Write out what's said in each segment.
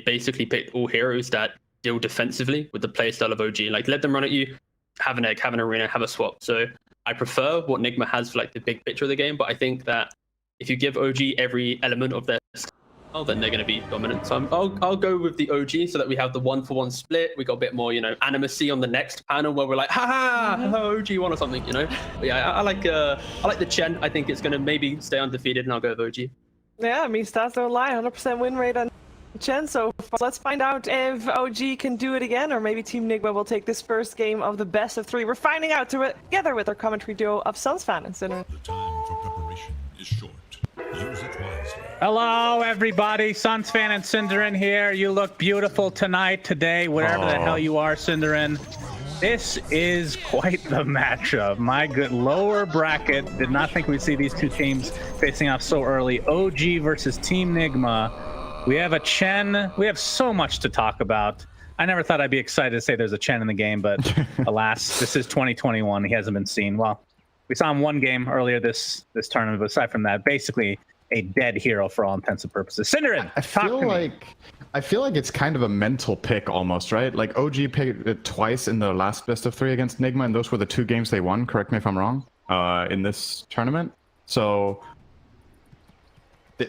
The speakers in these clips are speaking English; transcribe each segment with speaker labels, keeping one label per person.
Speaker 1: basically picked all heroes that deal defensively with the playstyle of OG. Like, let them run at you, have an egg, have an arena, have a swap. So I prefer what NIGMA has for like the big picture of the game, but I think that if you give OG every element of their style, then they're going to be dominant. So I'll go with the OG so that we have the 1-for-1 split. We got a bit more, you know, animacy on the next panel where we're like, OG won or something, you know. But yeah, I like the Chen. I think it's going to maybe stay undefeated, and I'll go with OG.
Speaker 2: Yeah, I mean, stats don't lie. 100% win rate on Chen. So let's find out if OG can do it again, or maybe Team NIGMA will take this first game of the best of 3. We're finding out together with our commentary duo of Suns fan and Sinner.
Speaker 3: The time for preparation is short. Use it wisely.
Speaker 4: Hello, everybody. Suns fan and Cinderin here. You look beautiful tonight, today, wherever the hell you are, Cinderin. This is quite the matchup. My good lower bracket. Did not think we'd see these two teams facing off so early. OG versus Team NIGMA. We have a Chen. We have so much to talk about. I never thought I'd be excited to say there's a Chen in the game, but alas, this is 2021. He hasn't been seen. Well, we saw him one game earlier this tournament, but aside from that, basically a dead hero for all intents and purposes. Cinderin,
Speaker 5: I feel like it's kind of a mental pick almost, right? Like OG picked it twice in the last best of 3 against NIGMA, and those were the 2 games they won. Correct me if I'm wrong. In this tournament, so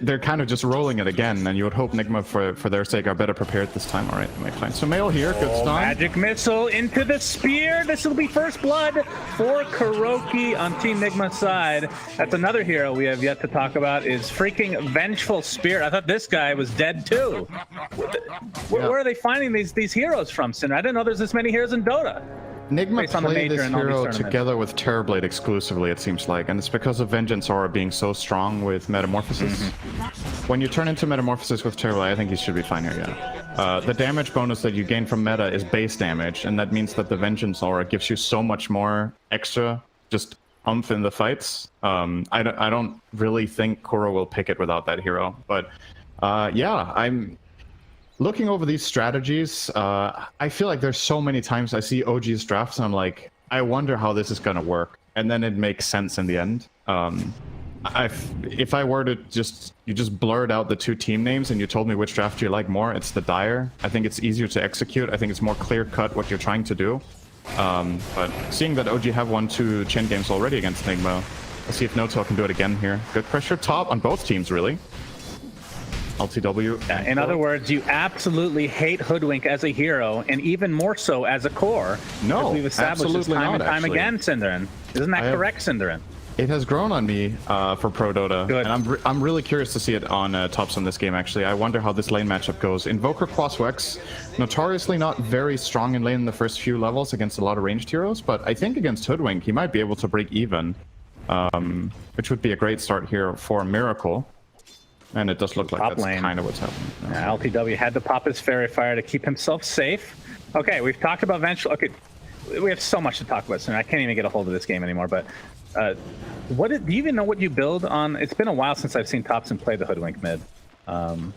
Speaker 5: they're kind of just rolling it again, and you would hope NIGMA, for their sake, are better prepared this time. All right, my fine. So Mail here, good start.
Speaker 4: Magic missile into the spear. This will be first blood for Kuroki on Team NIGMA's side. That's another hero we have yet to talk about, is freaking Vengeful Spirit. I thought this guy was dead too. Where are they finding these heroes from, Sin? I didn't know there's this many heroes in Dota.
Speaker 5: NIGMA play this hero together with Terrorblade exclusively, it seems like, and it's because of Vengeance Aura being so strong with Metamorphosis. When you turn into Metamorphosis with Terrorblade, I think you should be fine here, yeah. The damage bonus that you gain from meta is base damage, and that means that the Vengeance Aura gives you so much more extra just oomph in the fights. I don't really think Kuro will pick it without that hero, but yeah, I'm looking over these strategies. I feel like there's so many times I see OG's drafts and I'm like, I wonder how this is gonna work, and then it makes sense in the end. If I were to you just blurred out the 2 team names and you told me which draft you like more, it's the Dire. I think it's easier to execute. I think it's more clear cut what you're trying to do. But seeing that OG have won 2 Chen games already against NIGMA, let's see if No-Tail can do it again here. Good pressure top on both teams, really. LTW.
Speaker 4: In other words, you absolutely hate Hoodwink as a hero, and even more so as a core.
Speaker 5: No,
Speaker 4: as we've established this time and time again, Cinderin. Isn't that correct, Cinderin?
Speaker 5: It has grown on me for Pro Dota,
Speaker 4: Good.
Speaker 5: And I'm really curious to see it on tops on this game, actually. I wonder how this lane matchup goes. Invoker Quaswex, notoriously not very strong in lane in the first few levels against a lot of ranged heroes, but I think against Hoodwink, he might be able to break even, which would be a great start here for Miracle. And it does look like that's kind of what's happening.
Speaker 4: Yeah, LTW had to pop his Fairy Fire to keep himself safe. Okay, we've talked about Vengeful. Okay, we have so much to talk about soon. I can't even get a hold of this game anymore. But do you even know what you build on? It's been a while since I've seen Topson play the Hoodwink mid. And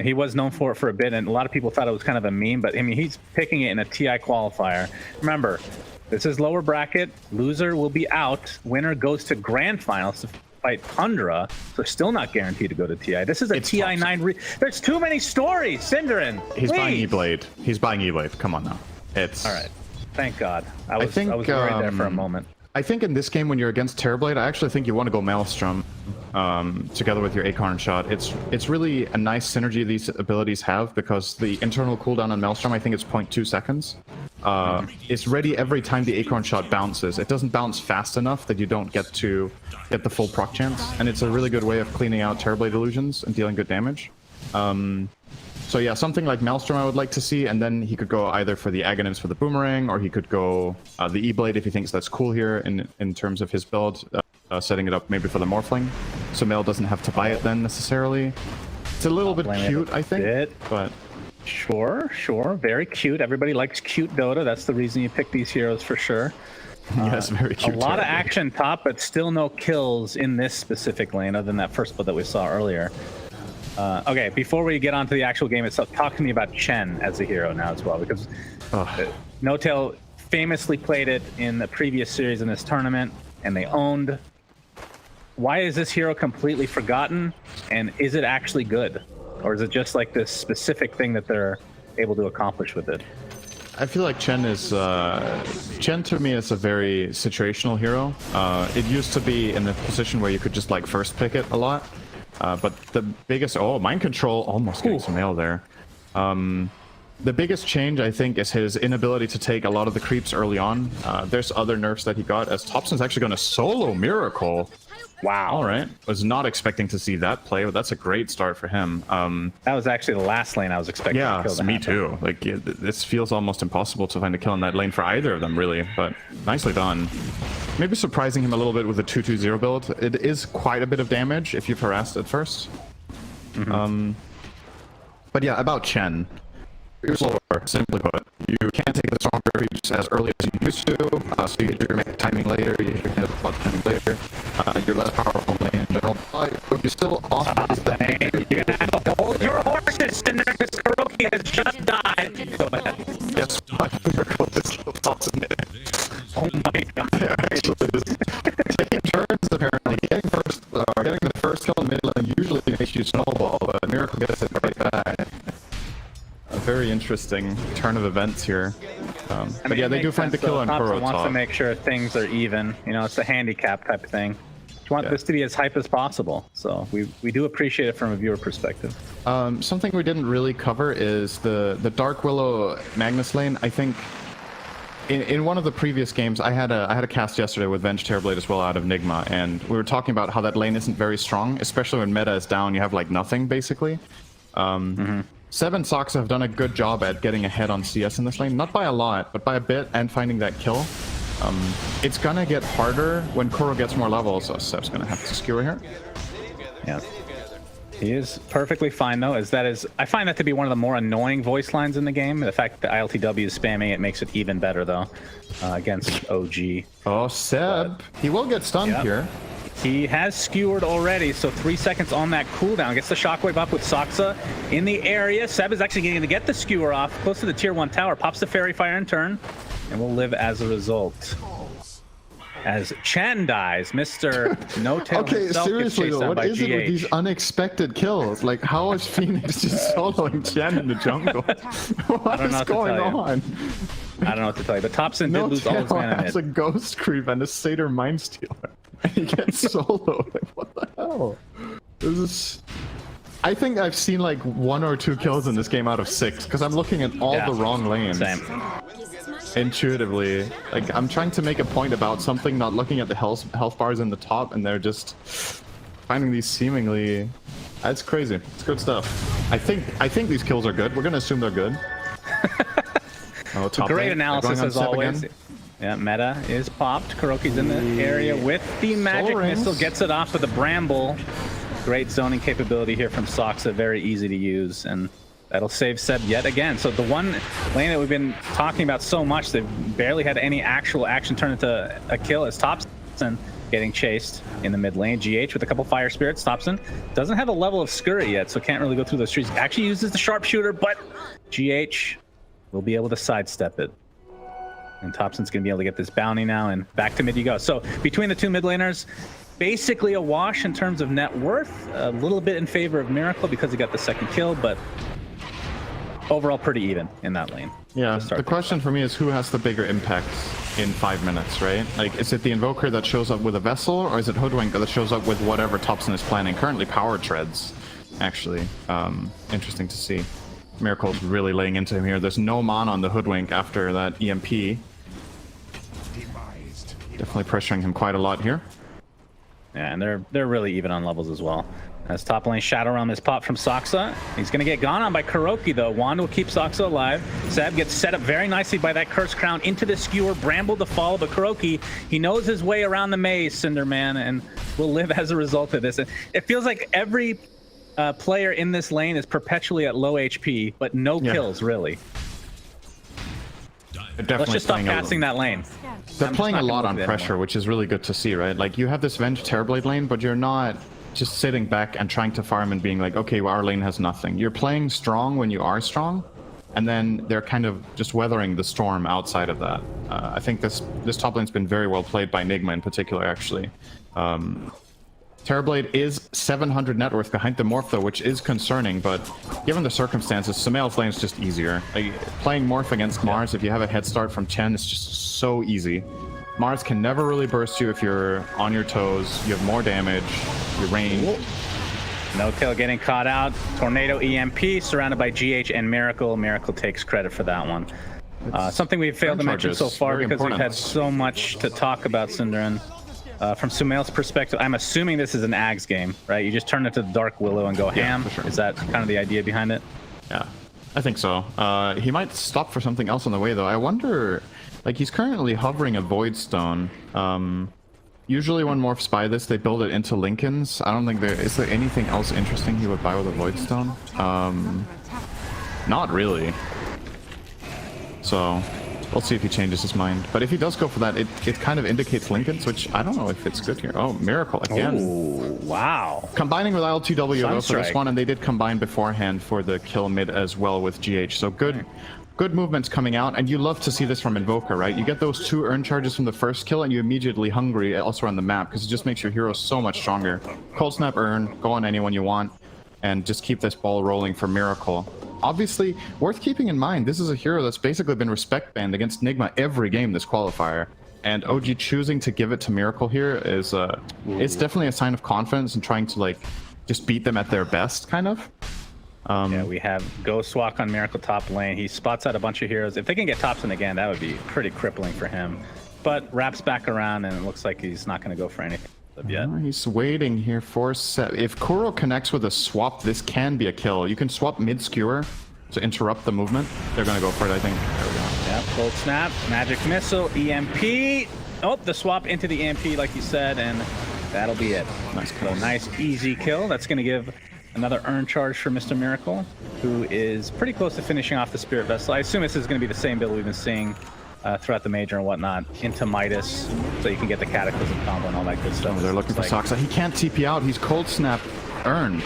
Speaker 4: he was known for it for a bit, and a lot of people thought it was kind of a meme. But I mean, he's picking it in a TI qualifier. Remember, this is lower bracket. Loser will be out. Winner goes to grand finals to fight Tundra, so still not guaranteed to go to TI. This is a TI9. There's too many stories, Cinderin.
Speaker 5: He's buying E-Blade. He's buying E-Blade. Come on now. It's
Speaker 4: all right. Thank God. I was worried there for a moment.
Speaker 5: I think in this game, when you're against Terrorblade, I actually think you want to go Maelstrom together with your Acorn shot. It's really a nice synergy these abilities have, because the internal cooldown on Maelstrom, I think it's 0.2 seconds. It's ready every time the Acorn shot bounces. It doesn't bounce fast enough that you don't get the full proc chance, and it's a really good way of cleaning out Terrorblade illusions and dealing good damage. So yeah, something like Maelstrom I would like to see, and then he could go either for the Aghanim's for the Boomerang, or he could go the E-Blade if he thinks that's cool here in terms of his build, setting it up maybe for the Morphling, so Mel doesn't have to buy it then necessarily. It's a little bit cute, I think, but...
Speaker 4: Sure, very cute. Everybody likes cute Dota. That's the reason you pick these heroes for sure.
Speaker 5: Yes, very cute.
Speaker 4: A lot of action top, but still no kills in this specific lane, other than that first split that we saw earlier. Okay, before we get on to the actual game itself, talk to me about Chen as a hero now as well, because No-Tail famously played it in the previous series in this tournament, and they owned. Why is this hero completely forgotten, and is it actually good? or is it just like this specific thing that they're able to accomplish with it?
Speaker 5: I feel like Chen is Chen to me is a very situational hero. It used to be in the position where you could just like first pick it a lot, but the biggest mind control almost getting some nail there. The biggest change I think is his inability to take a lot of the creeps early on. There's other nerfs that he got, as Thompson's actually going to solo Miracle.
Speaker 4: Wow.
Speaker 5: All right. Was not expecting to see that play, but that's a great start for him.
Speaker 4: That was actually the last lane I was expecting to kill.
Speaker 5: Me too. Like, this feels almost impossible to find a kill in that lane for either of them, really, but nicely done. Maybe surprising him a little bit with a 2-2-0 build. It is quite a bit of damage if you've harassed at first. But yeah, about Chen. You're slower, simply put. You can't take the stronger creeps as early as you used to, so you get your mech timing later, you get your kind of timing later. You're less powerful in general, but you're still awesome.
Speaker 4: You're gonna have to hold your horses in there because Kuroki has just died. Go ahead.
Speaker 5: Yes, my Miracle is still tossing it.
Speaker 4: Oh my god.
Speaker 5: Yeah, actually, taking turns apparently. Getting the first kill in the mid lane usually makes you snowball, but Miracle gets it right back. A very interesting turn of events here. But yeah, they do find the kill on Kuro top.
Speaker 4: Wants to make sure things are even. You know, it's a handicap type of thing. You want this to be as hype as possible. So we do appreciate it from a viewer perspective.
Speaker 5: Something we didn't really cover is the Dark Willow Magnus lane. I think in one of the previous games, I had a cast yesterday with Venge Terrorblade as well out of NIGMA, and we were talking about how that lane isn't very strong, especially when meta is down. You have like nothing basically. Seb and Soxa have done a good job at getting ahead on CS in this lane, not by a lot, but by a bit, and finding that kill. It's gonna get harder when Kuro gets more levels, so Seb's gonna have to skewer here.
Speaker 4: Yeah. He is perfectly fine though, I find that to be one of the more annoying voice lines in the game. The fact that ILTW is spamming it makes it even better though, against OG.
Speaker 5: Oh, Seb, he will get stunned here.
Speaker 4: He has skewered already, so 3 seconds on that cooldown. Gets the shockwave up with Soxa in the area. Seb is actually getting to get the skewer off close to the tier 1 tower. Pops the Fairy Fire in turn, and will live as a result. As Chen dies, Mr. No Tail himself
Speaker 5: seriously
Speaker 4: gets chased
Speaker 5: though,
Speaker 4: down
Speaker 5: what
Speaker 4: by
Speaker 5: is it with these unexpected kills? Like, how is Phoenix just soloing Chen in the jungle? What is going on?
Speaker 4: I don't know what to tell you, but Thompson did lose all his mana in it.
Speaker 5: Has a Ghost Creep and a Satyr Mindstealer. And he gets soloed. Like, what the hell? This is... I think I've seen like 1 or 2 kills in this game out of 6, because I'm looking at all the wrong lanes.
Speaker 4: Same.
Speaker 5: Intuitively. Like, I'm trying to make a point about something, not looking at the health bars in the top, and they're just finding these seemingly... It's crazy. It's good stuff. I think these kills are good. We're gonna assume they're good. Oh, top
Speaker 4: great
Speaker 5: lane.
Speaker 4: analysis as always. Again. Yeah, meta is popped. Kuroki's in the area with the magic missile. Gets it off of the bramble. Great zoning capability here from Soxa. Very easy to use, and that'll save Seb yet again. So the one lane that we've been talking about so much, they've barely had any actual action turn into a kill, is Thompson getting chased in the mid lane. GH with a couple fire spirits. Thompson doesn't have a level of scurry yet, so can't really go through those trees. Actually uses the sharpshooter, but GH will be able to sidestep it. And Thompson's going to be able to get this bounty now, and back to mid you go. So between the two mid laners, basically a wash in terms of net worth. A little bit in favor of Miracle because he got the second kill, but overall pretty even in that lane.
Speaker 5: Yeah, the question for me is who has the bigger impact in 5 minutes, right? Like, is it the Invoker that shows up with a Vessel, or is it Hoodwink that shows up with whatever Thompson is planning? Currently Power Treads, actually. Interesting to see. Miracle's really laying into him here. There's no mana on the Hoodwink after that EMP. Definitely pressuring him quite a lot here.
Speaker 4: Yeah, and they're really even on levels as well. As top lane Shadow Realm is popped from Soxa. He's going to get gone on by Kuroki though. Wand will keep Soxa alive. Seb gets set up very nicely by that Curse Crown into the skewer. Bramble to follow, but Kuroki, he knows his way around the maze, Cinderman, and will live as a result of this. It feels like every player in this lane is perpetually at low HP, but no kills really. Let's just stop casting that lane.
Speaker 5: They're playing a lot on pressure, which is really good to see, right? Like, you have this Venge Terrorblade lane, but you're not just sitting back and trying to farm and being like, okay, well, our lane has nothing. You're playing strong when you are strong, and then they're kind of just weathering the storm outside of that. I think this top lane's been very well played by NIGMA in particular, actually. Terrorblade is 700 net worth behind the Morph though, which is concerning, but given the circumstances, Sumail's lane is just easier. Like, playing Morph against Mars, if you have a head start from Chen, it's just so easy. Mars can never really burst you if you're on your toes, you have more damage, your range.
Speaker 4: No Tail getting caught out. Tornado EMP surrounded by GH and Miracle. Miracle takes credit for that one. Something we've failed to mention so far because we've had so much to talk about, Synderin. From Sumail's perspective, I'm assuming this is an Ags game, right? You just turn it to the Dark Willow and go ham.
Speaker 5: For sure.
Speaker 4: Is that kind of the idea behind it?
Speaker 5: Yeah, I think so. He might stop for something else on the way though. I wonder, like he's currently hovering a Void Stone. Usually when Morphs buy this, they build it into Lincolns. I don't think is there anything else interesting he would buy with a Void Stone? Not really. So we'll see if he changes his mind. But if he does go for that, it kind of indicates Lincolns, which I don't know if it's good here. Oh, Miracle again.
Speaker 4: Oh, wow.
Speaker 5: Combining with IL2W for this one, and they did combine beforehand for the kill mid as well with GH. So good movements coming out, and you love to see this from Invoker, right? You get those 2 earn charges from the first kill, and you immediately hungry elsewhere on the map, because it just makes your hero so much stronger. Cold Snap earn, go on anyone you want, and just keep this ball rolling for Miracle. Obviously, worth keeping in mind, this is a hero that's basically been respect banned against NIGMA every game this qualifier, and OG choosing to give it to Miracle here is it's definitely a sign of confidence and trying to like just beat them at their best, kind of.
Speaker 4: Yeah, we have Ghost Walk on Miracle top lane. He spots out a bunch of heroes. If they can get Topson again, that would be pretty crippling for him. But wraps back around, and it looks like he's not going to go for anything yet.
Speaker 5: He's waiting here for set. If Kuro connects with a swap, this can be a kill. You can swap mid-skewer to interrupt the movement. They're going to go for it, I think. There we go.
Speaker 4: Yep, Cold Snap, Magic Missile, EMP. Oh, the swap into the EMP, like you said, and that'll be it.
Speaker 5: Nice kill.
Speaker 4: So nice, easy kill. That's going to give another earn charge for Mr. Miracle, who is pretty close to finishing off the Spirit Vessel. I assume this is going to be the same build we've been seeing throughout the major and whatnot, into Midas, so you can get the Cataclysm combo and all that good stuff.
Speaker 5: Oh, they're looking for Soxa. He can't TP out. He's Cold Snap earned.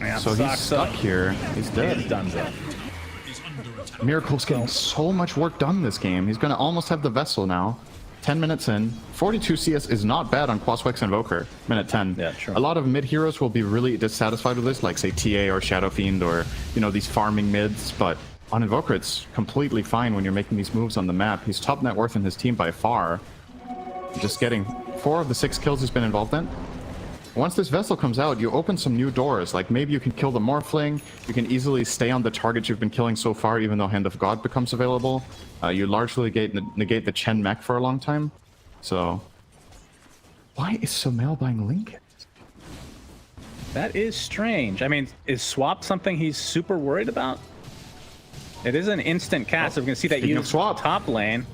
Speaker 4: Yeah,
Speaker 5: so he's stuck here. He's dead.
Speaker 4: He's done so.
Speaker 5: Miracle's getting so much work done this game. He's going to almost have the Vessel now. 10 minutes in. 42 CS is not bad on Quaswex Invoker. Minute 10.
Speaker 4: Yeah, sure.
Speaker 5: A lot of mid heroes will be really dissatisfied with this, like say TA or Shadow Fiend or, you know, these farming mids, but on Invoker, it's completely fine when you're making these moves on the map. He's top net worth in his team by far. Just getting 4 of the 6 kills he's been involved in. Once this Vessel comes out, you open some new doors. Like maybe you can kill the Morphling. You can easily stay on the target you've been killing so far, even though Hand of God becomes available. You largely negate the Chen mech for a long time. So, why is Sumail buying Lincoln?
Speaker 4: That is strange. I mean, is swap something he's super worried about? It is an instant cast. We're going to see that use top lane.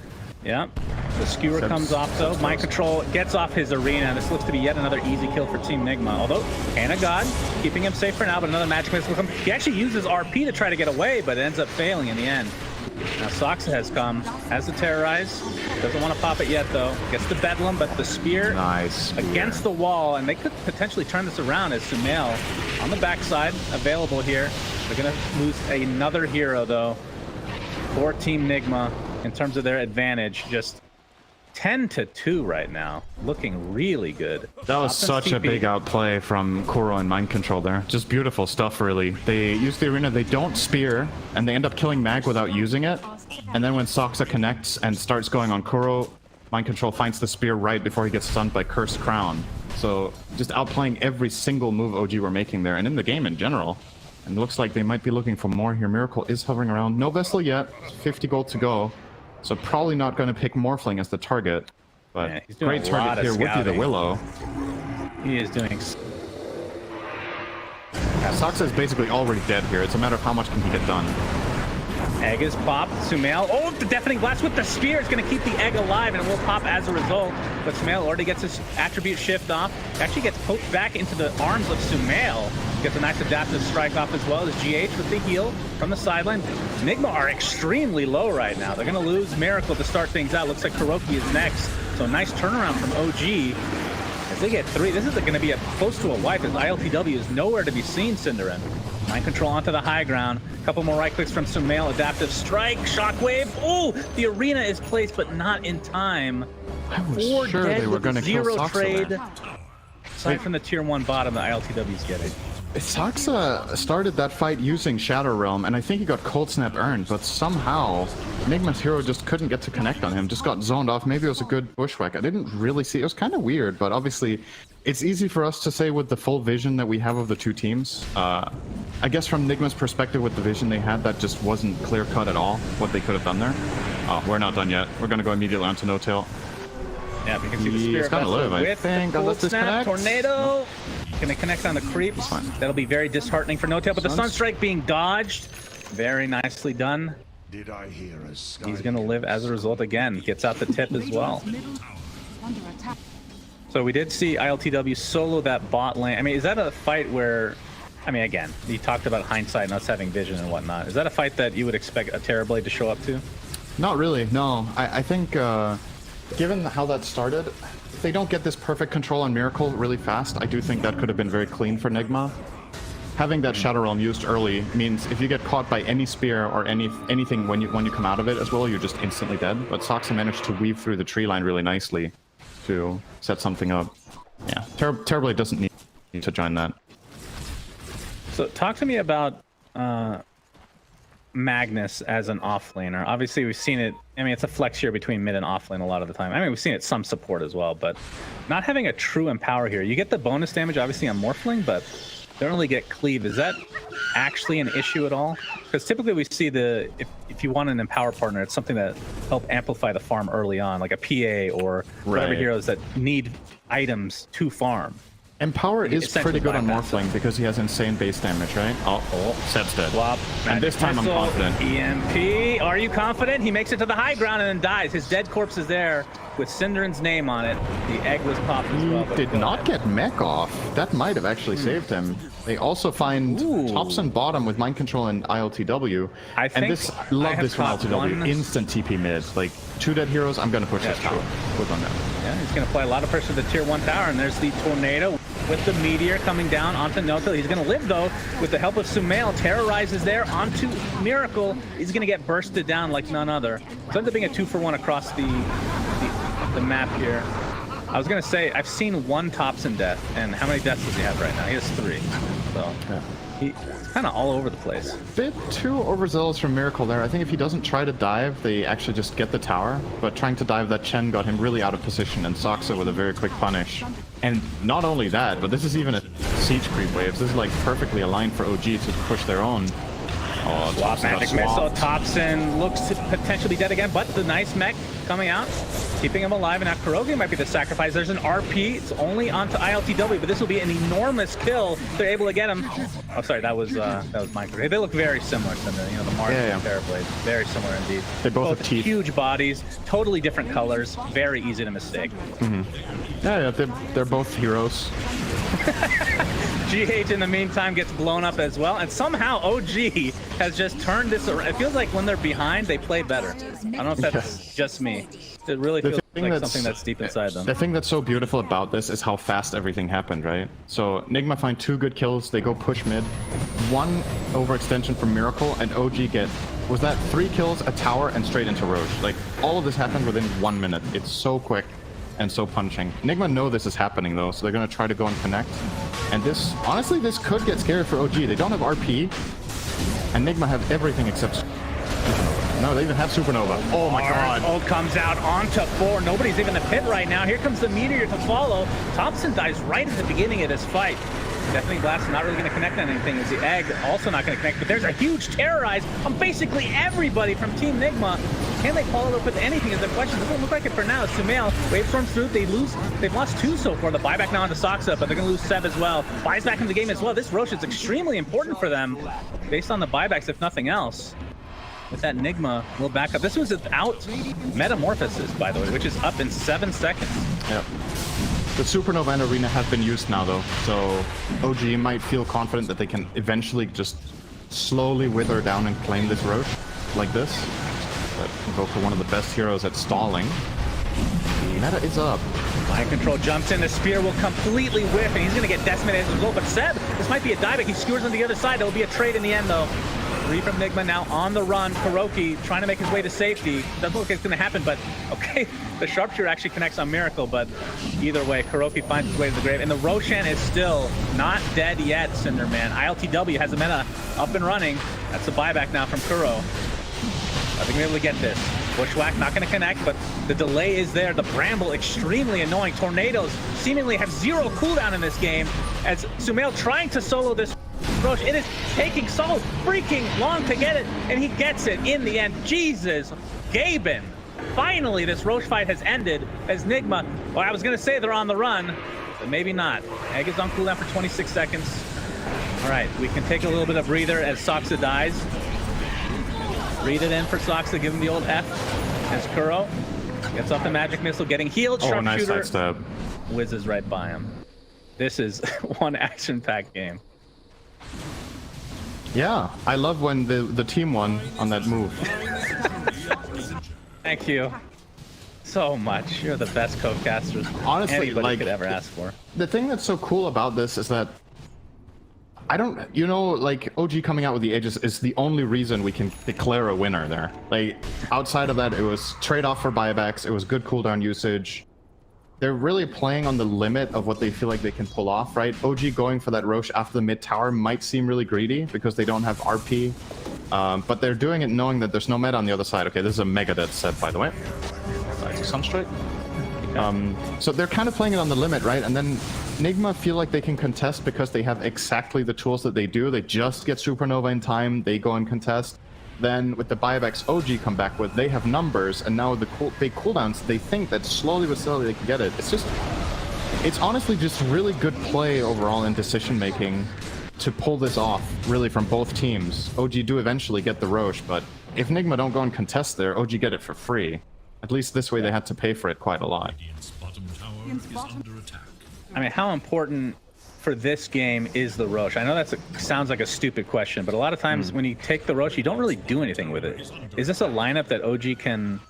Speaker 4: Yep. The skewer comes off though. Mind Control gets off his arena. This looks to be yet another easy kill for Team NIGMA. Although, Hand of God keeping him safe for now, but another Magic Missile will come. He actually uses RP to try to get away, but it ends up failing in the end. Now Soxa has come, has the Terrorize. Doesn't want to pop it yet though. Gets the Bedlam, but the spear against the wall, and they could potentially turn this around as Sumail on the backside available here. They're going to lose another hero though for Team NIGMA in terms of their advantage. Just 10-2 right now, looking really good.
Speaker 5: That was such a big outplay from Kuro and Mind Control there. Just beautiful stuff, really. They use the arena, they don't spear, and they end up killing Mag without using it. And then when Soxa connects and starts going on Kuro, Mind Control finds the spear right before he gets stunned by Cursed Crown. So just outplaying every single move OG were making there, and in the game in general. And it looks like they might be looking for more here. Miracle is hovering around. No Vessel yet, 50 gold to go. So probably not going to pick Morphling as the target, but yeah, great target here would be the Willow.
Speaker 4: He is doing.
Speaker 5: Soxa is basically already dead here. It's a matter of how much can he get done.
Speaker 4: Egg is popped. Sumail. Oh, the Deafening Blast with the spear is going to keep the egg alive, and it will pop as a result. But Sumail already gets his attribute shift off. Actually gets poked back into the arms of Sumail. Gets a nice adaptive strike off as well as GH with the heal from the sideline. NIGMA are extremely low right now. They're going to lose Miracle to start things out. Looks like Kuroki is next. So nice turnaround from OG. As they get 3, this is going to be close to a wipe as ILTW is nowhere to be seen, Synderin. Mind Control onto the high ground. A couple more right clicks from Sumail. Adaptive strike, shockwave. Oh, the arena is placed, but not in time.
Speaker 5: I was sure they were going to kill Soxa
Speaker 4: trade.
Speaker 5: there.
Speaker 4: aside from the tier 1 bottom that ILTW's getting.
Speaker 5: Saxa started that fight using Shadow Realm, and I think he got Cold Snap earned, but somehow Nigma's hero just couldn't get to connect on him, just got zoned off. Maybe it was a good bushwhack. I didn't really see it. Was kind of weird, but obviously it's easy for us to say with the full vision that we have of the two teams. I guess from Nigma's perspective with the vision they had, that just wasn't clear-cut at all, what they could have done there. Oh, we're not done yet. We're going to go immediately on to No Tail.
Speaker 4: Yeah, we can see the spear
Speaker 5: He's gonna live, I think, unless this
Speaker 4: snap,
Speaker 5: connects.
Speaker 4: tornado. Gonna connect on the creep. That'll be very disheartening for No Tail, but the Sunstrike being dodged. Very nicely done.
Speaker 3: Did I hear a sky?
Speaker 4: He's gonna live as a result again. Gets out the tip as well. So we did see ILTW solo that bot lane. I mean, is that a fight where, I mean, again, you talked about hindsight and us having vision and whatnot. Is that a fight that you would expect a Terrorblade to show up to?
Speaker 5: Not really, no. I think, given how that started, if they don't get this perfect control on Miracle really fast, I do think that could have been very clean for Nigma. Having that Shadow Realm used early means if you get caught by any spear or anything when you come out of it as well, you're just instantly dead. But Saxa managed to weave through the tree line really nicely to set something up. Yeah, Terrorblade doesn't need to join that.
Speaker 4: So talk to me about Magnus as an offlaner. Obviously, we've seen it. I mean, it's a flex here between mid and offlane a lot of the time. I mean, we've seen it some support as well, but not having a true empower here. You get the bonus damage, obviously, on Morphling, but don't really get cleave. Is that actually an issue at all? Because typically we see if you want an empower partner, it's something that help amplify the farm early on, like a PA or whatever heroes that need items to farm.
Speaker 5: Empower is pretty good on Morphling because he has insane base damage, right? Oh, Seb's dead.
Speaker 4: Flop.
Speaker 5: And this time I'm confident.
Speaker 4: EMP. Are you confident? He makes it to the high ground and then dies. His dead corpse is there with Synderen's name on it. The egg was popped as well.
Speaker 5: He did not get mech off. That might have actually saved him. They also find tops and bottom with mind control and ILTW.
Speaker 4: Love
Speaker 5: this from ILTW. Instant TP mid. Like 2 dead heroes, I'm gonna push this tower. Click on that.
Speaker 4: Yeah, he's gonna apply a lot of pressure to the tier 1 tower, and there's the tornado with the meteor coming down onto No Tail. He's gonna live though with the help of Sumail. Terrorizes there onto Miracle. He's gonna get bursted down like none other. So ends up being a 2-for-1 across the map here. I was gonna say I've seen 1 Thompson death, and how many deaths does he have right now? He has 3. So he's kind of all over the place.
Speaker 5: Bit too overzealous from Miracle there. I think if he doesn't try to dive, they actually just get the tower. But trying to dive that Chen got him really out of position, and Saxa with a very quick punish. And not only that, but this is even a siege creep waves. This is like perfectly aligned for OG to push their own. Oh,
Speaker 4: Swap magic missile. Thompson looks to potentially be dead again, but the nice mech coming out, keeping him alive, and now Kurogi might be the sacrifice. There's an RP. It's only onto ILTW, but this will be an enormous kill. They're able to get him. Oh, sorry, that was mine. They look very similar to the Mars and Terrorblade. Very similar indeed.
Speaker 5: They both have teeth.
Speaker 4: Huge bodies, totally different colors. Very easy to mistake.
Speaker 5: Yeah, they're both heroes.
Speaker 4: GH in the meantime gets blown up as well, and somehow OG has just turned this around. It feels like when they're behind, they play better. I don't know if that's just me. It really feels like something that's deep inside them.
Speaker 5: The thing that's so beautiful about this is how fast everything happened, right? So Nigma find 2 good kills, they go push mid, 1 overextension from Miracle, and OG get, was that 3 kills, a tower, and straight into Roche. Like, all of this happened within 1 minute. It's so quick and so punching. Nigma know this is happening though, so they're gonna try to go and connect. And this, honestly, this could get scary for OG. They don't have RP, and Nigma have everything except... No, they even have Supernova. Oh my god.
Speaker 4: Ult comes out onto 4. Nobody's even in the pit right now. Here comes the meteor to follow. Thompson dies right at the beginning of this fight. Definitely Blast not really going to connect on anything. Is the egg also not going to connect? But there's a huge terrorize on basically everybody from Team Nigma. Can they follow up with anything is the question. Doesn't look like it for now. Sumail Wavestorms through. They've lost 2 so far. The buyback now onto Saxa, but they're going to lose Seb as well. Buys back in the game as well. This Roche is extremely important for them based on the buybacks, if nothing else. With that Nigma, we'll back up. This was without Metamorphosis, by the way, which is up in 7 seconds.
Speaker 5: Yep. The Supernova and Arena have been used now, though, so OG might feel confident that they can eventually just slowly wither down and claim this Roche, like this. But go for one of the best heroes at stalling. The meta is up.
Speaker 4: Mind control jumps in, the spear will completely whiff, and he's going to get decimated as a result. But Seb, this might be a dieback. He skewers on the other side. There will be a trade in the end, though. Three from NIGMA now on the run. Kuroki trying to make his way to safety. Doesn't look like it's going to happen, but okay. The sharpshooter actually connects on Miracle, but either way, Kuroki finds his way to the grave. And the Roshan is still not dead yet, Cinderman. ILTW has the meta up and running. That's a buyback now from Kuro. I think we're able to get this. Bushwhack not going to connect, but the delay is there. The Bramble extremely annoying. Tornadoes seemingly have zero cooldown in this game as Sumail trying to solo this Roche. It is taking so freaking long to get it, and he gets it in the end. Jesus, Gaben. Finally, this Roche fight has ended as NIGMA, well, I was going to say they're on the run, but maybe not. Egg is on cooldown for 26 seconds. All right, we can take a little bit of breather as Soxa dies. Read it in for Soxa, give him the old F as Kuro gets off the magic missile, getting healed.
Speaker 5: Oh, nice
Speaker 4: Sharpshooter
Speaker 5: sidestep.
Speaker 4: whizzes right by him. This is one action-packed game.
Speaker 5: Yeah, I love when the team won on that move.
Speaker 4: Thank you so much. You're the best co-casters
Speaker 5: Honestly,
Speaker 4: anybody
Speaker 5: like,
Speaker 4: could ever ask for.
Speaker 5: The thing that's so cool about this is that I don't, you know, like OG coming out with the Aegis is the only reason we can declare a winner there. Like outside of that, it was trade-off for buybacks. It was good cooldown usage. They're really playing on the limit of what they feel like they can pull off, right? OG going for that Roche after the mid tower might seem really greedy because they don't have RP. But they're doing it knowing that there's no meta on the other side. Okay, this is a mega death set, by the way. Sunstrike. So they're kind of playing it on the limit, right? And then NIGMA feel like they can contest because they have exactly the tools that they do. They just get Supernova in time, they go and contest. Then with the buybacks OG come back with, they have numbers, and now with the big cooldowns, they think that slowly but slowly they can get it. It's honestly just really good play overall in decision making to pull this off, really, from both teams. OG do eventually get the Roche, but if NIGMA don't go and contest there, OG get it for free. At least this way they had to pay for it quite a lot.
Speaker 3: Radiant's bottom tower is under attack.
Speaker 4: I mean, how important for this game is the Roche? I know that sounds like a stupid question, but a lot of times when you take the Roche, you don't really do anything with it. Is this a lineup that OG can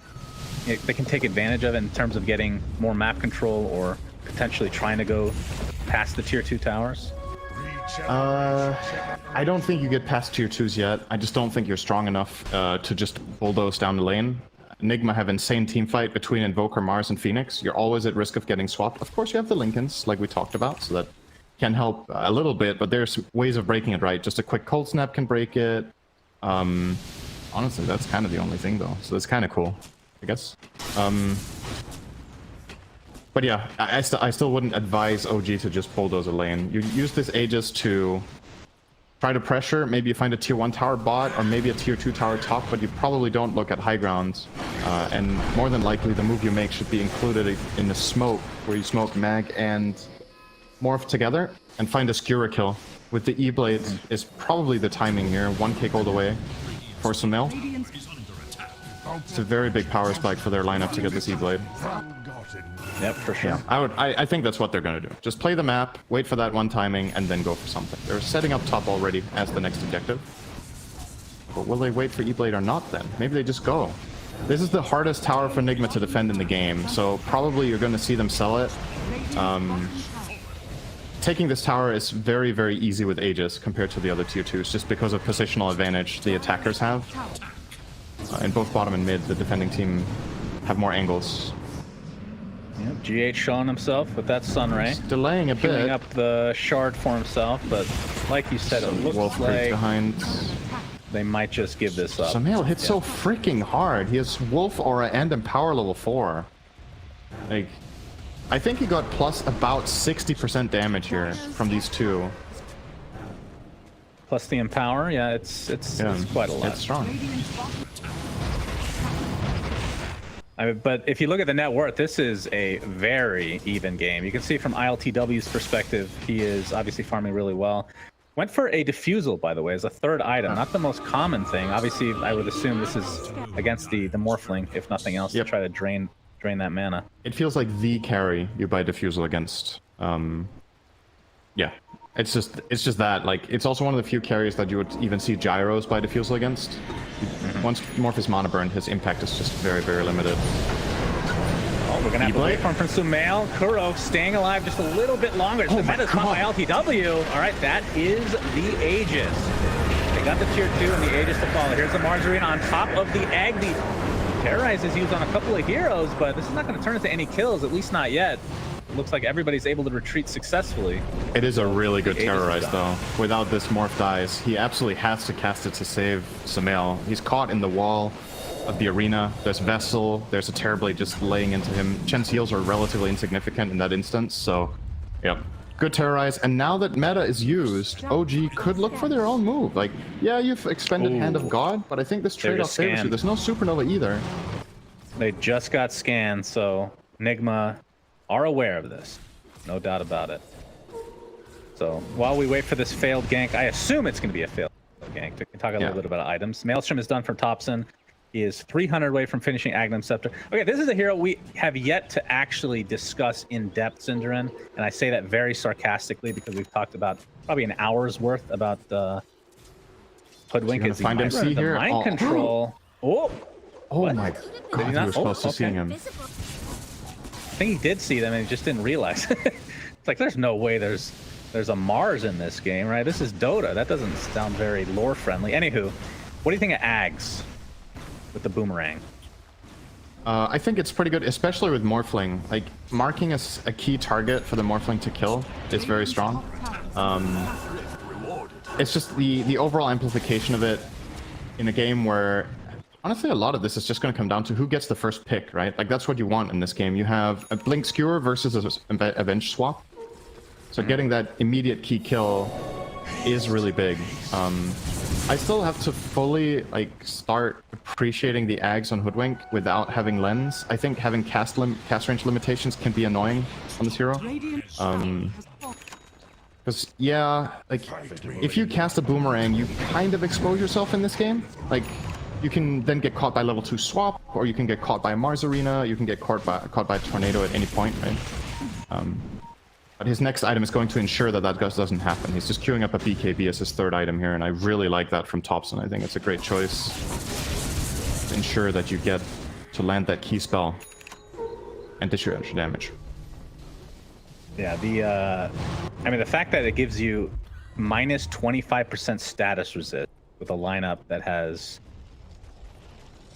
Speaker 4: take advantage of in terms of getting more map control or potentially trying to go past the tier 2 towers?
Speaker 5: I don't think you get past tier 2s yet. I just don't think you're strong enough to just bulldoze down the lane. NIGMA have insane team fight between Invoker, Mars, and Phoenix. You're always at risk of getting swapped. Of course, you have the Lincolns, like we talked about, so that can help a little bit, but there's ways of breaking it, right? Just a quick cold snap can break it. Honestly, that's kind of the only thing, though, so that's kind of cool, I guess. But yeah, I still wouldn't advise OG to just bulldoze a lane. You use this Aegis to try to pressure. Maybe you find a tier 1 tower bot or maybe a tier 2 tower top, but you probably don't look at high grounds. And more than likely, the move you make should be included in the smoke, where you smoke Mag and Morph together and find a skewer kill. With the E-Blade is probably the timing here. 1 kick all the way for Sumail. It's a very big power spike for their lineup to get this E-Blade.
Speaker 4: Yep, for sure.
Speaker 5: Yeah, I think that's what they're going to do. Just play the map, wait for that one timing, and then go for something. They're setting up top already as the next objective. But will they wait for E-Blade or not then? Maybe they just go. This is the hardest tower for NIGMA to defend in the game, so probably you're going to see them sell it. Taking this tower is very, very easy with Aegis compared to the other tier 2s, just because of positional advantage the attackers have. In both bottom and mid, the defending team have more angles.
Speaker 4: Yep, GH showing himself with that Sunray.
Speaker 5: Just delaying a bit.
Speaker 4: Queuing up the shard for himself, but like you said, it looks
Speaker 5: Wolf
Speaker 4: like
Speaker 5: behind.
Speaker 4: they might just give this up.
Speaker 5: Sumail hits so freaking hard. He has Wolf Aura and Empower level 4. Like, I think he got plus about 60% damage here from these two.
Speaker 4: Plus the Empower, yeah, it's quite a lot.
Speaker 5: It's strong.
Speaker 4: But if you look at the net worth, this is a very even game. You can see from ILTW's perspective, he is obviously farming really well. Went for a Diffusal, by the way, as a third item. Not the most common thing. Obviously, I would assume this is against the Morphling, if nothing else, to try to drain that mana.
Speaker 5: It feels like the carry you buy Diffusal against. Yeah, it's just that. Like, it's also one of the few carries that you would even see Gyros by Diffusal against. Once Morpheus mana burned, his impact is just very, very limited.
Speaker 4: Oh, we're gonna have to wait for him from Sumail. Kuro staying alive just a little bit longer. The meta's caught by LTW. All right, that is the Aegis. They got the tier 2 and the Aegis to follow. Here's the Margarine on top of the egg. The Terrorize is used on a couple of heroes, but this is not going to turn into any kills, at least not yet. It looks like everybody's able to retreat successfully.
Speaker 5: It is a really good Terrorize, though. Without this Morph dies, he absolutely has to cast it to save Sumail. He's caught in the wall of the arena. There's Vessel, there's a Terrorblade just laying into him. Chen's heals are relatively insignificant in that instance, so, yep. Good Terrorize, and now that meta is used, OG could look for their own move. Like, yeah, you've expended Hand of God, but I think this trade-off favors you. There's no Supernova either.
Speaker 4: They just got scanned, so NIGMA are aware of this. No doubt about it. So, while we wait for this failed gank, I assume it's going to be a failed gank. We can talk a little bit about items. Maelstrom is done from Thompson. He is 300 away from finishing Agnum Scepter. Okay, this is a hero we have yet to actually discuss in depth, Synderin, and I say that very sarcastically because we've talked about probably an hour's worth about Hoodwink as
Speaker 5: find MC here.
Speaker 4: Mind control. Oh
Speaker 5: my God! You were supposed to see him.
Speaker 4: I think he did see them and he just didn't realize. It's like there's no way there's a Mars in this game, right? This is Dota. That doesn't sound very lore friendly. Anywho, what do you think of Ags with the boomerang?
Speaker 5: I think it's pretty good, especially with Morphling. Like, marking a key target for the Morphling to kill is very strong. It's just the overall amplification of it in a game where, honestly, a lot of this is just going to come down to who gets the first pick, right? Like, that's what you want in this game. You have a Blink Skewer versus a Bench Swap. So getting that immediate key kill is really big. I still have to fully start appreciating the Ags on Hoodwink without having Lens. I think having cast range limitations can be annoying on this hero. Because if you cast a boomerang, you kind of expose yourself in this game. Like, you can then get caught by level 2 swap, or you can get caught by a Mars Arena, you can get caught by a tornado at any point, right? But his next item is going to ensure that doesn't happen. He's just queuing up a BKB as his third item here, and I really like that from Thompson. I think it's a great choice to ensure that you get to land that key spell and dish your extra damage.
Speaker 4: Yeah, I mean, the fact that it gives you minus 25% status resist with a lineup that has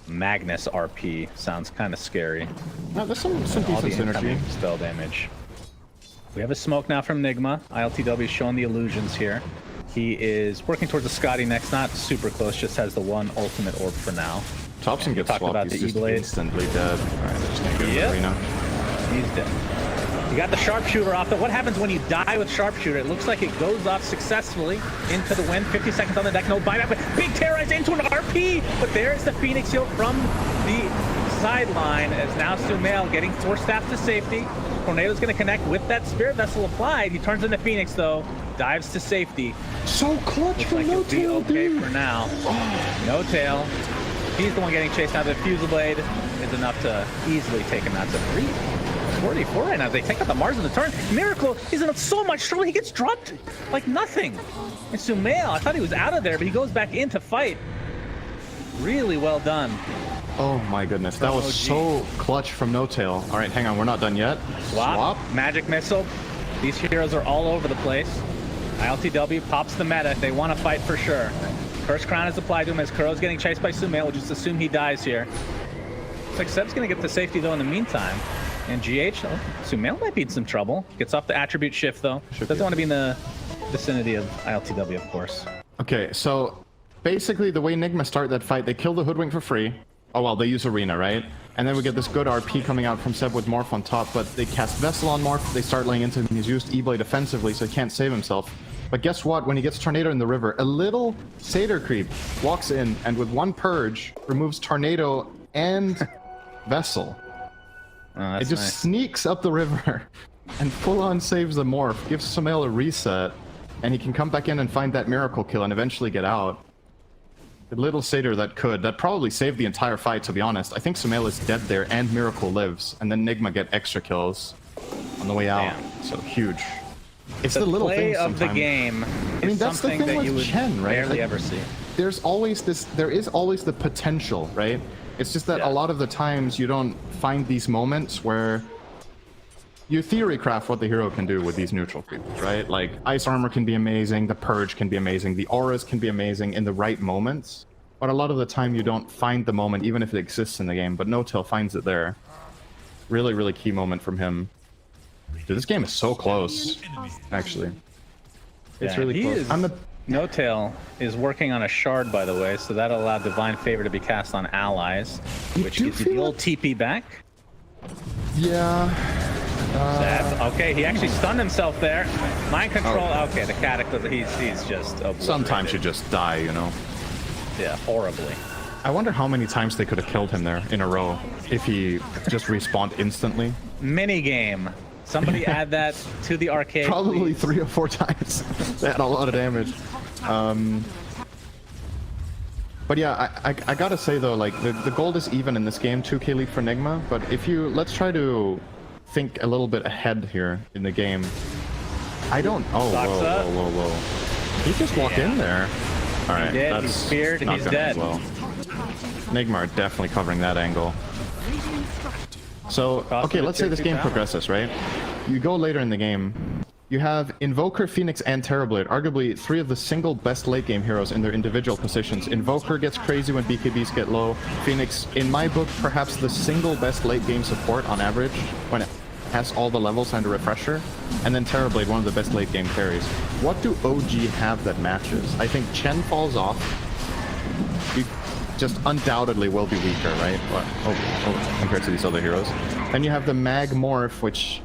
Speaker 4: Magnus RP sounds kind of scary.
Speaker 5: No, there's some decent synergy.
Speaker 4: Spell damage. We have a smoke now from NIGMA. ILTW showing the illusions here. He is working towards the Scotty next, not super close, just has the one ultimate orb for now.
Speaker 5: Thompson gets swapped,
Speaker 4: about
Speaker 5: he's
Speaker 4: the
Speaker 5: just
Speaker 4: E-Blade.
Speaker 5: Instantly dead. Alright, they're just gonna get the arena.
Speaker 4: He's dead. You got the Sharpshooter off. What happens when you die with Sharpshooter? It looks like it goes off successfully into the wind. 50 seconds on the deck, no buyback, but big Terrorize into an RP! But there's the Phoenix Shield from the sideline as now Sumail getting Force Staff to safety. Tornado's going to connect with that Spirit Vessel applied. He turns into Phoenix, though. Dives to safety.
Speaker 5: So clutch for No Tail,
Speaker 4: okay dude. For now. No Tail. He's the one getting chased out. The Fusel Blade is enough to easily take him out to 344 right now. They take out the Mars in the turn. Miracle is in so much trouble. He gets dropped like nothing. And Sumail, I thought he was out of there, but he goes back in to fight. Really well done.
Speaker 5: Oh my goodness, that was so clutch from No Tail. All right, hang on, we're not done yet.
Speaker 4: Swap. Magic Missile. These heroes are all over the place. ILTW pops the meta. They want to fight for sure. First crown is applied to him as Kuro's getting chased by Sumail. We'll just assume he dies here. Looks like Seb's going to get to safety, though, in the meantime. And GH, Sumail might be in some trouble. Gets off the attribute shift, though. Doesn't want to be in the vicinity of ILTW, of course.
Speaker 5: Okay, so basically the way NIGMA start that fight, they kill the Hoodwink for free. Oh, well, they use Arena, right? And then we get this good RP coming out from Seb with Morph on top, but they cast Vessel on Morph, they start laying into him. He's used E-Blade offensively, so he can't save himself. But guess what? When he gets Tornado in the river, a little Satyr creep walks in and with one Purge removes Tornado and Vessel. It just sneaks up the river and full-on saves the Morph, gives Sumail a reset, and he can come back in and find that miracle kill and eventually get out. The little Satyr that probably saved the entire fight, to be honest. I think Sumail is dead there and Miracle lives, and then NIGMA get extra kills on the way out. Damn. So huge. It's the little things
Speaker 4: of
Speaker 5: sometimes.
Speaker 4: The game.
Speaker 5: I mean, that's the thing
Speaker 4: that
Speaker 5: with
Speaker 4: you would
Speaker 5: Chen, right?
Speaker 4: Barely ever see.
Speaker 5: There is always the potential, right? It's just that a lot of the times you don't find these moments where you theory craft what the hero can do with these neutral creatures, right? Like, Ice Armor can be amazing, the Purge can be amazing, the Auras can be amazing in the right moments, but a lot of the time you don't find the moment, even if it exists in the game, but No-Tail finds it there. Really, really key moment from him. Dude, this game is so close, actually. It's really close.
Speaker 4: No-Tail is working on a shard, by the way, so that'll allow Divine Favor to be cast on allies, which gives you the old TP back.
Speaker 5: Yeah.
Speaker 4: Okay, he actually stunned himself there. Mind control. Okay, the Cataclysm. He's just obliterated.
Speaker 5: Sometimes you just die, you know.
Speaker 4: Yeah, horribly.
Speaker 5: I wonder how many times they could have killed him there in a row if he just respawned instantly.
Speaker 4: Mini game. Somebody add that to the arcade.
Speaker 5: Probably
Speaker 4: please.
Speaker 5: 3 or 4 times. They had a lot of damage. But yeah, I gotta say though, like the gold is even in this game, 2k lead for NIGMA. But if let's try to think a little bit ahead here in the game. I don't. Oh, whoa. He just walked in there. All right, that's
Speaker 4: he's speared,
Speaker 5: not
Speaker 4: he's
Speaker 5: gonna
Speaker 4: dead.
Speaker 5: end well. NIGMA are definitely covering that angle. So, okay, let's say this game progresses, right? You go later in the game. You have Invoker, Phoenix, and Terrorblade, arguably 3 of the single best late game heroes in their individual positions. Invoker gets crazy when BKBs get low. Phoenix, in my book, perhaps the single best late game support on average when it has all the levels and a refresher. And then Terrorblade, one of the best late game carries. What do OG have that matches? I think Chen falls off. You just undoubtedly will be weaker, right? Compared to these other heroes. Then you have the Mag Morph, which,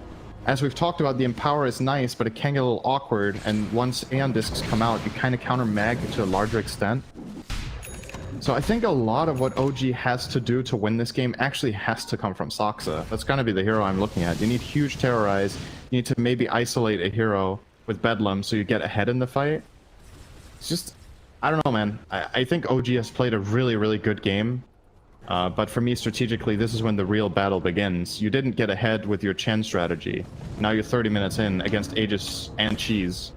Speaker 5: as we've talked about, the Empower is nice, but it can get a little awkward, and once Aeon Discs come out, you kind of counter Mag to a larger extent. So I think a lot of what OG has to do to win this game actually has to come from Soxa. That's gonna be the hero I'm looking at. You need huge Terrorize, you need to maybe isolate a hero with Bedlam so you get ahead in the fight. It's just, I don't know, man. I think OG has played a really, really good game. But for me, strategically, this is when the real battle begins. You didn't get ahead with your Chen strategy. Now you're 30 minutes in against Aegis and Cheese.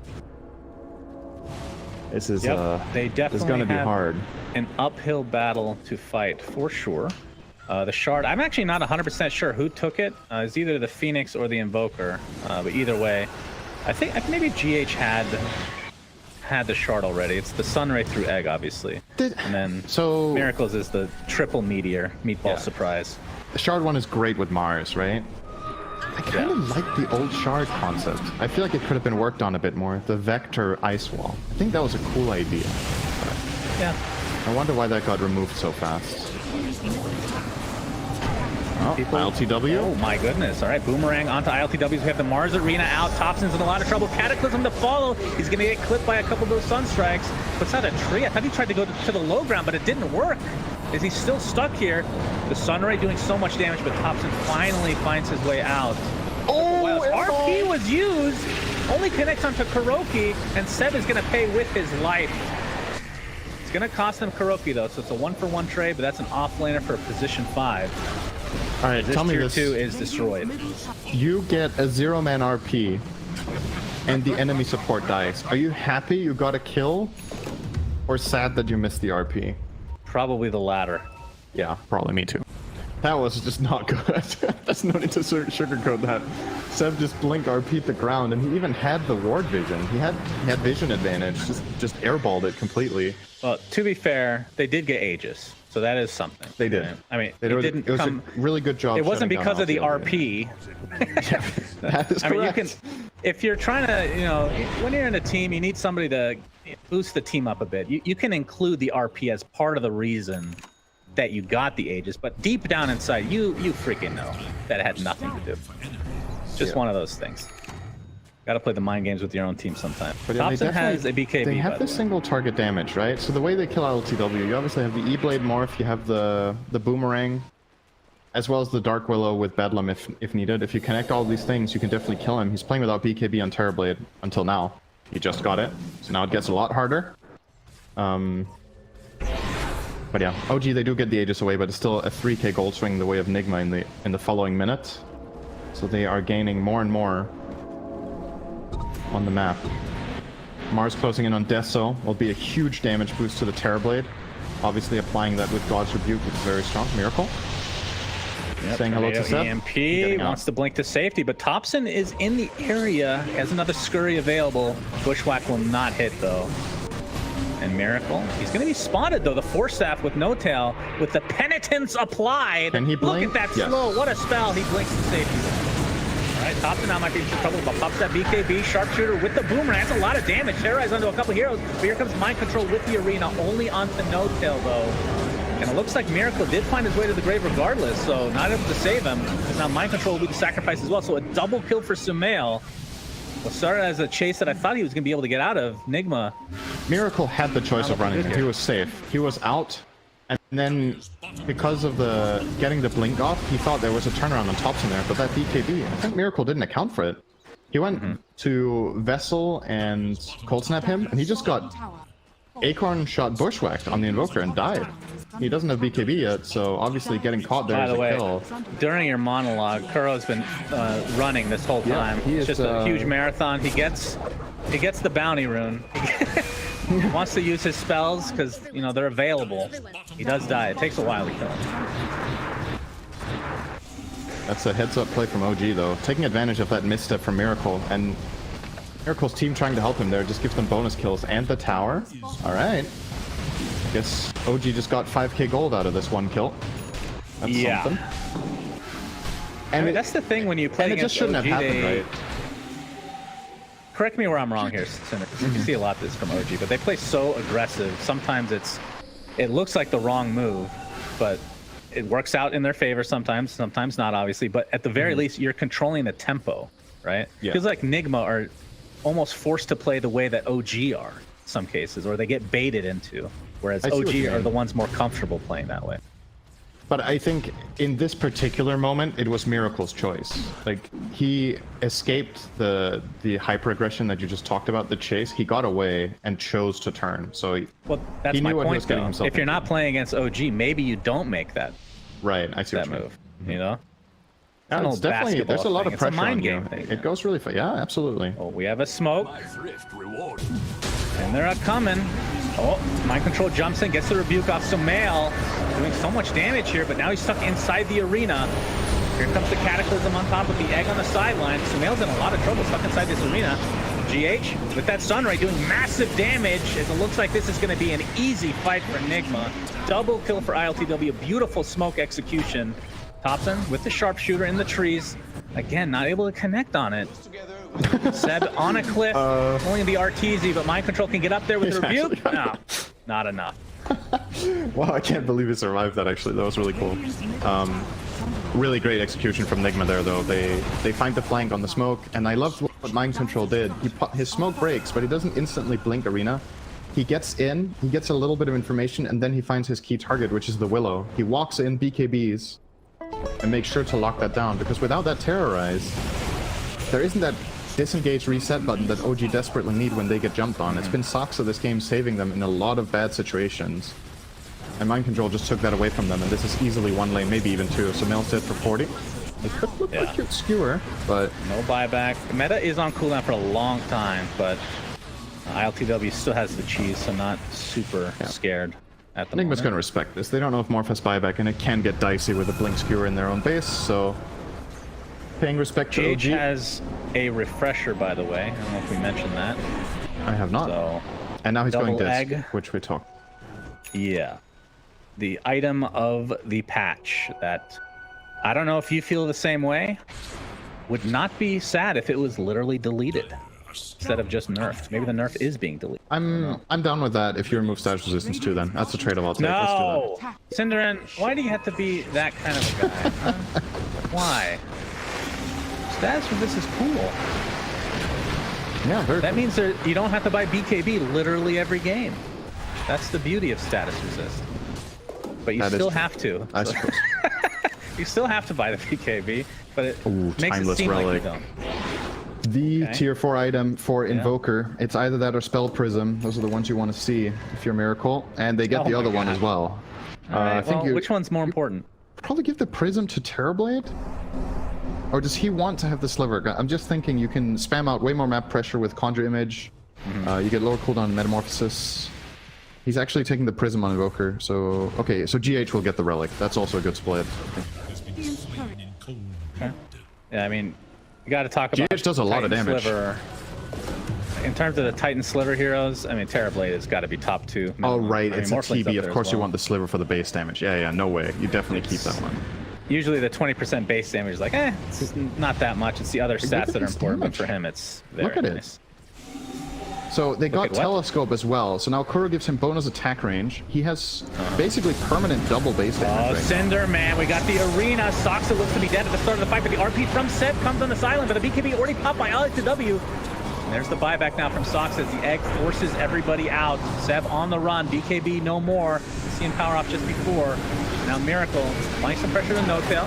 Speaker 5: This is
Speaker 4: they definitely
Speaker 5: going to be hard.
Speaker 4: An uphill battle to fight for sure. The shard, I'm actually not 100% sure who took it. It's either the Phoenix or the Invoker. But either way, I think maybe GH had the shard already. It's the Sunray through Egg, obviously. And then Miracles is the triple meatball surprise.
Speaker 5: The shard one is great with Mars, right? I kind of like the old shard concept. I feel like it could have been worked on a bit more. The Vector Ice Wall. I think that was a cool idea. But
Speaker 4: yeah.
Speaker 5: I wonder why that got removed so fast. Oh, ILTW.
Speaker 4: Oh my goodness. All right, Boomerang onto ILTWs. We have the Mars Arena out. Thompson's in a lot of trouble. Cataclysm to follow. He's going to get clipped by a couple of those Sunstrikes. Puts out a tree. I thought he tried to go to the low ground, but it didn't work. Is he still stuck here? The Sunray doing so much damage, but Thompson finally finds his way out.
Speaker 5: Oh,
Speaker 4: RP was used. Only connects onto Kuroki, and Seb is going to pay with his life. It's going to cost him Kuroki, though, so it's a 1-for-1 trade, but that's an offlaner for position 5.
Speaker 5: All right, tell me this.
Speaker 4: Tier 2 is destroyed.
Speaker 5: You get a 0-man RP, and the enemy support dies. Are you happy you got a kill, or sad that you missed the RP?
Speaker 4: Probably the latter.
Speaker 5: Yeah, probably me too. That was just not good. That's no need to sugarcoat that. Seb just blinked RP'd the ground, and he even had the ward vision. He had vision advantage. Just airballed it completely.
Speaker 4: Well, to be fair, they did get Aegis, so that is something.
Speaker 5: They did.
Speaker 4: I mean,
Speaker 5: it was a really good job.
Speaker 4: It wasn't because of the RP.
Speaker 5: That is correct.
Speaker 4: I mean, you can, if you're trying to, when you're in a team, you need somebody to boost the team up a bit. You can include the RP as part of the reason that you got the Aegis, but deep down inside, you freaking know that it had nothing to do. Just one of those things. Got to play the mind games with your own team sometimes.
Speaker 5: But yeah,
Speaker 4: Thompson has a BKB.
Speaker 5: They have the single target damage, right? So the way they kill LTW, you obviously have the E-Blade Morph, you have the Boomerang, as well as the Dark Willow with Bedlam if needed. If you connect all these things, you can definitely kill him. He's playing without BKB on Terrorblade until now. He just got it, so now it gets a lot harder. But yeah, OG, they do get the Aegis away, but it's still a 3k gold swing in the way of NIGMA in the following minute. So they are gaining more and more on the map. Mars closing in on Deso will be a huge damage boost to the Terrorblade. Obviously applying that with God's Rebuke, which is very strong. Miracle. Saying hello to Seb.
Speaker 4: EMP
Speaker 5: Getting
Speaker 4: wants
Speaker 5: out.
Speaker 4: to blink to safety, but Thompson is in the area. Has another scurry available. Bushwhack will not hit though. And Miracle, he's going to be spotted though. The Force Staff with no tail, with the penitence applied.
Speaker 5: Can he
Speaker 4: Look
Speaker 5: blink?
Speaker 4: at that
Speaker 5: Yes.
Speaker 4: slow. What a spell. He blinks to safety. All right, Thompson now might be in trouble, but pops that BKB. Sharpshooter with the boomerang. That's a lot of damage. Terrorize onto a couple heroes, but here comes Mind Control with the arena. Only onto no tail though. And it looks like Miracle did find his way to the grave regardless, so not able to save him. Because now Mind Control will be the sacrifice as well. So a double kill for Sumail. What started as a chase that I thought he was going to be able to get out of. Nigma.
Speaker 5: Miracle had the choice of running. He was safe. He was out, and then because of the getting the blink off, he thought there was a turnaround on Thompson there, but that BKB, I think Miracle didn't account for it. He went to Vessel and Cold Snap him, and he just got Acorn shot Bushwhacked on the Invoker and died. He doesn't have BKB yet, so obviously getting caught there
Speaker 4: By
Speaker 5: is
Speaker 4: the
Speaker 5: a
Speaker 4: way,
Speaker 5: kill.
Speaker 4: during your monologue, Kuro's been running this whole time.
Speaker 5: he
Speaker 4: It's
Speaker 5: is,
Speaker 4: just a huge marathon. He gets the bounty rune. He wants to use his spells because, you know, they're available. He does die. It takes a while to kill him.
Speaker 5: That's a heads-up play from OG though, taking advantage of that misstep from Miracle, and Miracle's team trying to help him there just gives them bonus kills and the tower. All right. Guess OG just got 5k gold out of this one kill. That's something.
Speaker 4: I mean, that's the thing when you play
Speaker 5: And it
Speaker 4: against
Speaker 5: just shouldn't
Speaker 4: OG,
Speaker 5: have happened,
Speaker 4: they...
Speaker 5: right?
Speaker 4: Correct me where I'm wrong here, Sinner. You see a lot of this from OG, but they play so aggressive. Sometimes it looks like the wrong move, but it works out in their favor sometimes, sometimes not, obviously. But at the very least, you're controlling the tempo, right?
Speaker 5: Yeah.
Speaker 4: Feels like Nigma are almost forced to play the way that OG are in some cases, or they get baited into, whereas
Speaker 5: I see what
Speaker 4: OG
Speaker 5: you
Speaker 4: are
Speaker 5: mean.
Speaker 4: the ones more comfortable playing that way.
Speaker 5: But I think in this particular moment, it was Miracle's choice. Like, he escaped the hyper aggression that you just talked about, the chase. He got away and chose to turn. So
Speaker 4: Well, that's
Speaker 5: he
Speaker 4: my
Speaker 5: knew what he
Speaker 4: point,
Speaker 5: was getting
Speaker 4: though.
Speaker 5: himself
Speaker 4: If you're not playing against OG, maybe you don't make that
Speaker 5: right, I see
Speaker 4: that
Speaker 5: what you mean.
Speaker 4: move, you know?
Speaker 5: Yeah,
Speaker 4: an
Speaker 5: it's
Speaker 4: old
Speaker 5: definitely, there's a
Speaker 4: basketball
Speaker 5: lot
Speaker 4: thing.
Speaker 5: of
Speaker 4: It's a
Speaker 5: pressure
Speaker 4: mind
Speaker 5: on you.
Speaker 4: game thing,
Speaker 5: It
Speaker 4: yeah.
Speaker 5: goes really fast. Yeah, absolutely.
Speaker 4: Oh, we have a smoke. And they're coming. Oh, Mind Control jumps in, gets the rebuke off Sumail. Doing so much damage here, but now he's stuck inside the arena. Here comes the Cataclysm on top of the egg on the sideline. Sumail's in a lot of trouble, stuck inside this arena. GH with that Sunray doing massive damage, as it looks like this is going to be an easy fight for Nigma. Double kill for ILTW, beautiful smoke execution. Thompson with the sharpshooter in the trees. Again, not able to connect on it. Seb on a cliff, only the RTZ, but Mind Control can get up there with the
Speaker 5: He's
Speaker 4: rebuke.
Speaker 5: actually-
Speaker 4: No, not enough.
Speaker 5: Wow, I can't believe he survived that, actually. That was really cool. Really great execution from Nigma there, though. They find the flank on the smoke, and I loved what Mind Control did. His smoke breaks, but he doesn't instantly blink arena. He gets in, he gets a little bit of information, and then he finds his key target, which is the Willow. He walks in, BKBs, and makes sure to lock that down, because without that Terrorize, there isn't that disengage reset button that OG desperately need when they get jumped on. It's been Soxa this game saving them in a lot of bad situations. And Mind Control just took that away from them, and this is easily one lane, maybe even two. So Mail's dead for 40. It could look like cute skewer, but
Speaker 4: No buyback. Meta is on cooldown for a long time, but ILTW still has the cheese, so not super scared at the
Speaker 5: Nigma's
Speaker 4: moment.
Speaker 5: going to respect this. They don't know if Morph has buyback, and it can get dicey with a blink skewer in their own base, so paying respect to
Speaker 4: GH
Speaker 5: OG.
Speaker 4: has a refresher, by the way. I don't know if we mentioned that.
Speaker 5: I have not.
Speaker 4: So,
Speaker 5: And now he's going
Speaker 4: double
Speaker 5: disc,
Speaker 4: egg.
Speaker 5: which we talked.
Speaker 4: yeah. The item of the patch that, I don't know if you feel the same way, would not be sad if it was literally deleted instead of just nerfed. Maybe the nerf is being deleted.
Speaker 5: I'm down with that if you remove status resistance too, then. That's a trade-off I'll take. Let's do
Speaker 4: No! Cinderin, why do you have to be that kind of a guy? Huh? Why? Status with this is cool.
Speaker 5: that. Yeah, very
Speaker 4: That
Speaker 5: cool.
Speaker 4: means you don't have to buy BKB literally every game. That's the beauty of status resist. But you
Speaker 5: That is
Speaker 4: still
Speaker 5: true.
Speaker 4: have to.
Speaker 5: I
Speaker 4: So-
Speaker 5: suppose.
Speaker 4: you still have to buy the BKB, but it
Speaker 5: Ooh,
Speaker 4: makes it
Speaker 5: timeless
Speaker 4: seem
Speaker 5: relic.
Speaker 4: like you don't.
Speaker 5: The
Speaker 4: Okay.
Speaker 5: tier 4 item for Invoker, it's either that or Spell Prism. Those are the ones you want to see if you're Miracle. And they get
Speaker 4: Oh
Speaker 5: the
Speaker 4: my
Speaker 5: other one
Speaker 4: God.
Speaker 5: as well.
Speaker 4: All right,
Speaker 5: I think
Speaker 4: well,
Speaker 5: you
Speaker 4: which one's more important?
Speaker 5: probably give the Prism to Terrorblade? Or does he want to have the Sliver? I'm just thinking you can spam out way more map pressure with Conjure Image. You get lower cooldown Metamorphosis. He's actually taking the Prism on Invoker, so... Okay, so GH will get the Relic. That's also a good split.
Speaker 3: in cold blood.
Speaker 4: Yeah, I mean, you got to talk about
Speaker 5: GH does a lot of
Speaker 4: Titan
Speaker 5: damage.
Speaker 4: Sliver. In terms of the Titan Sliver heroes, I mean, Terrorblade has got to be top 2.
Speaker 5: Oh, right. It's a
Speaker 4: Morphling's up
Speaker 5: TB. Of
Speaker 4: there
Speaker 5: course,
Speaker 4: as
Speaker 5: you
Speaker 4: well.
Speaker 5: want the sliver for the base damage. Yeah, no way. You definitely keep that one.
Speaker 4: Usually the 20% base damage is like, it's just not that much. It's the other stats that are
Speaker 5: this
Speaker 4: important, but
Speaker 5: damage.
Speaker 4: for him, it's very
Speaker 5: Look at
Speaker 4: nice.
Speaker 5: it. So they got
Speaker 4: at what?
Speaker 5: Telescope as well. So now Kuro gives him bonus attack range. He has basically permanent double base
Speaker 4: Oh,
Speaker 5: damage. right
Speaker 4: Cinder, man. We got the arena. Soxa looks to be dead at the start of the fight, but the RP from Seb comes on the sideline, but the BKB already popped by Alex to W. And there's the buyback now from Soxa as the egg forces everybody out. Seb on the run. BKB no more. Seeing power off just before. Now Miracle applying some pressure to No-Tail.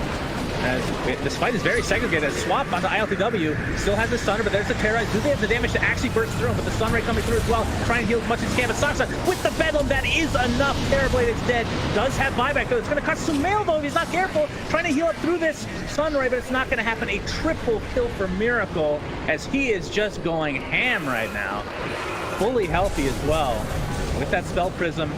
Speaker 4: As this fight is very segregated. Swap onto ILTW. Still has the Thunder, but there's the Terrorize. Do they have the damage to actually burst through him? But the Sunray coming through as well. Trying to heal as much as he can. But Soxa with the Bedlam, that is enough. Terrorblade is dead. Does have buyback though. It's going to cut Sumail though if he's not careful. Trying to heal up through this Sunray, but it's not going to happen. A triple kill for Miracle as he is just going ham right now. Fully healthy as well. With that Spell Prism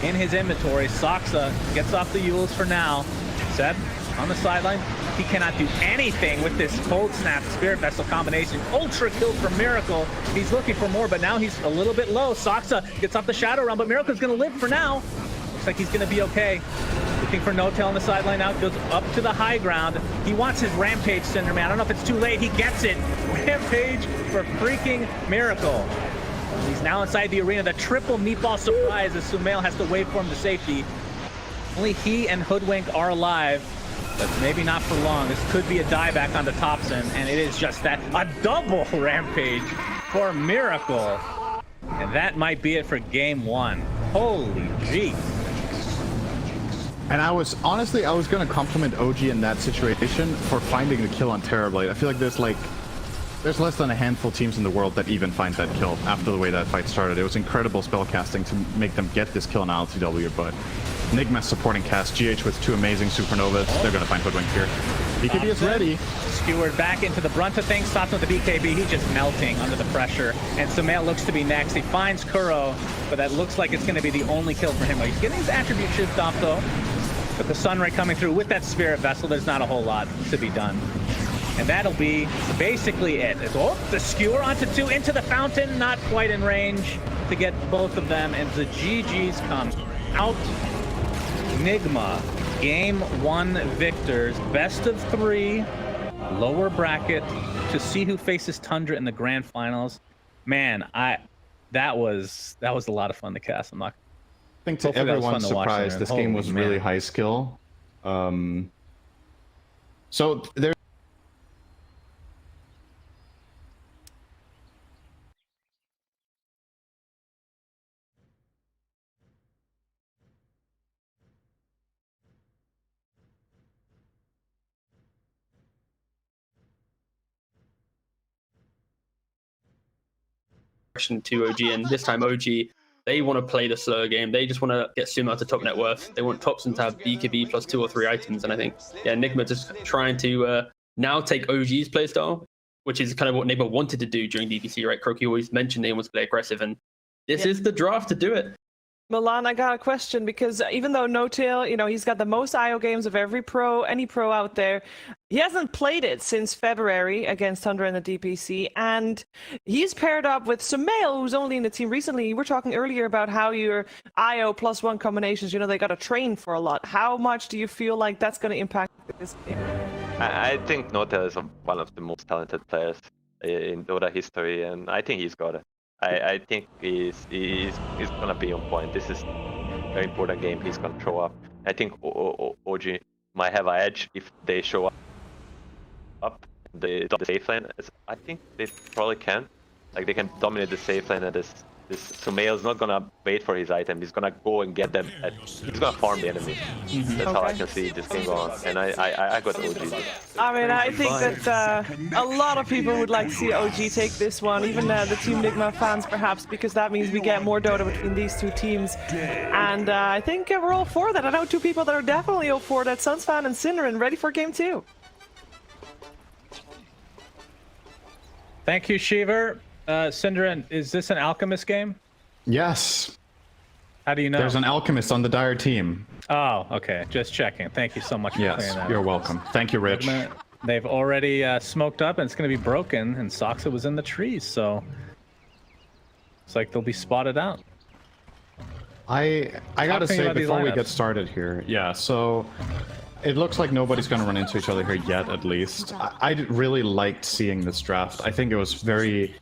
Speaker 4: in his inventory, Soxa gets off the Yules for now. Seb on the sideline. He cannot do anything with this Cold Snap Spirit Vessel combination. Ultra kill for Miracle. He's looking for more, but now he's a little bit low. Soxa gets off the Shadow Realm, but Miracle's going to live for now. Looks like he's going to be okay. Looking for No-Tail on the sideline now. Goes up to the high ground. He wants his Rampage, Cinderman. I don't know if it's too late. He gets it. Rampage for freaking Miracle. He's now inside the arena. The triple meatball surprise as Sumail has to wait for him to safety. Only he and Hoodwink are alive, but maybe not for long. This could be a dieback onto Thompson, and it is just that. A double Rampage for Miracle. And that might be it for game 1. Holy jeez.
Speaker 5: And I was going to compliment OG in that situation for finding the kill on Terrorblade. I feel like there's less than a handful of teams in the world that even find that kill after the way that fight started. It was incredible spellcasting to make them get this kill on LTW, but NIGMA supporting cast, GH with 2 amazing supernovas. They're going to find Hoodwink here. BKB is ready.
Speaker 4: Skewered back into the brunt of things. Stops with the BKB. He's just melting under the pressure. And Sumail looks to be next. He finds Kuro, but that looks like it's going to be the only kill for him. He's getting his attribute shift off, though. But the Sunray coming through with that Spirit Vessel, there's not a whole lot to be done. And that'll be basically it. Oh, the skewer onto 2 into the fountain. Not quite in range to get both of them. And the GGs come out. NIGMA, game 1 victors, best of 3, lower bracket to see who faces Tundra in the grand finals. Man, that was a lot of fun to cast.
Speaker 5: I think to
Speaker 4: Hopefully that was
Speaker 5: everyone's
Speaker 4: fun to watch
Speaker 5: surprise,
Speaker 4: there.
Speaker 5: this game
Speaker 4: Holy
Speaker 5: was
Speaker 4: man.
Speaker 5: really high skill. So there.
Speaker 1: To OG, and this time OG, they want to play the slower game. They just want to get Sumo to top net worth. They want Thompson to have BKB plus 2 or 3 items, and I think NIGMA just trying to now take OG's playstyle, which is kind of what NIGMA wanted to do during DBC, right? Croaky always mentioned they want to play aggressive, and this is the draft to do it.
Speaker 2: Milan, I got a question, because even though No-Tail, he's got the most IO games of any pro out there, he hasn't played it since February against Tundra in the DPC, and he's paired up with Sumail, who's only in the team recently. You were talking earlier about how your IO +1 combinations, they got to train for a lot. How much do you feel like that's going to impact this game?
Speaker 6: I think No-Tail is one of the most talented players in Dota history, and I think he's got it. I think he's gonna be on point. This is a very important game. He's gonna show up. I think OG might have an edge if they show up the safe lane. I think they probably can. Like, they can dominate the safe lane, and this Sumail's not gonna wait for his item. He's gonna go and get them. He's gonna farm the enemy. That's how I can see this game going. And I got OG.
Speaker 2: I mean, I think that a lot of people would like to see OG take this one, even the Team NIGMA fans perhaps, because that means we get more Dota between these 2 teams. And I think we're all for that. I know 2 people that are definitely all for that, Sunsfan and Cinderin, ready for game 2.
Speaker 4: Thank you, Shiver. Cinderin, is this an Alchemist game?
Speaker 5: Yes.
Speaker 4: How do you know?
Speaker 5: There's an Alchemist on the Dire team.
Speaker 4: Oh, okay. Just checking. Thank you so much for clearing
Speaker 5: Yes,
Speaker 4: that.
Speaker 5: you're welcome. Thank you, Rich.
Speaker 4: They've already smoked up, and it's going to be broken, and Soxa was in the trees, so it's like they'll be spotted out.
Speaker 5: I gotta
Speaker 4: to me
Speaker 5: say
Speaker 4: about these
Speaker 5: before we
Speaker 4: lineups.
Speaker 5: get started here, yeah, so it looks like nobody's gonna run into each other here yet, at least. I really liked seeing this draft. I think it was very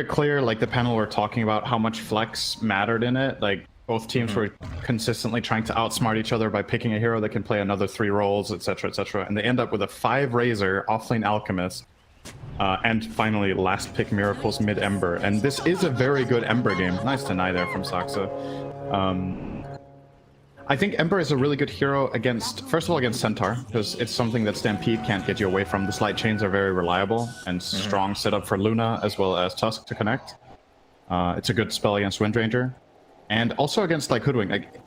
Speaker 5: clear, like the panel were talking about how much flex mattered in it. Like both teams were consistently trying to outsmart each other by picking a hero that can play another 3 roles, etc., etc. And they end up with a 5 Razor, offlane Alchemist, and finally last pick Miracles mid Ember. And this is a very good Ember game. Nice deny there from Soxa. I think Ember is a really good hero against, first of all, against Centaur, because it's something that Stampede can't get you away from. The slide chains are very reliable and strong setup for Luna as well as Tusk to connect. It's a good spell against Windranger. And also against like Hoodwink. Like,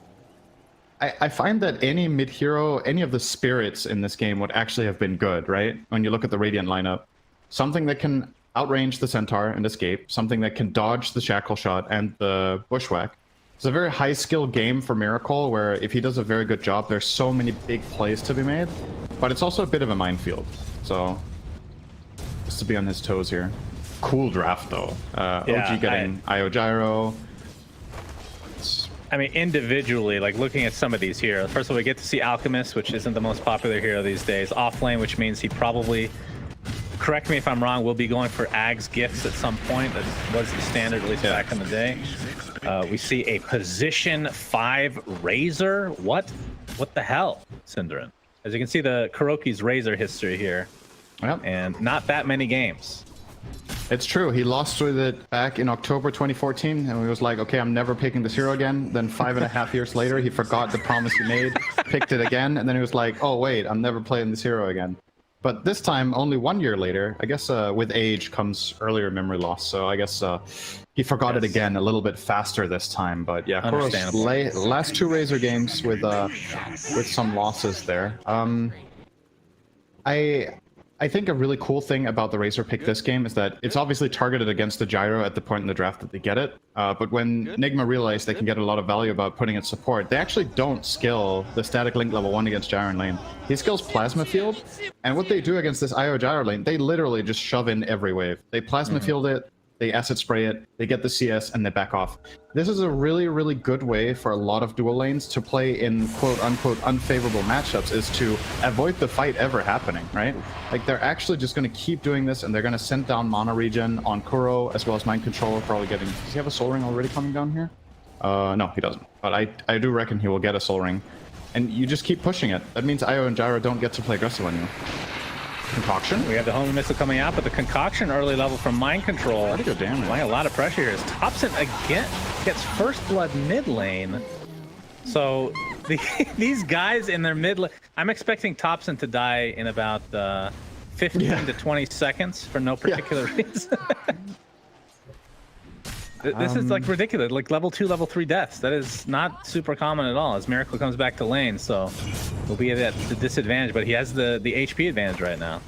Speaker 5: I find that any mid hero, any of the spirits in this game would actually have been good, right? When you look at the Radiant lineup. Something that can outrange the Centaur and escape, something that can dodge the Shackle Shot and the Bushwhack. It's a very high skill game for Miracle, where if he does a very good job, there's so many big plays to be made, but it's also a bit of a minefield. So just to be on his toes here. Cool draft though. OG getting IO Gyro.
Speaker 4: I mean, individually, like looking at some of these here, first of all, we get to see Alchemist, which isn't the most popular hero these days. Offlane, which means he probably, correct me if I'm wrong, will be going for Ag's Gifts at some point. That was the standard, at least back in the day. We see a position 5 Razor. What the hell, Synderin? As you can see, the Kuroki's Razor history here.
Speaker 5: Yep.
Speaker 4: And not that many games.
Speaker 5: It's true. He lost with it back in October 2014, and he was like, okay, I'm never picking this hero again. Then 5.5 years later, he forgot the promise he made, picked it again, and then he was like, oh, wait, I'm never playing this hero again. But this time, only 1 year later, I guess with age comes earlier memory loss, so I guess he forgot it again a little bit faster this time. But yeah, Kuro's last 2 Razor games with some losses there. I think a really cool thing about the Razor pick this game is that it's obviously targeted against the Gyro at the point in the draft that they get it. But when NIGMA realized they can get a lot of value about putting it support, they actually don't skill the static link level 1 against Gyro in lane. He skills Plasma Field, and what they do against this IO Gyro lane, they literally just shove in every wave. They Plasma Field it, they acid spray it, they get the CS, and they back off. This is a really, really good way for a lot of dual lanes to play in quote-unquote unfavorable matchups, is to avoid the fight ever happening, right? Like, they're actually just going to keep doing this, and they're going to send down Mana Regen on Kuro, as well as Mind Control, probably getting... Does he have a Soul Ring already coming down here? No, he doesn't. But I do reckon he will get a Soul Ring. And you just keep pushing it. That means IO and Gyro don't get to play aggressive on you. Concoction?
Speaker 4: We have the Homing Missile coming out, but the Concoction early level from Mind Control.
Speaker 5: Pretty good damage.
Speaker 4: Applying a lot of pressure here. As Thompson again gets first blood mid lane. So these guys in their mid lane, I'm expecting Thompson to die in about 15 to 20 seconds for no particular reason. This is like ridiculous, like level 2, level 3 deaths. That is not super common at all as Miracle comes back to lane, so he'll be at the disadvantage, but he has the HP advantage right now.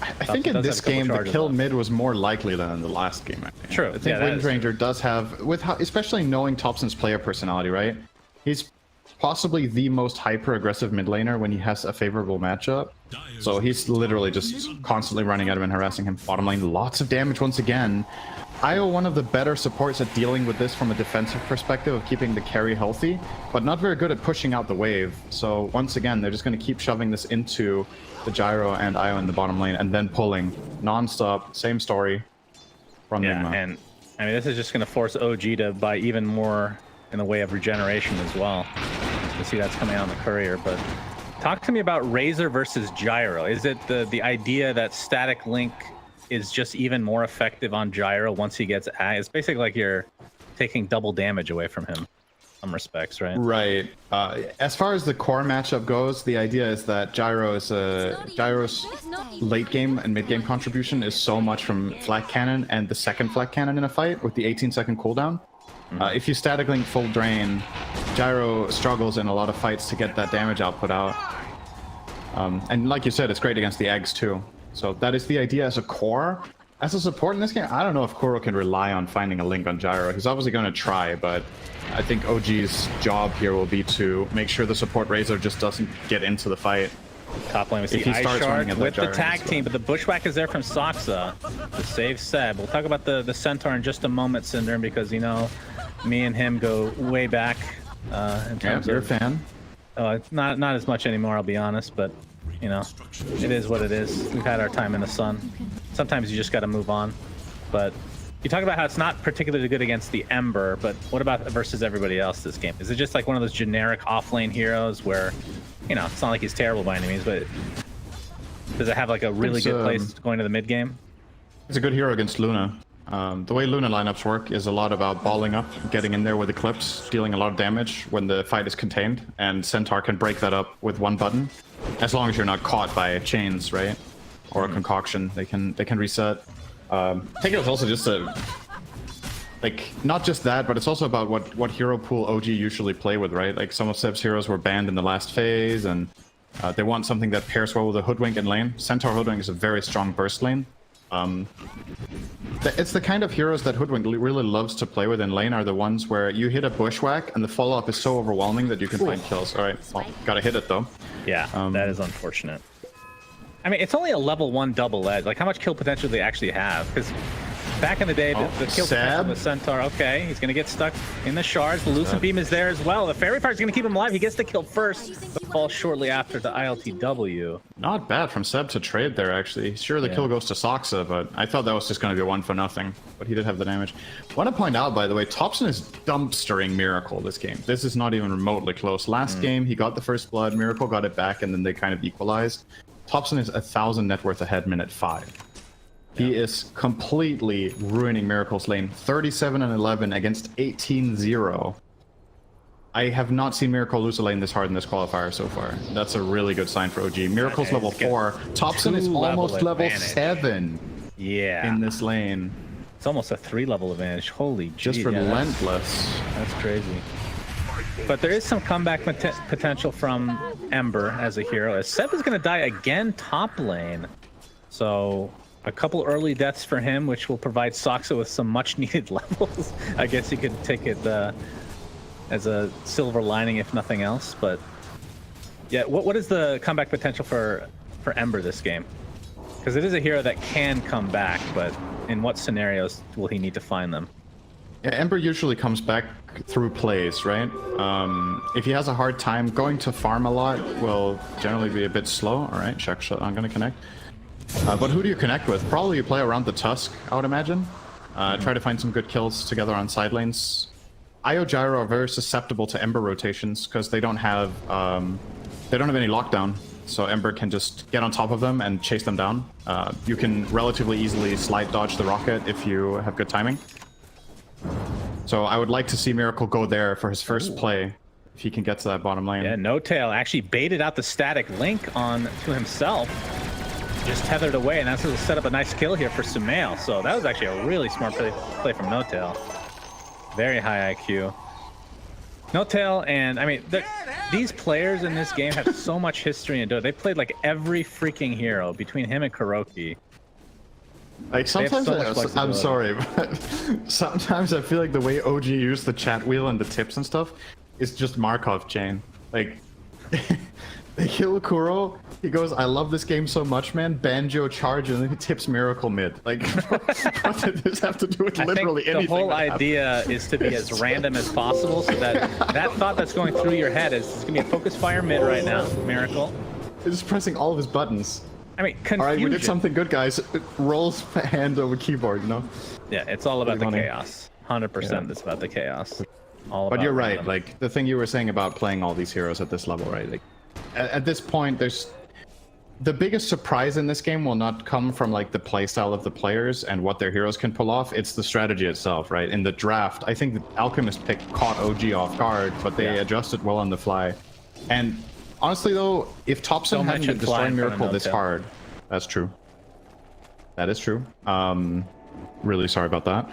Speaker 5: I think in this game, the kill mid was more likely than in the last game, I think.
Speaker 4: True.
Speaker 5: I think Windranger does have, with how, especially knowing Thompson's player personality, right? He's possibly the most hyper-aggressive mid laner when he has a favorable matchup. So he's literally just constantly running at him and harassing him. Bottom lane, lots of damage once again. IO, one of the better supports at dealing with this from a defensive perspective of keeping the carry healthy, but not very good at pushing out the wave. So once again, they're just going to keep shoving this into the Gyro and IO in the bottom lane, and then pulling non-stop. Same story from NIGMA.
Speaker 4: And I mean, this is just going to force OG to buy even more in the way of regeneration as well. You can see that's coming out in the courier. But talk to me about Razor versus Gyro. Is it the idea that static link is just even more effective on Gyro once he gets it's basically like you're taking double damage away from him in some respects, right?
Speaker 5: Right. As far as the core matchup goes, the idea is that Gyro's late game and mid game contribution is so much from flat cannon and the second flat cannon in a fight with the 18-second cooldown. If you static link full drain, Gyro struggles in a lot of fights to get that damage output out. And like you said, it's great against the eggs too. So that is the idea as a core. As a support in this game, I don't know if Kuro can rely on finding a link on Gyro. He's obviously going to try, but I think OG's job here will be to make sure the support Razor just doesn't get into the fight.
Speaker 4: Top lane, we see
Speaker 5: If he
Speaker 4: Ice
Speaker 5: starts running
Speaker 4: Shard
Speaker 5: at
Speaker 4: with
Speaker 5: that
Speaker 4: the
Speaker 5: Gyro,
Speaker 4: tag team, but the Bushwhack is there from Soxa to save Seb. We'll talk about the Centaur in just a moment, Cinder, because, you know, me and him go way back in terms
Speaker 5: You're a
Speaker 4: of...
Speaker 5: fan.
Speaker 4: Not as much anymore, I'll be honest, but, you know, it is what it is. We've had our time in the sun. Sometimes you just got to move on. But you talk about how it's not particularly good against the Ember, but what about versus everybody else this game? Is it just like one of those generic off-lane heroes where, you know, it's not like he's terrible by any means, but does it have like a really good place going to the mid game?
Speaker 5: It's a good hero against Luna. The way Luna lineups work is a lot about balling up, getting in there with Eclipse, dealing a lot of damage when the fight is contained, and Centaur can break that up with one button, as long as you're not caught by chains, right? Or a concoction, they can reset. I think it was also just a, like, not just that, but it's also about what hero pool OG usually play with, right? Like, some of Seb's heroes were banned in the last phase, and they want something that pairs well with a Hoodwink in lane. Centaur Hoodwink is a very strong burst lane. It's the kind of heroes that Hoodwink really loves to play with in lane, are the ones where you hit a Bushwhack and the follow-up is so overwhelming that you can find kills. Alright, well, gotta hit it though.
Speaker 4: Yeah, that is unfortunate. I mean, it's only a level 1 double edge. Like, how much kill potential do they actually have? Because back in the day, the kill potential with Centaur, okay, he's going to get stuck in the shards. The Lucent Beam is there as well. The Fairy Fire is going to keep him alive. He gets the kill first, but falls shortly after the ILTW.
Speaker 5: Not bad from Seb to trade there, actually. Sure, the kill goes to Soxa, but I thought that was just going to be 1 for nothing. But he did have the damage. I want to point out, by the way, Thompson is dumpstering Miracle this game. This is not even remotely close. Last game, he got the first blood. Miracle got it back, and then they kind of equalized. Thompson is 1,000 net worth ahead minute 5. He is completely ruining Miracle's lane. 37 and 11 against 18-0. I have not seen Miracle lose a lane this hard in this qualifier so far. That's a really good sign for OG. Miracle's level 4. Thompson is almost level 7 in this lane.
Speaker 4: It's almost a 3-level advantage. Holy
Speaker 5: just
Speaker 4: gee,
Speaker 5: relentless.
Speaker 4: That's crazy. But there is some comeback potential from Ember as a hero, as Seb is going to die again top lane. So a couple early deaths for him, which will provide Soxa with some much needed levels. I guess you could take it as a silver lining, if nothing else. But yeah, what is the comeback potential for Ember this game? Because it is a hero that can come back, but in what scenarios will he need to find them?
Speaker 5: Yeah, Ember usually comes back through plays, right? If he has a hard time, going to farm a lot will generally be a bit slow. All right, check shot, I'm gonna connect. But who do you connect with? Probably you play around the Tusk, I would imagine. Try to find some good kills together on side lanes. Io Gyro are very susceptible to Ember rotations because they don't have any lockdown. So Ember can just get on top of them and chase them down. You can relatively easily slide dodge the rocket if you have good timing. So I would like to see Miracle go there for his first play, if he can get to that bottom lane.
Speaker 4: Yeah, No Tail actually baited out the static link on to himself. Just tethered away, and that's going to set up a nice kill here for Sumail. So that was actually a really smart play from No Tail. Very high IQ. No Tail, and I mean, these players in this game have so much history in Dota. They played like every freaking hero between him and Kuroki.
Speaker 5: Like, sometimes I'm sorry, but sometimes I feel like the way OG used the chat wheel and the tips and stuff is just Markov chain. Like, they kill Kuro, he goes, I love this game so much, man, Banjo charge, and then he tips Miracle mid. Like, what did this have to do with literally anything?
Speaker 4: The whole idea is to be as random as possible, so that thought that's going through your head is it's going to be a focus fire mid right now, Miracle.
Speaker 5: He's just pressing all of his buttons.
Speaker 4: I mean, confusion.
Speaker 5: All right, we did something good, guys. It rolls hand over keyboard, you know?
Speaker 4: Yeah, it's all about the chaos. 100% it's about the chaos. All about
Speaker 5: but you're right, like, the thing you were saying about playing all these heroes at this level, right? Like, at this point, there's... The biggest surprise in this game will not come from, like, the playstyle of the players and what their heroes can pull off. It's the strategy itself, right? In the draft, I think the Alchemist pick caught OG off guard, but they adjusted well on the fly. And... honestly, though, if Thompson hadn't been destroying Miracle this hard, that's true. That is true. Really sorry about that.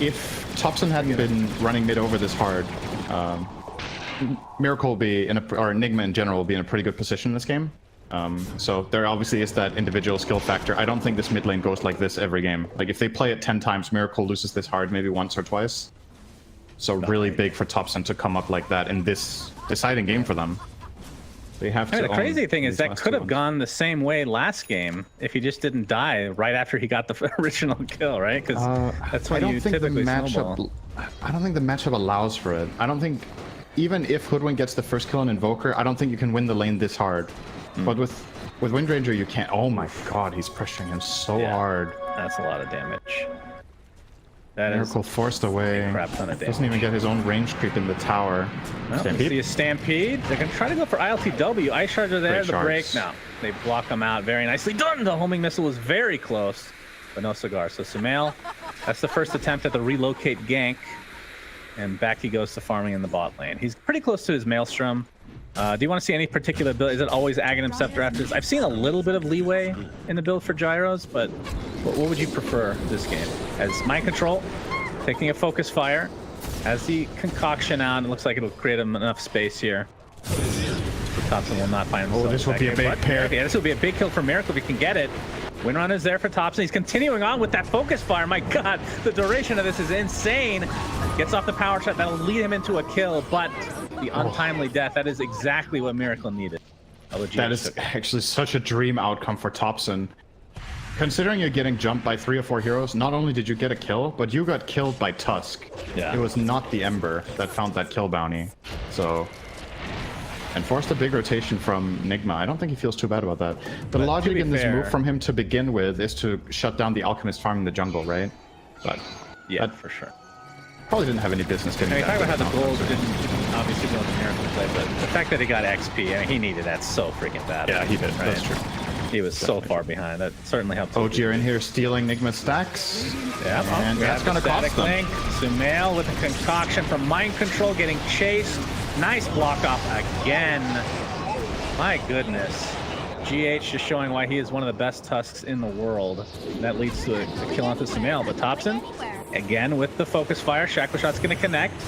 Speaker 5: If Thompson hadn't been running mid over this hard, Miracle will be in a, or NIGMA in general will be in a pretty good position in this game. So there obviously is that individual skill factor. I don't think this mid lane goes like this every game. Like if they play it 10 times, Miracle loses this hard maybe once or twice. So really big for Topson to come up like that in this deciding game for them. They have to.
Speaker 4: The crazy thing is that could have gone the same way last game if he just didn't die right after he got the original kill, right? Because that's when you typically snowball.
Speaker 5: I don't think the matchup allows for it. I don't think, even if Hoodwink gets the first kill on Invoker, I don't think you can win the lane this hard. But with Windranger, you can't. Oh my god, he's pressuring him so hard.
Speaker 4: That's a lot of damage. That
Speaker 5: Miracle forced away.
Speaker 4: Crap ton of damage.
Speaker 5: Doesn't even get his own range creep in the tower.
Speaker 4: Well, see a Stampede. They're going to try to go for ILTW. Ice Shards are there. The break. No, they block them out. Very nicely done. The homing missile was very close, but no cigar. So Sumail, that's the first attempt at the relocate gank. And back he goes to farming in the bot lane. He's pretty close to his Maelstrom. Do you want to see any particular build? Is it always Aghanim Scepter after this? I've seen a little bit of leeway in the build for Gyros, but what would you prefer this game? As Mind Control, taking a Focus Fire, as the concoction out, it looks like it'll create enough space here. Topson will not find himself.
Speaker 5: Oh, this will be a big pair.
Speaker 4: Yeah, this will be a big kill for Miracle if he can get it. Windrunner's there for Topson. He's continuing on with that Focus Fire. My god, the duration of this is insane. Gets off the power shot. That'll lead him into a kill, but the untimely death, that is exactly what Miracle needed.
Speaker 5: That is actually such a dream outcome for Topson. Considering you're getting jumped by 3 or 4 heroes, not only did you get a kill, but you got killed by Tusk.
Speaker 4: Yeah.
Speaker 5: It was not the Ember that found that kill bounty. So... And forced a big rotation from NIGMA. I don't think he feels too bad about that. The logic in this move from him to begin with is to shut down the Alchemist farming the jungle, right? But
Speaker 4: yeah, for sure.
Speaker 5: Probably didn't have any business getting that.
Speaker 4: Talk about how the gold didn't obviously go into Miracle play, but the fact that he got XP, I mean, he needed that so freaking bad.
Speaker 5: Yeah, he did. Right? That's true.
Speaker 4: He was so far behind. That certainly helped.
Speaker 5: OG are in here stealing NIGMA stacks.
Speaker 4: Yeah,
Speaker 5: and that's going to cost them.
Speaker 4: Sumail with a concoction from Mind Control getting chased. Nice block off again. My goodness. GH just showing why he is one of the best Tusks in the world. That leads to a kill onto Sumail. But Topson, again with the Focus Fire. Shackle Shot's going to connect.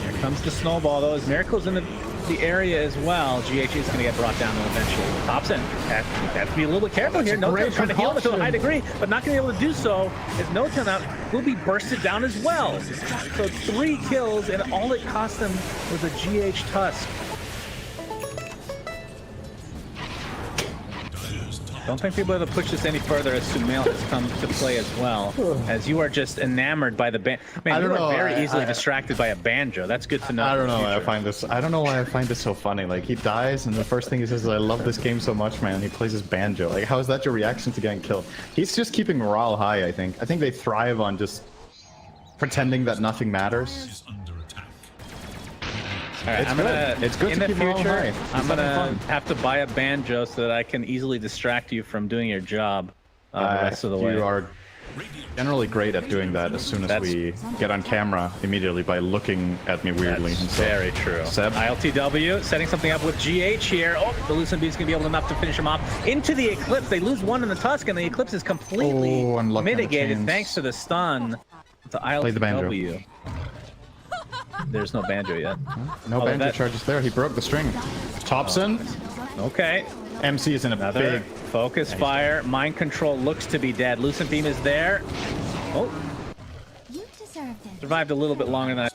Speaker 4: Here comes the snowball, though. As Miracle's in the area as well. GH is going to get brought down eventually. Topson has to be a little bit careful here. No trying to heal him to a high degree, but not going to be able to do so as No Tail now will be bursted down as well. So 3 kills, and all it cost them was a GH Tusk. Don't think people have to push this any further as Sumail has come to play as well. As you are just enamored by the band. Man, you are very easily distracted by a banjo. That's good to know.
Speaker 5: I don't know why I find this. I don't know why I find this so funny. Like he dies, and the first thing he says is, "I love this game so much, man." And he plays his banjo. Like, how is that your reaction to getting killed? He's just keeping morale high. I think they thrive on just pretending that nothing matters.
Speaker 4: All right, it's good in the future. I'm gonna have to buy a banjo so that I can easily distract you from doing your job the rest of the way.
Speaker 5: You are generally great at doing that as soon as we get on camera immediately by looking at me weirdly.
Speaker 4: That's very true.
Speaker 5: Seb?
Speaker 4: ILTW setting something up with GH here. Oh, the Lucent Beast gonna be able enough to finish him off into the Eclipse. They lose 1 in the Tusk, and the Eclipse is completely mitigated thanks to the stun. To ILTW.
Speaker 5: Play the banjo.
Speaker 4: There's no banjo yet.
Speaker 5: No banjo charges there. He broke the string. Topson.
Speaker 4: Okay.
Speaker 5: MC is in a big
Speaker 4: Focus Fire. Mind Control looks to be dead. Lucent Beam is there. Oh. Survived a little bit longer than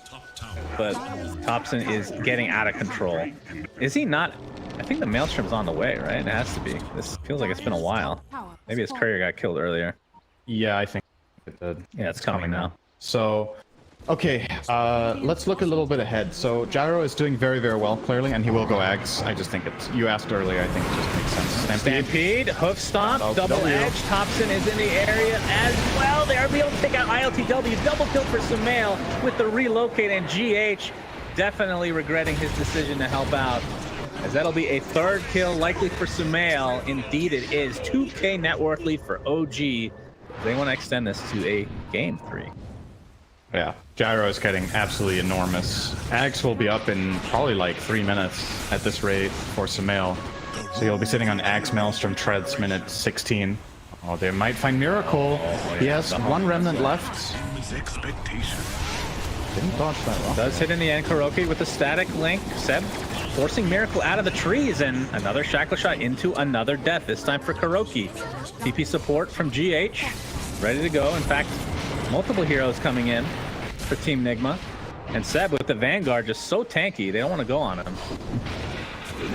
Speaker 4: but Topson is getting out of control. Is he not? I think the Maelstrom's on the way, right? It has to be. This feels like it's been a while. Maybe his courier got killed earlier.
Speaker 5: Yeah, I think it did.
Speaker 4: Yeah, it's coming now.
Speaker 5: So, okay, let's look a little bit ahead. So Gyro is doing very, very well, clearly, and he will go Ags. I just think it's, you asked earlier, I think it just makes sense.
Speaker 4: Stampede, Hoof Stomp, Double Edge. Topson is in the area as well. They are able to take out ILTW. Double kill for Sumail with the relocate, and GH definitely regretting his decision to help out. As that'll be a 3rd kill likely for Sumail. Indeed it is. 2K net worth lead for OG. They want to extend this to a game 3.
Speaker 5: Yeah, Gyro is getting absolutely enormous. Ags will be up in probably like 3 minutes at this rate for Sumail. So he'll be sitting on Ags Maelstrom Treads minute 16. Oh, they might find Miracle. He has 1 remnant left. Didn't dodge that well.
Speaker 4: Does hit in the end. Kuroki with the static link. Seb? forcing Miracle out of the trees, and another shackle shot into another death, this time for Kuroki. TP support from GH, ready to go. In fact, multiple heroes coming in for Team NIGMA. And Seb with the Vanguard just so tanky, they don't want to go on him.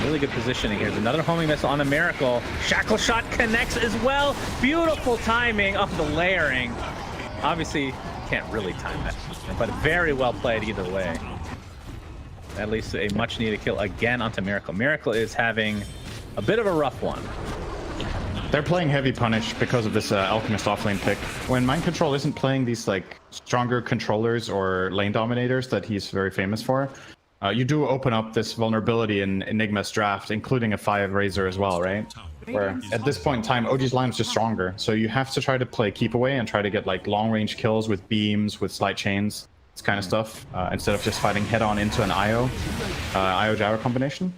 Speaker 4: Really good positioning here. There's another homing missile on the Miracle. Shackle shot connects as well. Beautiful timing of the layering. Obviously, can't really time that, but very well played either way. At least a much needed kill again onto Miracle. Miracle is having a bit of a rough one.
Speaker 5: They're playing heavy punish because of this Alchemist offlane pick. When Mind Control isn't playing these like stronger controllers or lane dominators that he's very famous for, you do open up this vulnerability in Enigma's draft, including a 5 Razor as well, right? Where at this point in time, OG's line is just stronger. So you have to try to play keep away and try to get like long range kills with beams, with slight chains, this kind of stuff, instead of just fighting head on into an IO gyro combination.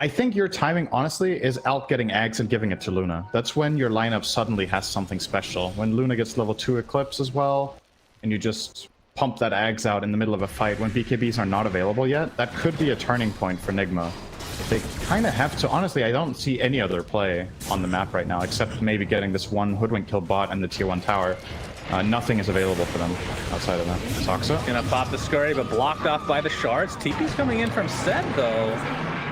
Speaker 5: I think your timing, honestly, is Alk getting Ags and giving it to Luna. That's when your lineup suddenly has something special. When Luna gets level 2 Eclipse as well, and you just pump that Ags out in the middle of a fight when BKBs are not available yet, that could be a turning point for NIGMA. They kind of have to, honestly, I don't see any other play on the map right now, except maybe getting this one Hoodwink kill bot and the tier 1 tower. Nothing is available for them outside of that. Soxa
Speaker 4: Gonna pop the scurry, but blocked off by the shards. TP's coming in from Seb, though.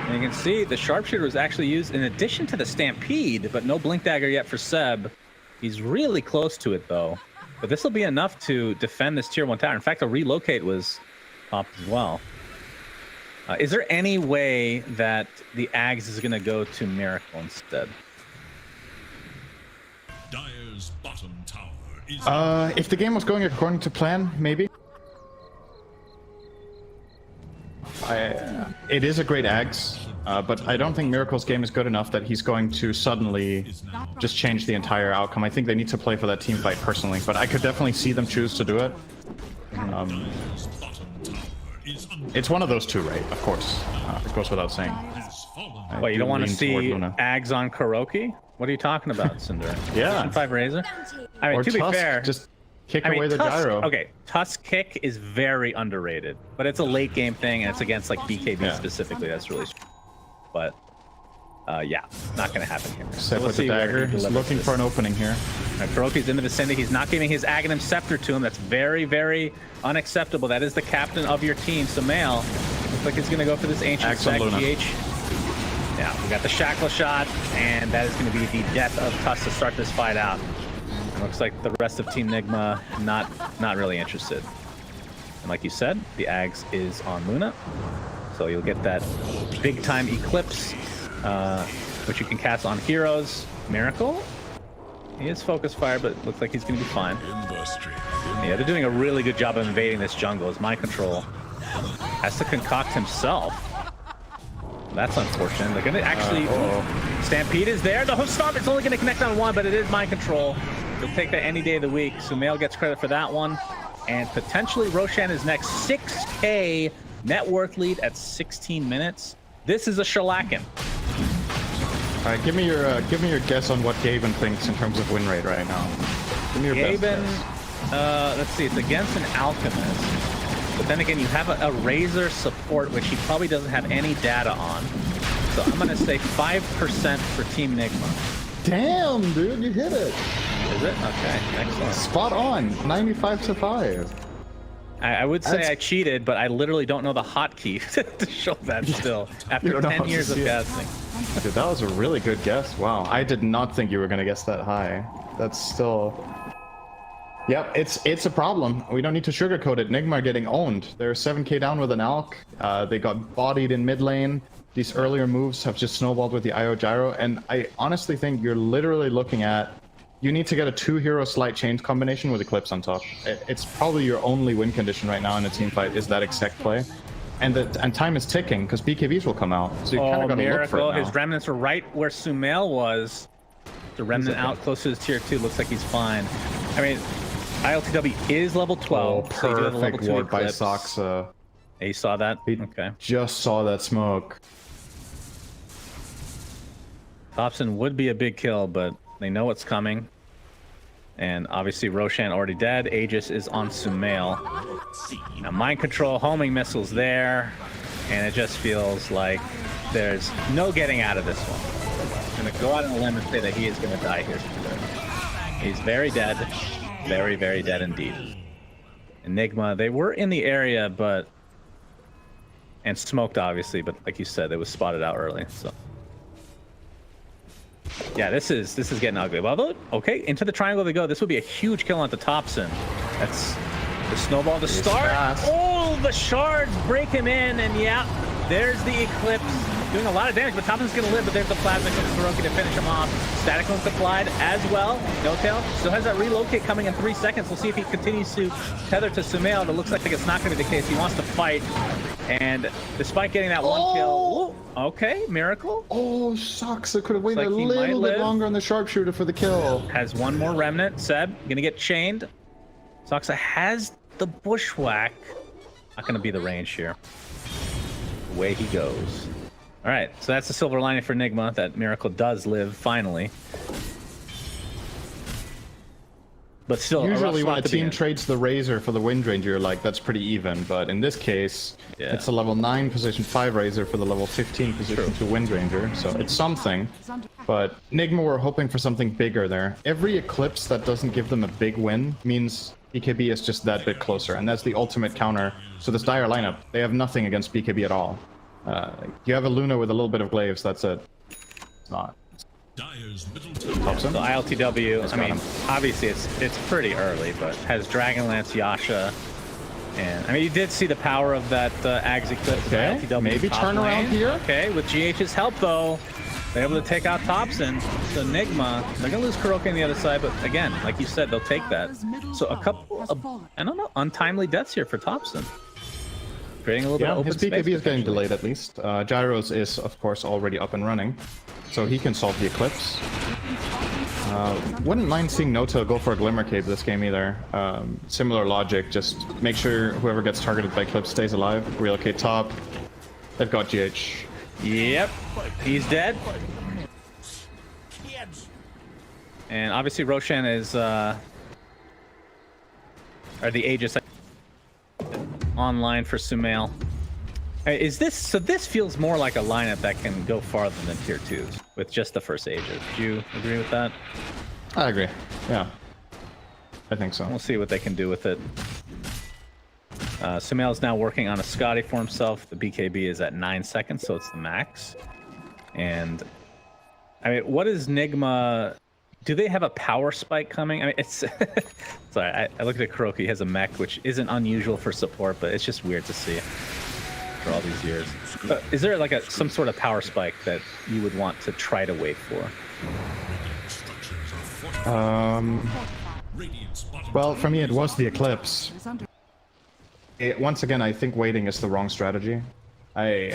Speaker 4: And you can see the sharpshooter was actually used in addition to the Stampede, but no Blink Dagger yet for Seb. He's really close to it, though. But this will be enough to defend this tier 1 tower. In fact, a relocate was popped as well. Is there any way that the Ags is going to go to Miracle instead?
Speaker 3: Dire's bottom tower is
Speaker 5: if the game was going according to plan, maybe. It is a great Ags, but I don't think Miracle's game is good enough that he's going to suddenly just change the entire outcome. I think they need to play for that team fight personally, but I could definitely see them choose to do it. It's one of those two, right? Of course. It goes without saying.
Speaker 4: Wait, you don't want to see Ags on Kuroki? What are you talking about, Cinder?
Speaker 5: Yeah.
Speaker 4: 5 Razor? I mean,
Speaker 5: or
Speaker 4: to be
Speaker 5: Tusk,
Speaker 4: fair,
Speaker 5: just kick away the
Speaker 4: Tusk,
Speaker 5: gyro.
Speaker 4: Okay, Tusk kick is very underrated, but it's a late game thing, and it's against like BKB specifically. That's really strong. But yeah, not gonna happen here.
Speaker 5: Except with the dagger, he's looking for an opening here.
Speaker 4: Kuroki's in the vicinity. He's not giving his Aghanim Scepter to him. That's very, very unacceptable. That is the captain of your team, Sumail. Looks like he's gonna go for this ancient stack GH. Yeah, we got the shackle shot, and that is going to be the death of Tusk to start this fight out. It looks like the rest of Team NIGMA not really interested. And like you said, the Ags is on Luna, so you'll get that big time Eclipse, which you can cast on heroes. Miracle, he is focus fire, but looks like he's going to be fine. Yeah, they're doing a really good job of invading this jungle. As Mind Control has to concoct himself. That's unfortunate. They're going to actually... Stampede is there. The host stomp, it's only going to connect on one, but it is Mind Control. He'll take that any day of the week. Sumail gets credit for that one. And potentially Roshan is next. 6K net worth lead at 16 minutes. This is a shellacking.
Speaker 5: All right, give me your guess on what Gaben thinks in terms of win rate right now. Give me your best guess.
Speaker 4: Let's see. It's against an Alchemist. But then again, you have a Razor support, which he probably doesn't have any data on. So I'm going to say 5% for Team NIGMA.
Speaker 5: Damn, dude, you hit it.
Speaker 4: Is it? Okay, excellent.
Speaker 5: Spot on, 95-5.
Speaker 4: I would say I cheated, but I literally don't know the hotkey to show that still, after 10 years of guessing.
Speaker 5: Dude, that was a really good guess. Wow, I did not think you were going to guess that high. That's still... Yep, it's a problem. We don't need to sugarcoat it. NIGMA are getting owned. They're 7k down with an Alk. They got bodied in mid lane. These earlier moves have just snowballed with the IO gyro, and I honestly think you're literally looking at... You need to get a 2-hero slight chains combination with Eclipse on top. It's probably your only win condition right now in a team fight, is that exact play. And time is ticking, because BKBs will come out. So you kind of got to look for it now.
Speaker 4: His remnants are right where Sumail was. The remnant out close to his tier 2. Looks like he's fine. I mean... ILTW is level 12.
Speaker 5: Oh, perfect ward by Soxa.
Speaker 4: Hey, you saw that?
Speaker 5: He just saw that smoke.
Speaker 4: Thompson would be a big kill, but they know what's coming. And obviously Roshan already dead. Aegis is on Sumail. Now Mind Control, homing missiles there. and it just feels like there's no getting out of this one. I'm gonna go out on a limb and say that he is gonna die here. He's very dead, very, very dead indeed. Enigma, they were in the area, but and smoked obviously, but like you said, it was spotted out early. So yeah, this is getting ugly. Well, okay, into the triangle they go. This would be a huge kill onto Thompson. That's the snowball to start. Oh, the shards break him in, and yeah, there's the Eclipse. Doing a lot of damage, but Thompson's gonna live, but there's the plasma from Kuroki to finish him off. Static Link applied as well. No tail. Still has that relocate coming in 3 seconds. We'll see if he continues to tether to Sumail. It looks like it's not gonna be the case. He wants to fight. And despite getting that one kill, ooh, okay, Miracle.
Speaker 5: Oh, shucks. I could have waited a little bit longer on the sharpshooter for the kill.
Speaker 4: Has one more remnant. Seb, gonna get chained. Soxa has the bushwhack. Not gonna be the range here. Away he goes. All right, so that's the silver lining for Nigma, that Miracle does live finally. But still,
Speaker 5: usually when a team trades the Razor for the Wind Ranger, you're like, that's pretty even. But in this case, it's a level 9 position 5 Razor for the level 15 position 2 Wind Ranger. So it's something. But Nigma were hoping for something bigger there. Every Eclipse that doesn't give them a big win means BKB is just that bit closer. And that's the ultimate counter. So this dire lineup, they have nothing against BKB at all. You have a Luna with a little bit of glaives, that's it. It's not.
Speaker 4: So ILTW, I mean, obviously it's pretty early, but has Dragonlance, Yasha, and I mean, you did see the power of that Ags Eclipse.
Speaker 5: Okay,
Speaker 4: ILTW
Speaker 5: maybe turn around here.
Speaker 4: Okay, with GH's help though, they're able to take out Thompson. So Nigma, they're gonna lose Kuroki on the other side, but again, like you said, they'll take that. So a couple of, I don't know, untimely deaths here for Thompson. Creating a little bit of open
Speaker 5: his BKB
Speaker 4: space
Speaker 5: is getting delayed at least. Gyros is, of course, already up and running, so he can solve the Eclipse. Wouldn't mind seeing Nota go for a Glimmer Cape this game either. Similar logic, just make sure whoever gets targeted by Eclipse stays alive. Relocate top. They've got GH.
Speaker 4: Yep, he's dead. And obviously Roshan is, or the Aegis online for Sumail. Is this, so this feels more like a lineup that can go farther than tier 2s with just the first Aegis. Do you agree with that?
Speaker 5: I agree, yeah. I think so.
Speaker 4: We'll see what they can do with it. Sumail's now working on a Scotty for himself. The BKB is at 9 seconds, so it's the max. And I mean, what is Nigma? Do they have a power spike coming? I mean, it's sorry, I looked at Kuroki. He has a mech, which isn't unusual for support, but it's just weird to see for all these years. Is there like some sort of power spike that you would want to try to wait for?
Speaker 5: Well, for me, it was the Eclipse. Once again, I think waiting is the wrong strategy. I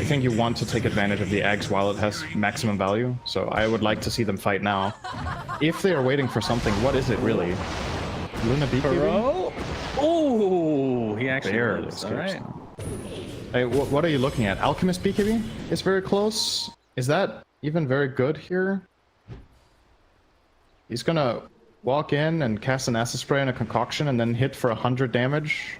Speaker 5: think you want to take advantage of the eggs while it has maximum value, so I would like to see them fight now. If they are waiting for something, what is it really? Luna BKB?
Speaker 4: Oh, he actually is. All right.
Speaker 5: Hey, what are you looking at? Alchemist BKB is very close. Is that even very good here? He's gonna walk in and cast an acid spray and a concoction and then hit for 100 damage.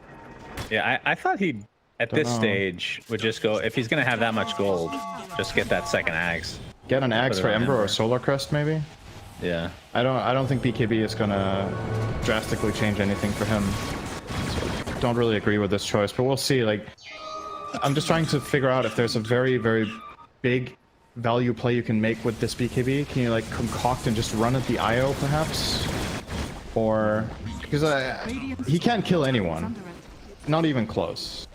Speaker 4: Yeah, I thought he'd at this stage would just go, if he's gonna have that much gold, just get that second axe.
Speaker 5: Get an axe for Ember or Solar Crest maybe.
Speaker 4: Yeah.
Speaker 5: I don't think BKB is gonna drastically change anything for him. So don't really agree with this choice, but we'll see. Like, I'm just trying to figure out if there's a very, very big value play you can make with this BKB. Can you like concoct and just run at the IO perhaps? Or because he can't kill anyone, not even close.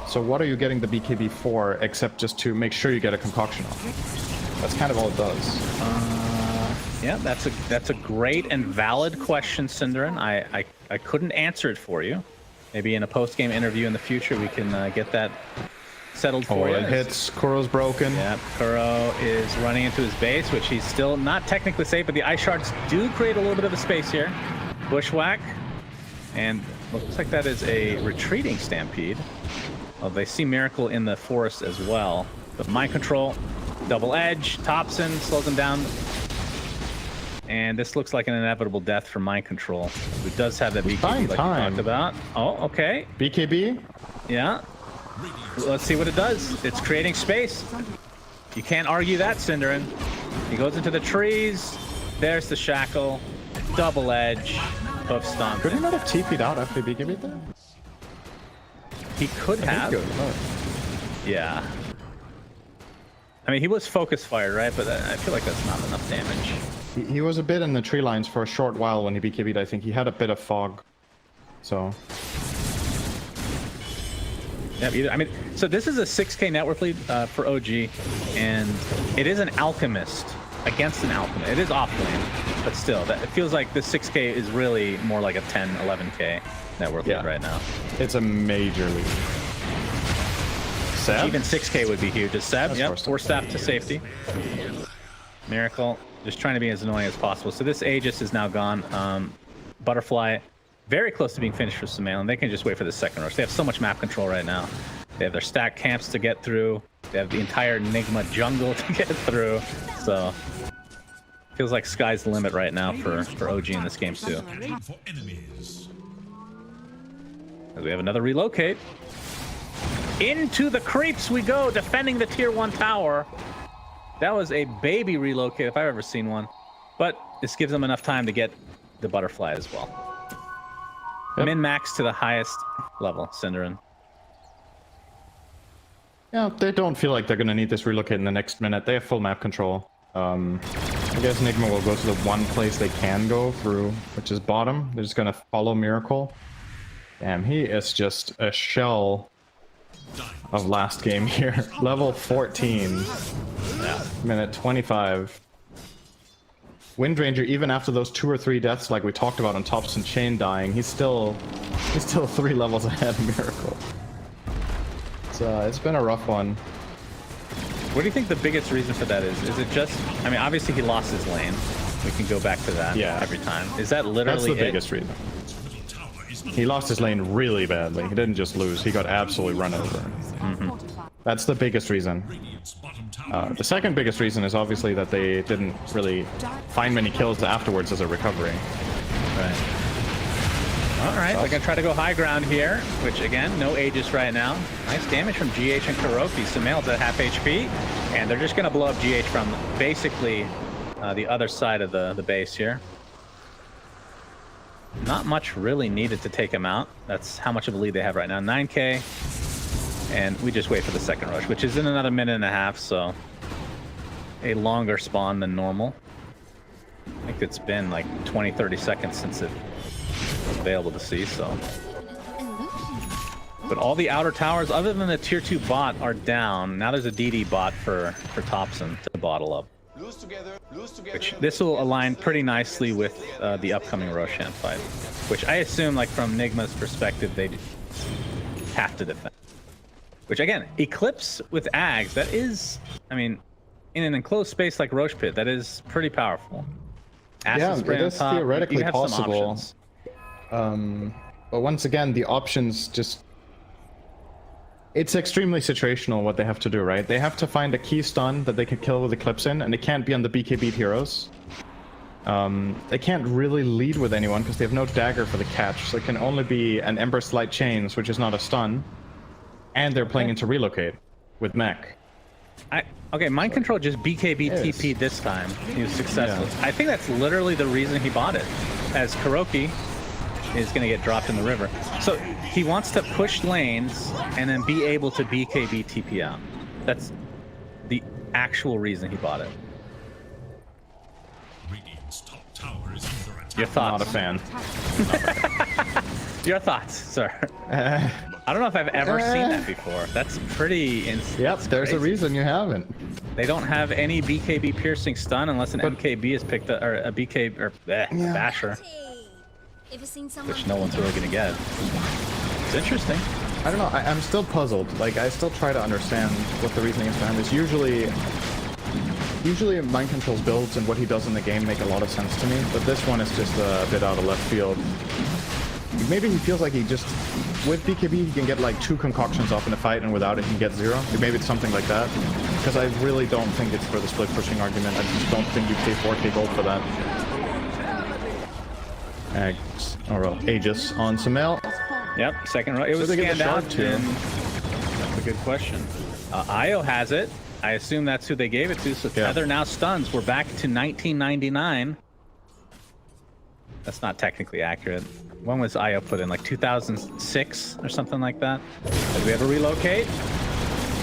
Speaker 5: So what are you getting the BKB for, except just to make sure you get a concoction off? That's kind of all it does.
Speaker 4: Yeah, that's a great and valid question, Cinderin. I couldn't answer it for you. Maybe in a post-game interview in the future, we can get that settled for you.
Speaker 5: It hits. Kuro's broken.
Speaker 4: Yeah, Kuro is running into his base, which he's still not technically safe, but the ice shards do create a little bit of a space here. Bushwhack. And looks like that is a retreating Stampede. Well, they see Miracle in the forest as well. But Mind Control, Double Edge, Thompson slows him down. And this looks like an inevitable death for Mind Control, who does have that BKB like we talked about. Oh, okay.
Speaker 5: BKB.
Speaker 4: Yeah. Let's see what it does. It's creating space. You can't argue that, Cinderin. He goes into the trees. There's the shackle. Double edge. Hoof stomp.
Speaker 5: Could he not have TP'd out after BKB there?
Speaker 4: He could have. Yeah. I mean, he was focus fired, right? But I feel like that's not enough damage.
Speaker 5: He was a bit in the tree lines for a short while when he BKB'd. I think he had a bit of fog. So.
Speaker 4: Yeah, I mean, so this is a 6K net worth lead for OG, and it is an alchemist against an alchemist. It is off lane, but still, it feels like the 6K is really more like a 10, 11K net worth lead right now.
Speaker 5: It's a major lead. Seb?
Speaker 4: Even 6K would be huge. Is Seb? Yep, force staff to safety. Miracle, just trying to be as annoying as possible. So this Aegis is now gone. Butterfly, very close to being finished for Sumail, and they can just wait for the second rush. They have so much map control right now. They have their stack camps to get through. They have the entire NIGMA jungle to get through. So feels like sky's the limit right now for OG in this game too. As we have another relocate. Into the creeps we go, defending the tier 1 tower. That was a baby relocate if I've ever seen one. But this gives them enough time to get the butterfly as well. Yep. Min-max to the highest level, Cinderin.
Speaker 5: Yeah, they don't feel like they're going to need this relocate in the next minute. They have full map control. I guess NIGMA will go to the one place they can go through, which is bottom. They're just going to follow Miracle. Damn, he is just a shell of last game here. Level 14. Yeah. Minute 25. Windranger, even after those 2 or 3 deaths like we talked about on Tops and Chain dying, he's still 3 levels ahead of Miracle. It's been a rough one.
Speaker 4: What do you think the biggest reason for that is? Is it just, I mean, obviously he lost his lane. We can go back to that every time. Is that literally
Speaker 5: That's the biggest reason. He lost his lane really badly. He didn't just lose, he got absolutely run over. That's the biggest reason. The second biggest reason is obviously that they didn't really find many kills afterwards as a recovery.
Speaker 4: Right. All right, they're gonna try to go high ground here, which again, no Aegis right now. Nice damage from GH and Kuroki. Sumail's at half HP, and they're just gonna blow up GH from basically the other side of the base here. Not much really needed to take him out. That's how much of a lead they have right now. 9K. And we just wait for the second rush, which is in another minute and a half, so a longer spawn than normal. I think it's been like 20-30 seconds since it was available to see, so. But all the outer towers, other than the tier 2 bot, are down. Now there's a DD bot for Thompson to bottle up. Which this will align pretty nicely with the upcoming Roshan fight, which I assume, like from NIGMA's perspective, they have to defend. Which again, Eclipse with Ags, that is, I mean, in an enclosed space like Roche Pit, that is pretty powerful. Acid spray
Speaker 5: it is
Speaker 4: on top,
Speaker 5: theoretically
Speaker 4: you have
Speaker 5: possible.
Speaker 4: Some
Speaker 5: But once again, the options just... It's extremely situational what they have to do, right? They have to find a key stun that they can kill with Eclipse in, and they can't be on the BKB heroes. They can't really lead with anyone because they have no dagger for the catch, so it can only be an Ember Slight Chains, which is not a stun. And they're playing into relocate with mech.
Speaker 4: Okay, Mind Control just BKB TP this time. He was successful. Yeah. I think that's literally the reason he bought it, as Kuroki is going to get dropped in the river. So he wants to push lanes and then be able to BKB TP out. That's the actual reason he bought it. Your thoughts?
Speaker 5: Not a fan.
Speaker 4: Your thoughts, sir? I don't know if I've ever seen that before. That's pretty insane.
Speaker 5: Yep, there's a reason you haven't.
Speaker 4: They don't have any BKB piercing stun unless an MKB is picked up, or a BK or basher, which no one's really gonna get. It's interesting.
Speaker 5: I don't know. I'm still puzzled. Like, I still try to understand what the reasoning is behind this. Usually Mind Control's builds and what he does in the game make a lot of sense to me, but this one is just a bit out of left field. Maybe he feels like he just, with BKB, he can get like 2 concoctions off in a fight, and without it, he can get 0. Maybe it's something like that. Because I really don't think it's for the split pushing argument. I just don't think you pay 4K gold for that. Aegis on Sumail.
Speaker 4: Yep, second row. It was
Speaker 5: they get
Speaker 4: scanned
Speaker 5: the
Speaker 4: out.
Speaker 5: shard too?
Speaker 4: That's a good question. IO has it. I assume that's who they gave it to. So Tether now stuns. We're back to 1999. That's not technically accurate. When was IO put in? Like 2006 or something like that? Did we ever relocate?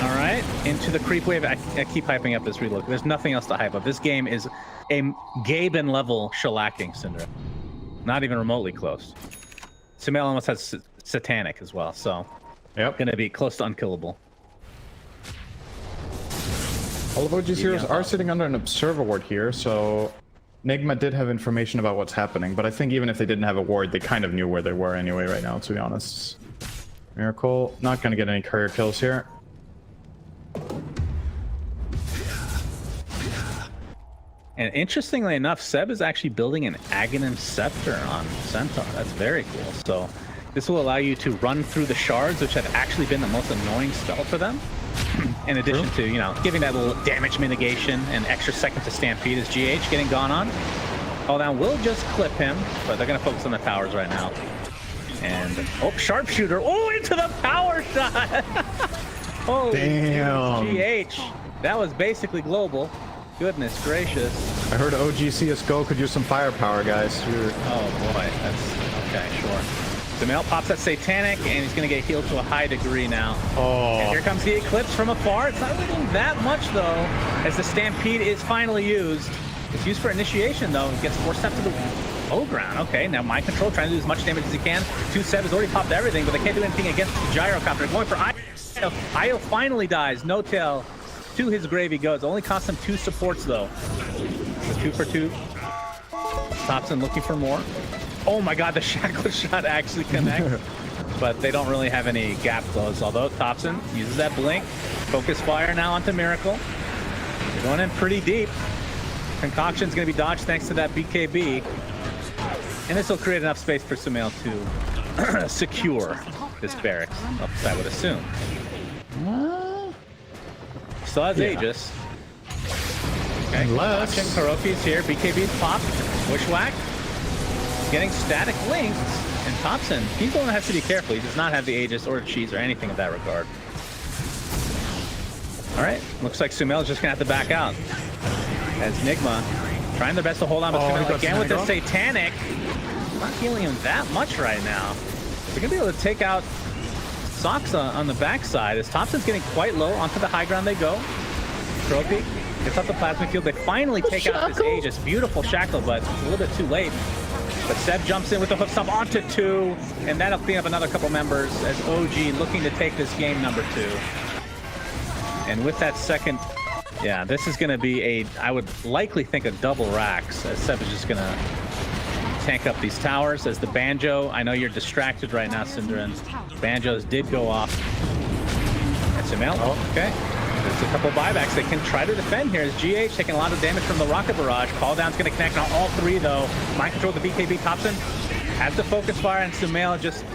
Speaker 4: All right, into the creep wave. I keep hyping up this relocate. There's nothing else to hype up. This game is a Gaben level shellacking, Syndra. Not even remotely close. Sumail almost has Satanic as well, so gonna be close to unkillable.
Speaker 5: All of OG's heroes are sitting under an observer ward here, so NIGMA did have information about what's happening, but I think even if they didn't have a ward, they kind of knew where they were anyway right now, to be honest. Miracle, not gonna get any courier kills here.
Speaker 4: And interestingly enough, Seb is actually building an Aghanim Scepter on Centaur. That's very cool. So this will allow you to run through the shards, which have actually been the most annoying spell for them. In addition to, you know, giving that little damage mitigation and extra second to Stampede as GH getting gone on. Oh, now we'll just clip him, but they're going to focus on the towers right now. And, oh, Sharpshooter. Oh, into the power shot. Oh,
Speaker 5: damn.
Speaker 4: GH. That was basically global. Goodness gracious.
Speaker 5: I heard OG CSGO could use some firepower, guys.
Speaker 4: Oh boy, that's okay, sure. Sumail pops that Satanic, and he's going to get healed to a high degree now.
Speaker 5: Oh.
Speaker 4: And here comes the Eclipse from afar. It's not really doing that much, though, as the Stampede is finally used. It's used for initiation, though. It gets forced up to the low ground. Okay, now Mind Control, trying to do as much damage as he can. 2-7 has already popped everything, but they can't do anything against the Gyrocopter. Going for IO. IO finally dies. No tail. To his grave he goes. Only cost him 2 supports, though. The 2 for 2. Thompson looking for more. Oh my god, the Shackle shot actually connects. But they don't really have any gap close. Although Thompson uses that blink. Focus fire now onto Miracle. They're going in pretty deep. Concoction's going to be dodged thanks to that BKB. And this will create enough space for Sumail to secure this barracks, I would assume. Still has Aegis. Okay, watching Karoki's here. BKB's popped. Bushwhack. Getting static links. And Thompson, he's the one that has to be careful. He does not have the Aegis or cheese or anything of that regard. Alright, looks like Sumail is just going to have to back out. As NIGMA trying their best to hold on, but Sumail again with the Satanic. Not healing him that much right now. They're going to be able to take out Soxa on the backside as Thompson's getting quite low. Onto the high ground they go. Trophy gets up the plasma field. They finally take out this Aegis. Beautiful Shackle, but it's a little bit too late. But Seb jumps in with the hook stomp onto 2, and that'll clean up another couple members as OG looking to take this game number 2. And with that second, yeah, this is going to be a, I would likely think a double racks as Seb is just going to tank up these towers as the Banjo. I know you're distracted right now, Syndra. Banjos did go off. That's Sumail. Oh, okay. There's a couple buybacks. They can try to defend here as GH taking a lot of damage from the Rocket Barrage. Call down's going to connect on all 3, though. Mind Control the BKB. Thompson has the focus fire, and Sumail just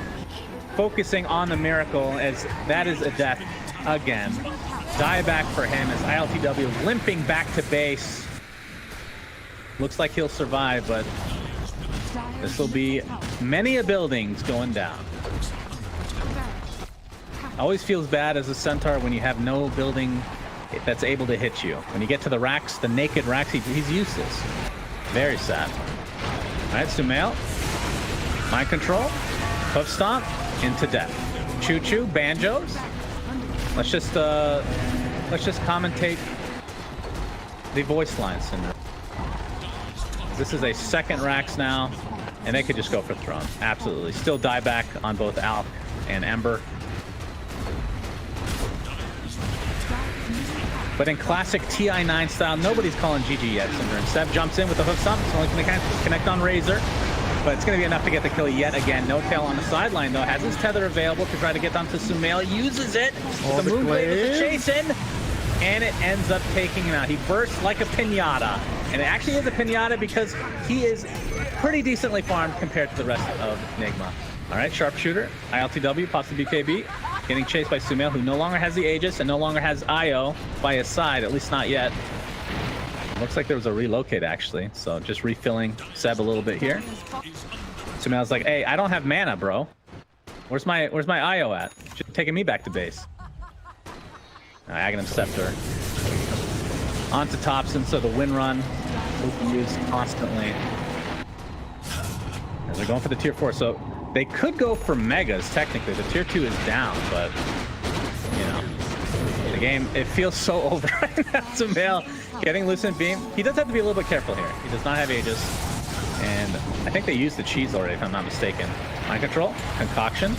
Speaker 4: focusing on the Miracle as that is a death again. Dieback for him as ILTW limping back to base. Looks like he'll survive, but this will be many a buildings going down. Always feels bad as a Centaur when you have no building that's able to hit you. When you get to the racks, the naked racks, he's useless. Very sad. All right, Sumail. Mind Control. Hoof Stomp. Into death. Choo Choo. Banjos. Let's just commentate the voice lines. This is a second racks now, and they could just go for Throne. Absolutely. Still die back on both Alk and Ember. But in classic TI9 style, nobody's calling GG yet. And Seb jumps in with the hook stomp. It's only going to connect on Razor. But it's going to be enough to get the kill yet again. No tail on the sideline, though. Has his tether available to try to get onto Sumail. Uses it. The move blade chase in. And it ends up taking him out. He bursts like a pinata. And it actually is a pinata because he is pretty decently farmed compared to the rest of NIGMA. All right, Sharpshooter. ILTW pops the BKB. Getting chased by Sumail, who no longer has the Aegis and no longer has IO by his side, at least not yet. Looks like there was a relocate, actually. So just refilling Seb a little bit here. Sumail's like, hey, I don't have mana, bro. Where's my IO at? Just taking me back to base. Aghanim Scepter. Onto Thompson, so the win run will be used constantly. And they're going for the tier 4, so they could go for megas, technically. The tier 2 is down, but, you know, the game, it feels so over right now. Sumail getting Lucent Beam. He does have to be a little bit careful here. He does not have Aegis. And I think they used the cheese already, if I'm not mistaken. Mind Control, Concoction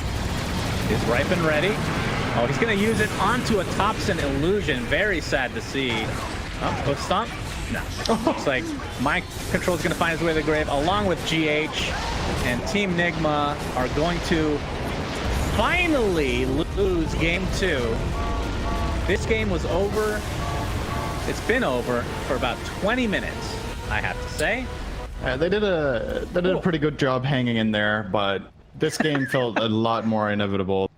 Speaker 4: is ripe and ready. Oh, he's going to use it onto a Thompson Illusion. Very sad to see. Oh, Hook Stomp? No. Looks like Mind Control is going to find his way to the grave, along with GH. And Team NIGMA are going to finally lose game 2. This game was over. It's been over for about 20 minutes, I have to say.
Speaker 5: They did a pretty good job hanging in there, but this game felt a lot more inevitable.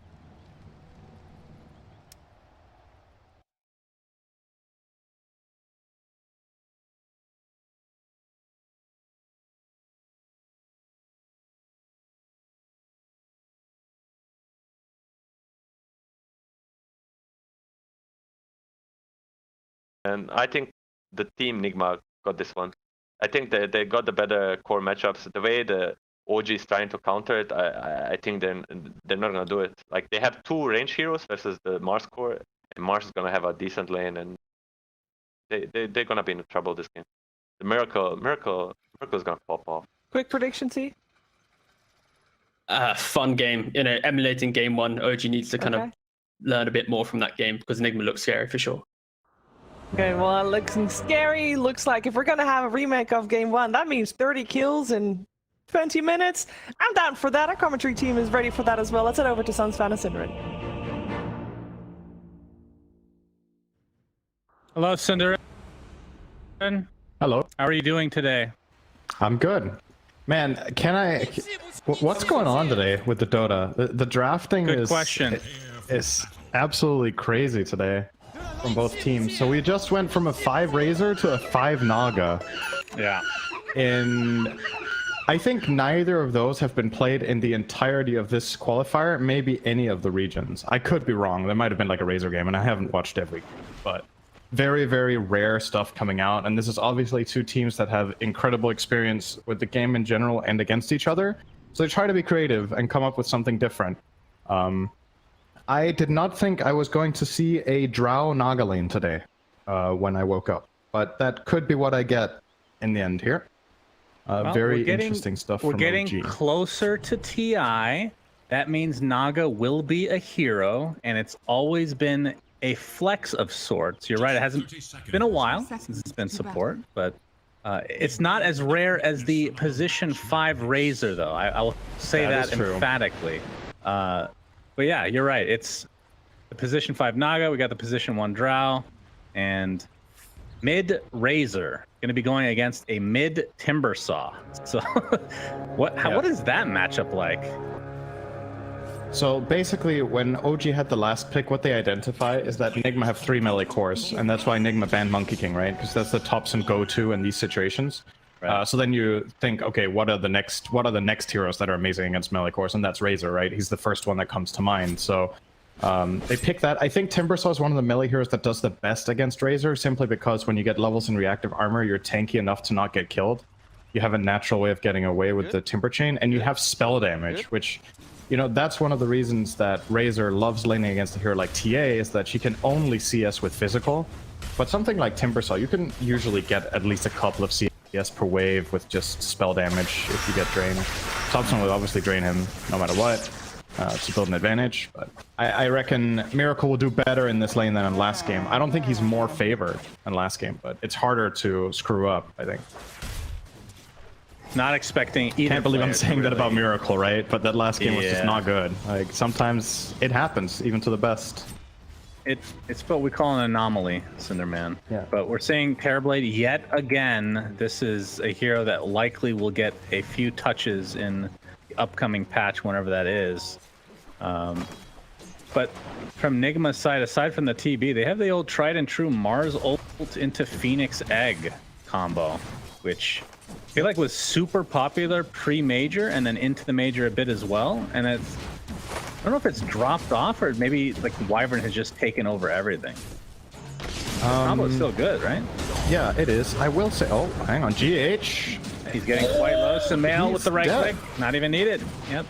Speaker 6: And I think the team NIGMA got this one. I think they got the better core matchups. The way the OG is trying to counter it, I think they're not gonna do it. Like, they have 2 range heroes versus the Mars core, and Mars is gonna have a decent lane, and they're gonna be in trouble this game. The Miracle is gonna pop off.
Speaker 2: Quick prediction, T?
Speaker 1: Fun game. You know, emulating game 1. OG needs to kind of learn a bit more from that game, because NIGMA looks scary for sure.
Speaker 2: Okay, well, it looks scary. Looks like if we're going to have a remake of Game 1, that means 30 kills in 20 minutes. I'm down for that. Our commentary team is ready for that as well. Let's head over to Suns Fan and Cinderin.
Speaker 4: Hello, Cinderin.
Speaker 5: Hello.
Speaker 4: How are you doing today?
Speaker 5: I'm good. Man, what's going on today with the Dota? The drafting
Speaker 4: Good question.
Speaker 5: is absolutely crazy today from both teams. So we just went from a 5 Razor to a 5 Naga.
Speaker 4: Yeah.
Speaker 5: And I think neither of those have been played in the entirety of this qualifier, maybe any of the regions. I could be wrong. There might have been like a Razor game, and I haven't watched every, but very, very rare stuff coming out. And this is obviously 2 teams that have incredible experience with the game in general and against each other. So they try to be creative and come up with something different. I did not think I was going to see a Drow Naga lane today when I woke up, but that could be what I get in the end here. Very interesting stuff from OG.
Speaker 4: We're getting closer to TI. That means Naga will be a hero, and it's always been a flex of sorts. You're right, it hasn't been a while since it's been support, but it's not as rare as the position 5 Razor, though. I will say that emphatically. But yeah, you're right. It's the position 5 Naga. We got the position 1 Drow, and mid Razor going to be going against a mid Timbersaw. So, what is that matchup like?
Speaker 5: So basically, when OG had the last pick, what they identify is that NIGMA have 3 melee cores, and that's why NIGMA banned Monkey King, right? Because that's the tops and go-to in these situations. Right. So then you think, okay, what are the next heroes that are amazing against melee cores? And that's Razor, right? He's the first one that comes to mind. So they pick that. I think Timbersaw is one of the melee heroes that does the best against Razor, simply because when you get levels in reactive armor, you're tanky enough to not get killed. You have a natural way of getting away with the Timber Chain, and you have spell damage, which, you know, that's one of the reasons that Razor loves laning against a hero like TA, is that she can only CS with physical. But something like Timbersaw, you can usually get at least a couple of CS per wave with just spell damage if you get drained. Thompson will obviously drain him no matter what to build an advantage. But I reckon Miracle will do better in this lane than in last game. I don't think he's more favored than last game, but it's harder to screw up, I think.
Speaker 4: Not expecting either.
Speaker 5: Can't believe I'm saying
Speaker 4: really
Speaker 5: that about Miracle, right? But that last game was just not good. Like, sometimes it happens, even to the best.
Speaker 4: It's what we call an anomaly, Cinderman.
Speaker 5: Yeah.
Speaker 4: But we're seeing Terrorblade yet again. This is a hero that likely will get a few touches in the upcoming patch, whenever that is. But from NIGMA's side, aside from the TB, they have the old tried and true Mars ult into Phoenix Egg combo, which I feel like was super popular pre-major and then into the major a bit as well. And it's I don't know if it's dropped off or maybe like Wyvern has just taken over everything. Combo's still good, right?
Speaker 5: Yeah, it is. I will say. Oh, hang on. GH.
Speaker 4: He's getting quite low. Sumail with the right
Speaker 5: dead.
Speaker 4: click. Not even needed. Yep.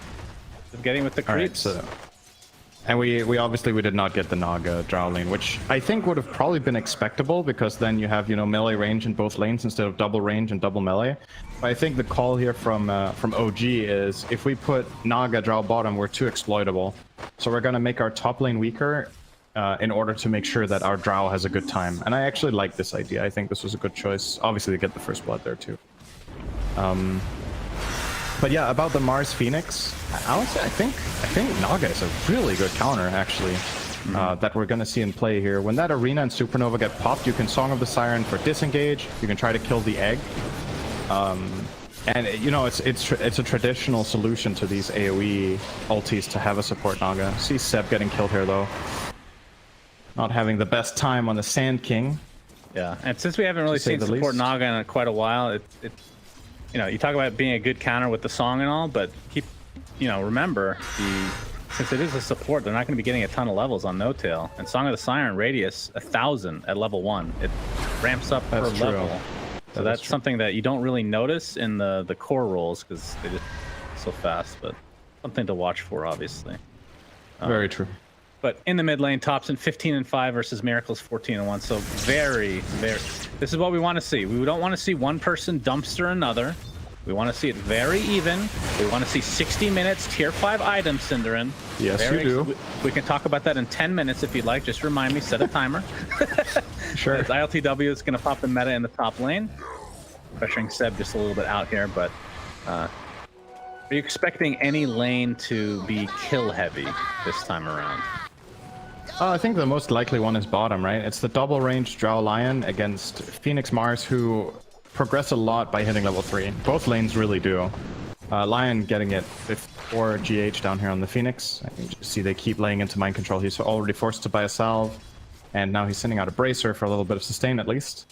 Speaker 4: Just getting with the
Speaker 5: All right,
Speaker 4: creeps.
Speaker 5: so, and we obviously we did not get the Naga Drow lane, which I think would have probably been expectable because then you have melee range in both lanes instead of double range and double melee. But I think the call here from OG is if we put Naga Drow bottom, we're too exploitable. So we're gonna make our top lane weaker in order to make sure that our Drow has a good time. And I actually like this idea. I think this was a good choice. Obviously, to get the first blood there too. But yeah, about the Mars Phoenix, honestly, I think Naga is a really good counter, actually, that we're going to see in play here. When that Arena and Supernova get popped, you can Song of the Siren for disengage, you can try to kill the egg. And, it's a traditional solution to these AoE ultis to have a support Naga. See Seb getting killed here, though. Not having the best time on the Sand King.
Speaker 4: Yeah, and since we haven't really seen support Naga in quite a while, you talk about being a good counter with the song and all, but remember, since it is a support, they're not going to be getting a ton of levels on No Tail. And Song of the Siren radius 1,000 at level 1. It ramps up per level. So that's something that you don't really notice in the core roles because they just so fast, but something to watch for, obviously.
Speaker 5: Very true.
Speaker 4: But in the mid lane, Thompson 15-5 versus Miracles 14-1. So very, very. This is what we want to see. We don't want to see one person dumpster another. We want to see it very even. We want to see 60 minutes tier 5 items, Cinderin.
Speaker 5: Yes, you do.
Speaker 4: We can talk about that in 10 minutes if you'd like. Just remind me, set a timer.
Speaker 5: Sure.
Speaker 4: ILTW is going to pop the meta in the top lane. Pressuring Seb just a little bit out here, but are you expecting any lane to be kill heavy this time around?
Speaker 5: I think the most likely one is bottom, right? It's the double range Drow Lion against Phoenix Mars, who progress a lot by hitting level 3. Both lanes really do. Lion getting it before GH down here on the Phoenix. I can just see they keep laying into mind control. He's already forced to buy a salve, and now he's sending out a bracer for a little bit of sustain at least.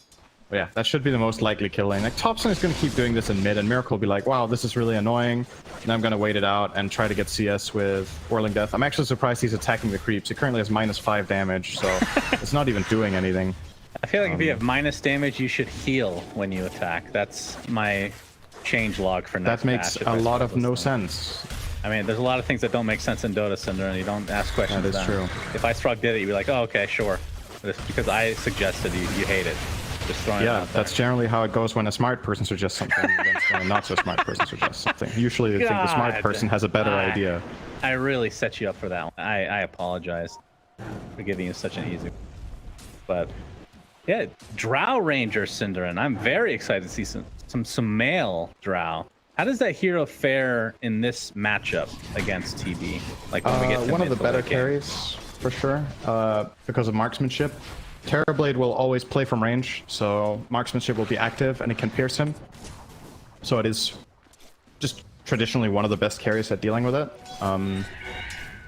Speaker 5: But yeah, that should be the most likely kill lane. Like, Thompson is going to keep doing this in mid, and Miracle will be like, wow, this is really annoying. And I'm going to wait it out and try to get CS with Whirling Death. I'm actually surprised he's attacking the creeps. He currently has -5 damage, so it's not even doing anything.
Speaker 4: I feel like if you have minus damage, you should heal when you attack. That's my change log for next
Speaker 5: That makes
Speaker 4: patch,
Speaker 5: a lot of no sense.
Speaker 4: I mean, there's a lot of things that don't make sense in Dota, Cinder, and you don't ask questions.
Speaker 5: That is true.
Speaker 4: If I Strug did it, you'd be like, oh, okay, sure. But it's because I suggested you hate it. Just throwing it out there.
Speaker 5: That's generally how it goes when a smart person suggests something against when a not so smart person suggests something. Usually they think the smart person has a better idea.
Speaker 4: I really set you up for that one. I apologize for giving you such an easy one. But yeah, Drow Ranger Cinder, and I'm very excited to see some male Drow. How does that hero fare in this matchup against TB? Like when we get to
Speaker 5: one of the better
Speaker 4: game?
Speaker 5: carries for sure, because of marksmanship. Terrorblade will always play from range, so marksmanship will be active and it can pierce him. So it is just traditionally one of the best carries at dealing with it. The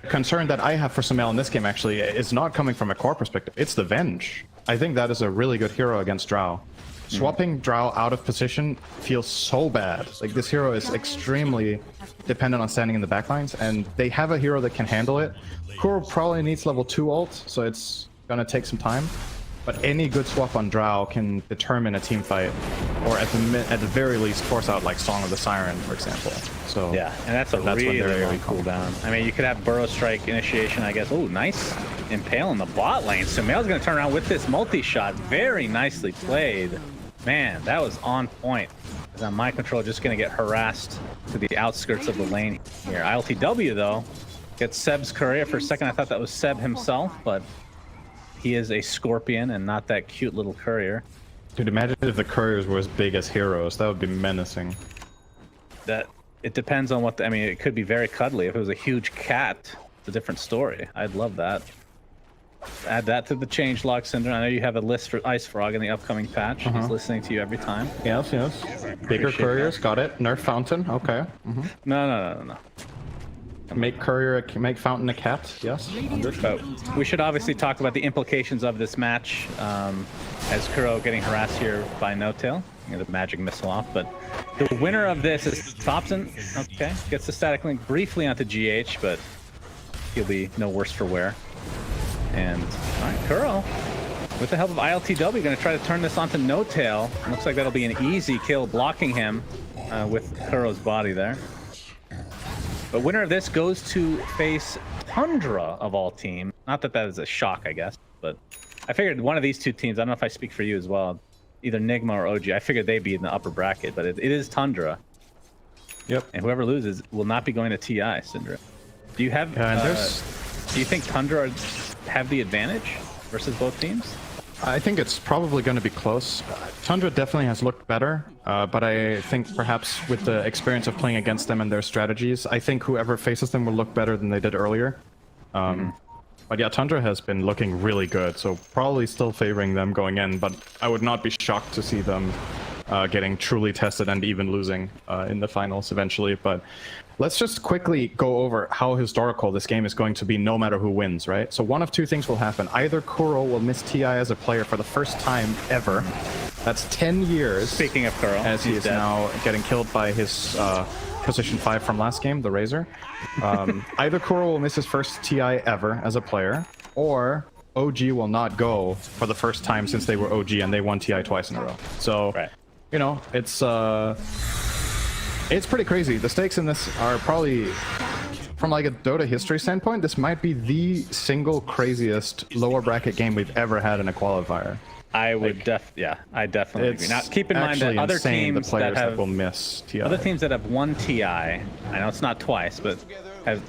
Speaker 5: concern that I have for Sumail in this game actually is not coming from a core perspective, it's the Venge. I think that is a really good hero against Drow. Swapping Drow out of position feels so bad. Like, this hero is extremely dependent on standing in the backlines, and they have a hero that can handle it. Core probably needs level 2 ult, so it's gonna take some time, but any good swap on Drow can determine a team fight, or at the very least force out like Song of the Siren, for example. So
Speaker 4: yeah, and that's really cool down. I mean, you could have Burrow Strike initiation, I guess. Oh, nice impale in the bot lane. Sumail's gonna turn around with this multi-shot. Very nicely played. Man, that was on point. Now my control just gonna get harassed to the outskirts of the lane here. ILTW though gets Seb's courier. For a second I thought that was Seb himself, but he is a scorpion and not that cute little courier.
Speaker 5: Dude, imagine if the couriers were as big as heroes. That would be menacing.
Speaker 4: That it depends on what I mean, it could be very cuddly. If it was a huge cat, it's a different story. I'd love that. Add that to the changelog, Cinder. I know you have a list for Ice Frog in the upcoming patch. He's listening to you every time.
Speaker 5: Yes, yes. Bigger couriers, got it. Nerf Fountain, okay.
Speaker 4: No.
Speaker 5: Make courier, make Fountain a cat, yes.
Speaker 4: But we should obviously talk about the implications of this match, as Kuro getting harassed here by No Tail. The magic missile off, but the winner of this is Thompson. Okay, gets the static link briefly onto GH, but he'll be no worse for wear. And all right, Kuro, with the help of ILTW, going to try to turn this onto No Tail. Looks like that'll be an easy kill, blocking him with Kuro's body there. But winner of this goes to face Tundra of all teams. Not that that is a shock, I guess, but I figured one of these two teams, I don't know if I speak for you as well, either NIGMA or OG, I figured they'd be in the upper bracket, but it is Tundra.
Speaker 5: Yep.
Speaker 4: And whoever loses will not be going to TI, Syndra. Do you have, do you think Tundra have the advantage versus both teams?
Speaker 5: I think it's probably going to be close. Tundra definitely has looked better, but I think perhaps with the experience of playing against them and their strategies, I think whoever faces them will look better than they did earlier. But yeah, Tundra has been looking really good, so probably still favoring them going in, but I would not be shocked to see them getting truly tested and even losing in the finals eventually. But let's just quickly go over how historical this game is going to be no matter who wins, right? So one of two things will happen. Either Kuro will miss TI as a player for the first time ever. That's 10 years.
Speaker 4: Speaking of Kuro,
Speaker 5: as he is now getting killed by his position 5 from last game, the Razor. Either Kuro will miss his first TI ever as a player, or OG will not go for the first time since they were OG and they won TI twice in a row. So, you know, it's pretty crazy. The stakes in this are probably, from like a Dota history standpoint, this might be the single craziest lower bracket game we've ever had in a qualifier.
Speaker 4: I would I definitely agree. Now, keep in mind that other teams that will miss TI. Other teams that have won TI, I know it's not twice, but have,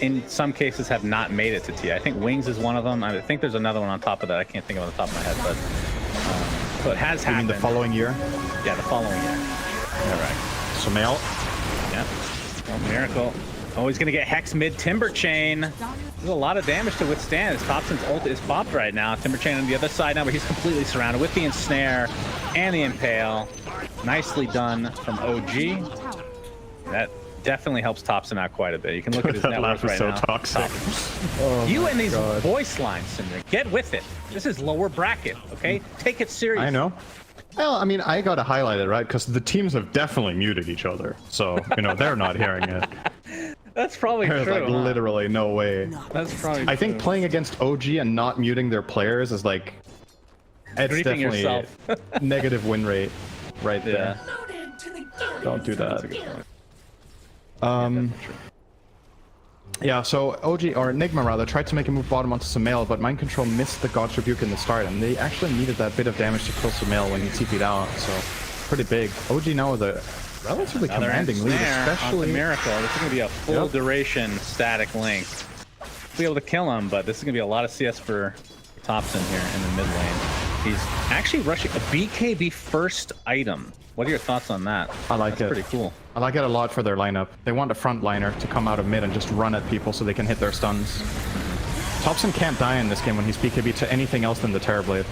Speaker 4: in some cases, have not made it to TI. I think Wings is one of them. I think there's another one on top of that. I can't think of it on the top of my head, but so it has happened.
Speaker 5: You mean the following year?
Speaker 4: Yeah, the following year.
Speaker 5: All right. Sumail.
Speaker 4: Yeah. Oh, Miracle. Oh, he's gonna get Hex mid Timber Chain. There's a lot of damage to withstand. His Thompson's ult is popped right now. Timber Chain on the other side now, but he's completely surrounded with the Ensnare and the Impale. Nicely done from OG. That definitely helps Thompson out quite a bit. You can look at his net worth right
Speaker 5: so
Speaker 4: now.
Speaker 5: Toxic.
Speaker 4: You and these voice lines, Cinder. Get with it. This is lower bracket, okay? Take it seriously.
Speaker 5: I know. Well, I mean, I gotta highlight it, right? Because the teams have definitely muted each other. So, you know, they're not hearing it.
Speaker 4: That's probably
Speaker 5: There's
Speaker 4: true.
Speaker 5: Like literally no way.
Speaker 4: That's probably
Speaker 5: I think playing against OG and not muting their players is like, it's
Speaker 4: Griefing
Speaker 5: definitely
Speaker 4: yourself.
Speaker 5: negative win rate right there. Don't do that. Yeah, so OG, or NIGMA rather, tried to make a move bottom onto Sumail, but Mind Control missed the God's Rebuke in the start, and they actually needed that bit of damage to kill Sumail when he TP'd out, so pretty big. OG now with a relatively commanding lead, especially...
Speaker 4: Miracle. This is going to be a full duration static length. Be able to kill him, but this is going to be a lot of CS for Thompson here in the mid lane. He's actually rushing a BKB first item. What are your thoughts on that?
Speaker 5: I like it.
Speaker 4: That's pretty cool.
Speaker 5: I like it a lot for their lineup. They want a frontliner to come out of mid and just run at people so they can hit their stuns. Thompson can't die in this game when he's BKB to anything else than the Terrorblade.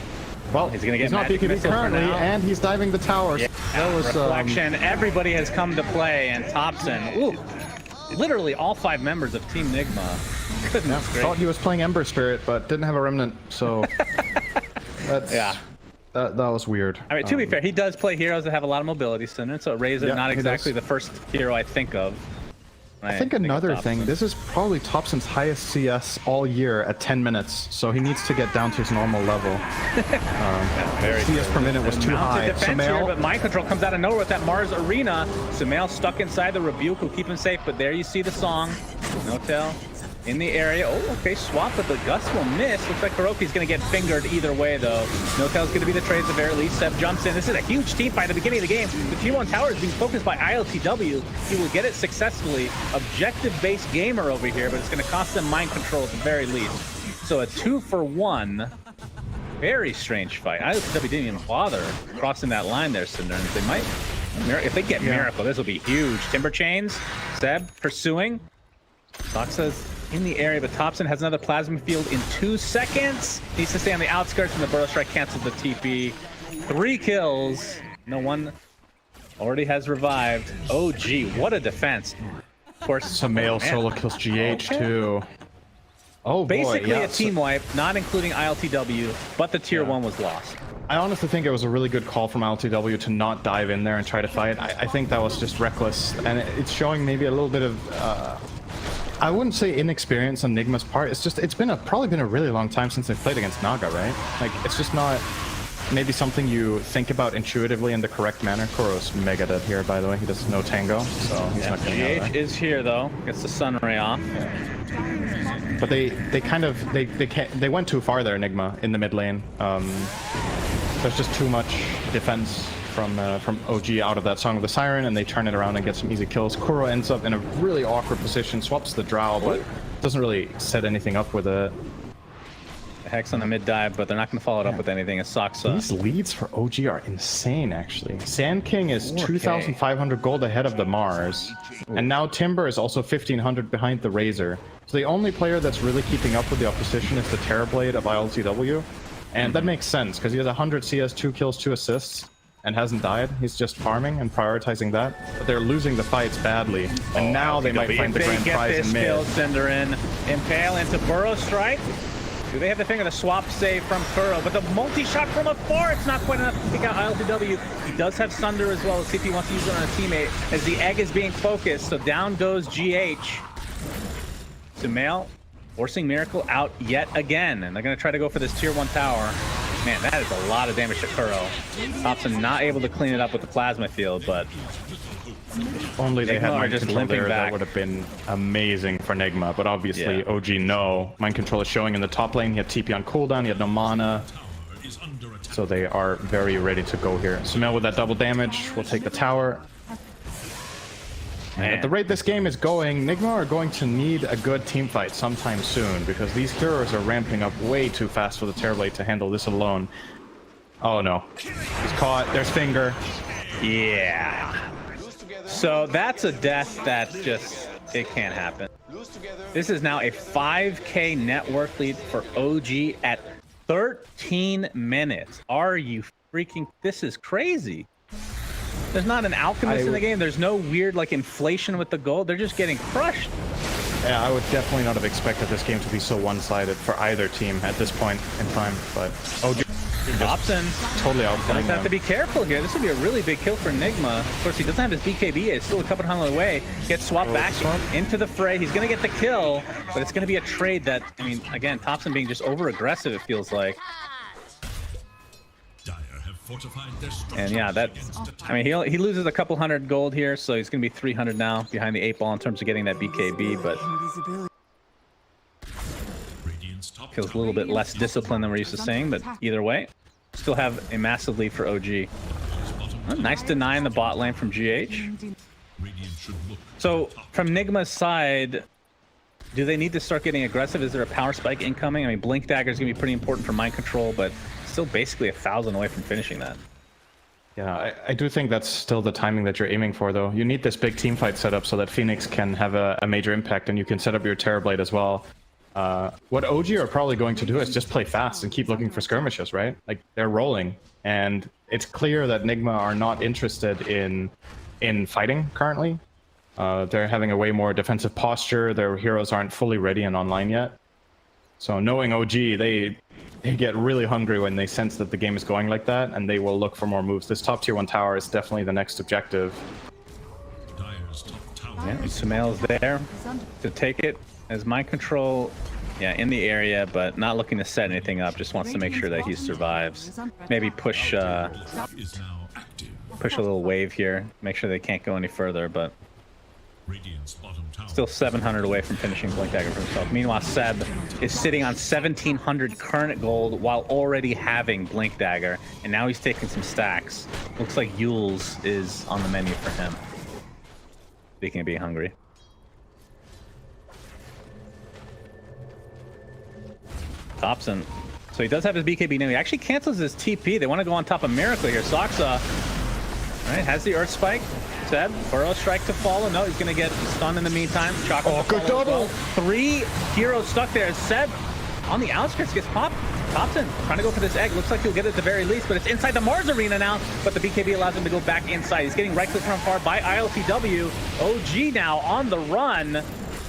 Speaker 5: Well,
Speaker 4: he's gonna get
Speaker 5: not BKB currently, and he's diving the tower.
Speaker 4: Yeah, that was Reflection. Everybody has come to play, and Thompson, ooh, literally all 5 members of Team NIGMA. Goodness gracious.
Speaker 5: Thought he was playing Ember Spirit, but didn't have a Remnant, so that's...
Speaker 4: Yeah.
Speaker 5: That was weird.
Speaker 4: I mean, to be fair, he does play heroes that have a lot of mobility, Cinder, so Razor, not exactly the first hero I think of.
Speaker 5: I think another thing, this is probably Thompson's highest CS all year at 10 minutes, so he needs to get down to his normal level. CS per minute was too high.
Speaker 4: Here, but Mind Control comes out of nowhere with that Mars Arena. Sumail stuck inside the Rebuke will keep him safe, but there you see the song. No tell. In the area. Oh, okay, swap, but the Gust will miss. Looks like Kuroki's going to get fingered either way, though. No Tell's going to be the trade at the very least. Seb jumps in. This is a huge team fight at the beginning of the game. The Tier 1 tower is being focused by ILTW. He will get it successfully. Objective-based gamer over here, but it's going to cost them Mind Control at the very least. So a 2-for-1. Very strange fight. ILTW didn't even bother crossing that line there, Cinder. They might, if they get Miracle, this will be huge. Timber Chains, Seb pursuing. Sox says in the area, but Thompson has another Plasma Field in 2 seconds. Needs to stay on the outskirts, and the Burrow Strike cancels the TP. 3 kills. No one already has revived. Oh, gee, what a defense. Of course,
Speaker 5: Sumail solo kills GH too. Oh boy,
Speaker 4: basically a team wipe, not including ILTW, but the Tier 1 was lost.
Speaker 5: I honestly think it was a really good call from ILTW to not dive in there and try to fight. I think that was just reckless, and it's showing maybe a little bit of I wouldn't say inexperience on Nigma's part. It's just, probably been a really long time since they've played against Naga, right? Like, it's just not maybe something you think about intuitively in the correct manner. Kuro's mega dead here, by the way. He doesn't know Tango, so he's not getting out of
Speaker 4: GH
Speaker 5: there.
Speaker 4: is here though. Gets the sun ray off.
Speaker 5: But they went too far there, Nigma, in the mid lane. There's just too much defense from OG out of that Song of the Siren, and they turn it around and get some easy kills. Kuro ends up in a really awkward position, swaps the Drow, but doesn't really set anything up with it.
Speaker 4: Hex on the mid dive, but they're not going to follow it up with anything. It sucks.
Speaker 5: These leads for OG are insane, actually. Sand King is
Speaker 4: 4K.
Speaker 5: 2,500 gold ahead of the Mars, and now Timber is also 1,500 behind the Razor. So the only player that's really keeping up with the opposition is the Terrorblade of ILTW, and that makes sense because he has 100 CS, 2 kills, 2 assists, and hasn't died. He's just farming and prioritizing that. But they're losing the fights badly, and now they might find the grand prize in mid.
Speaker 4: Kill, Cinder in, Impale into Burrow Strike. Do they have the finger to swap save from Kuro? But the multi-shot from afar, it's not quite enough to take out ILTW. He does have Sunder as well. Let's see if he wants to use it on a teammate as the egg is being focused. So down goes GH. Sumail forcing Miracle out yet again. And they're going to try to go for this tier 1 tower. Man, that is a lot of damage to Kuro. Thompson not able to clean it up with the plasma field, but
Speaker 5: If only they had Mind Control there, that would have been amazing for Nigma, but obviously OG no. Mind Control is showing in the top lane. He had TP on cooldown, he had no mana, so they are very ready to go here. Sumail with that double damage will take the tower. And at the rate this game is going, Nigma are going to need a good team fight sometime soon, because these heroes are ramping up way too fast for the Terrorblade to handle this alone. Oh no. He's caught. There's Finger.
Speaker 4: yeah. So that's a death that just, it can't happen. This is now a 5K network lead for OG at 13 minutes. Are you freaking, this is crazy. There's not an alchemist in the game. There's no weird like inflation with the gold. They're just getting crushed.
Speaker 5: Yeah, I would definitely not have expected this game to be so one-sided for either team at this point in time, but OG
Speaker 4: Dobson
Speaker 5: totally
Speaker 4: gonna
Speaker 5: outplaying
Speaker 4: have to
Speaker 5: them.
Speaker 4: be careful here. This would be a really big kill for Nigma. Of course, he doesn't have his BKB. It's still a couple hundred away. Gets swapped back into the fray. He's going to get the kill, but it's going to be a trade that, I mean, again, Thompson being just over-aggressive, it feels like. And yeah, that, I mean, he loses a couple hundred gold here, so he's going to be 300 now behind the 8 ball in terms of getting that BKB, but feels a little bit less disciplined than we're used to seeing, but either way, still have a massive lead for OG. Nice deny in the bot lane from GH. So from Nigma's side, do they need to start getting aggressive? Is there a power spike incoming? I mean, Blink Dagger is going to be pretty important for mind control, but still basically 1,000 away from finishing that.
Speaker 5: Yeah, I do think that's still the timing that you're aiming for, though. You need this big team fight set up so that Phoenix can have a major impact, and you can set up your Terrorblade as well. What OG are probably going to do is just play fast and keep looking for skirmishes, right? Like, they're rolling, and it's clear that Nigma are not interested in fighting currently. They're having a way more defensive posture. Their heroes aren't fully ready and online yet. So knowing OG, they get really hungry when they sense that the game is going like that, and they will look for more moves. This top tier 1 tower is definitely the next objective.
Speaker 4: Yeah, Sumail's there to take it as mind control, yeah, in the area, but not looking to set anything up. Just wants to make sure that he survives. Maybe push a little wave here, make sure they can't go any further, but still 700 away from finishing Blink Dagger for himself. Meanwhile, Seb is sitting on 1,700 current gold while already having Blink Dagger, and now he's taking some stacks. Looks like Yules is on the menu for him. Speaking of being hungry. Thompson. So he does have his BKB now. He actually cancels his TP. They want to go on top of Miracle here. Soxa, all right, has the Earth Spike. Seb, Burrow Strike to follow. No, he's going to get stunned in the meantime. Chocolate
Speaker 5: good double.
Speaker 4: Well. 3 heroes stuck there. Seb on the outskirts gets popped. Thompson trying to go for this egg. Looks like he'll get it at the very least, but it's inside the Mars arena now. But the BKB allows him to go back inside. He's getting right click from far by ILTW. OG now on the run.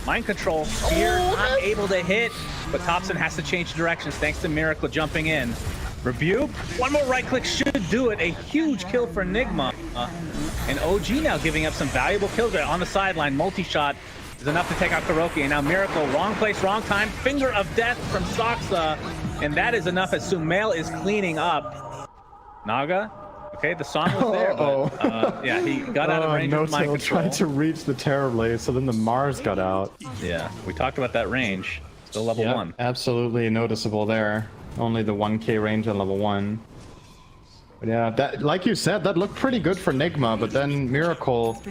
Speaker 4: Mind control here, not able to hit, but Thompson has to change directions thanks to Miracle jumping in. Rebuke, one more right click should do it. A huge kill for Nigma. And OG now giving up some valuable kills right on the sideline. Multi-shot is enough to take out Kuroki. And now Miracle, wrong place, wrong time. Finger of death from Soxa. And that is enough as Sumail is cleaning up. Naga, okay, the song was there, but yeah, he got out of range of mind control.
Speaker 5: Tried to reach the Terrorblade, so then the Mars got out.
Speaker 4: Yeah, we talked about that range. Still level 1.
Speaker 5: Absolutely noticeable there. Only the 1k range on level 1. But yeah, that, like you said, that looked pretty good for NIGMA, but then Miracle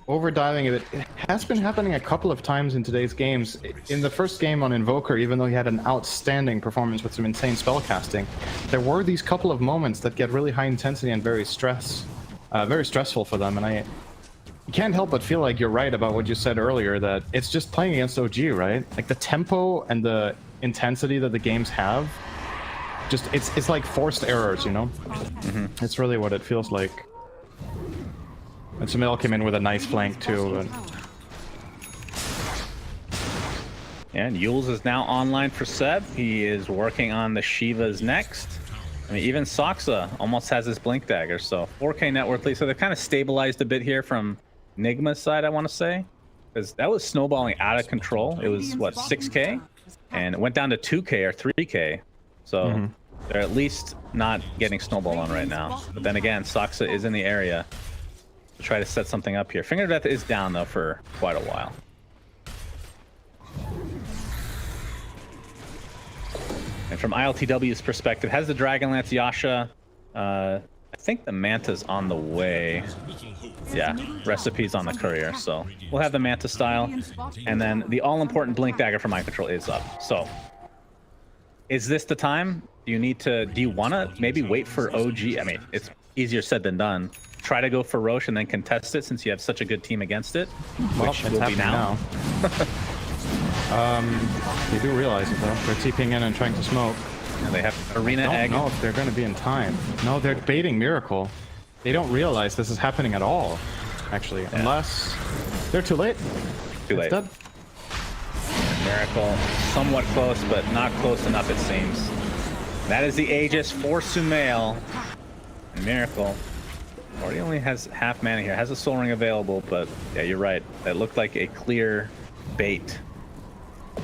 Speaker 5: overdiving it. It has been happening a couple of times in today's games. In the first game on Invoker, even though he had an outstanding performance with some insane spellcasting, there were these couple of moments that get really high intensity and very stressful for them. And you can't help but feel like you're right about what you said earlier, that it's just playing against OG, right? Like the tempo and the intensity that the games have, just it's like forced errors, you know? It's really what it feels like. And Sumail came in with a nice flank too.
Speaker 4: And Yules is now online for Seb. He is working on the Shivas next. I mean, even Soxa almost has his Blink Dagger, so 4k net worth lead. So they've kind of stabilized a bit here from NIGMA's side, I want to say. Because that was snowballing out of control. It was, what, 6k? And it went down to 2k or 3k. So they're at least not getting snowball on right now. But then again, Soxa is in the area to try to set something up here. Finger of Death is down, though, for quite a while. And from ILTW's perspective, has the Dragonlance Yasha. I think the Manta's on the way. Yeah, Recipe's on the courier, so we'll have the Manta style. And then the all-important Blink Dagger for Mind Control is up. So, is this the time? Do you want to maybe wait for OG? I mean, it's easier said than done. Try to go for Roche and then contest it since you have such a good team against it, which will be now.
Speaker 5: They do realize it though. They're TPing in and trying to smoke.
Speaker 4: And they have Arena
Speaker 5: I
Speaker 4: Egg.
Speaker 5: don't know if they're going to be in time. No, they're baiting Miracle. They don't realize this is happening at all, actually, unless they're too late.
Speaker 4: Too late.
Speaker 5: Dead.
Speaker 4: Miracle, somewhat close, but not close enough, it seems. That is the Aegis for Sumail. And Miracle already only has half mana here. Has a Soul Ring available, but yeah, you're right. That looked like a clear bait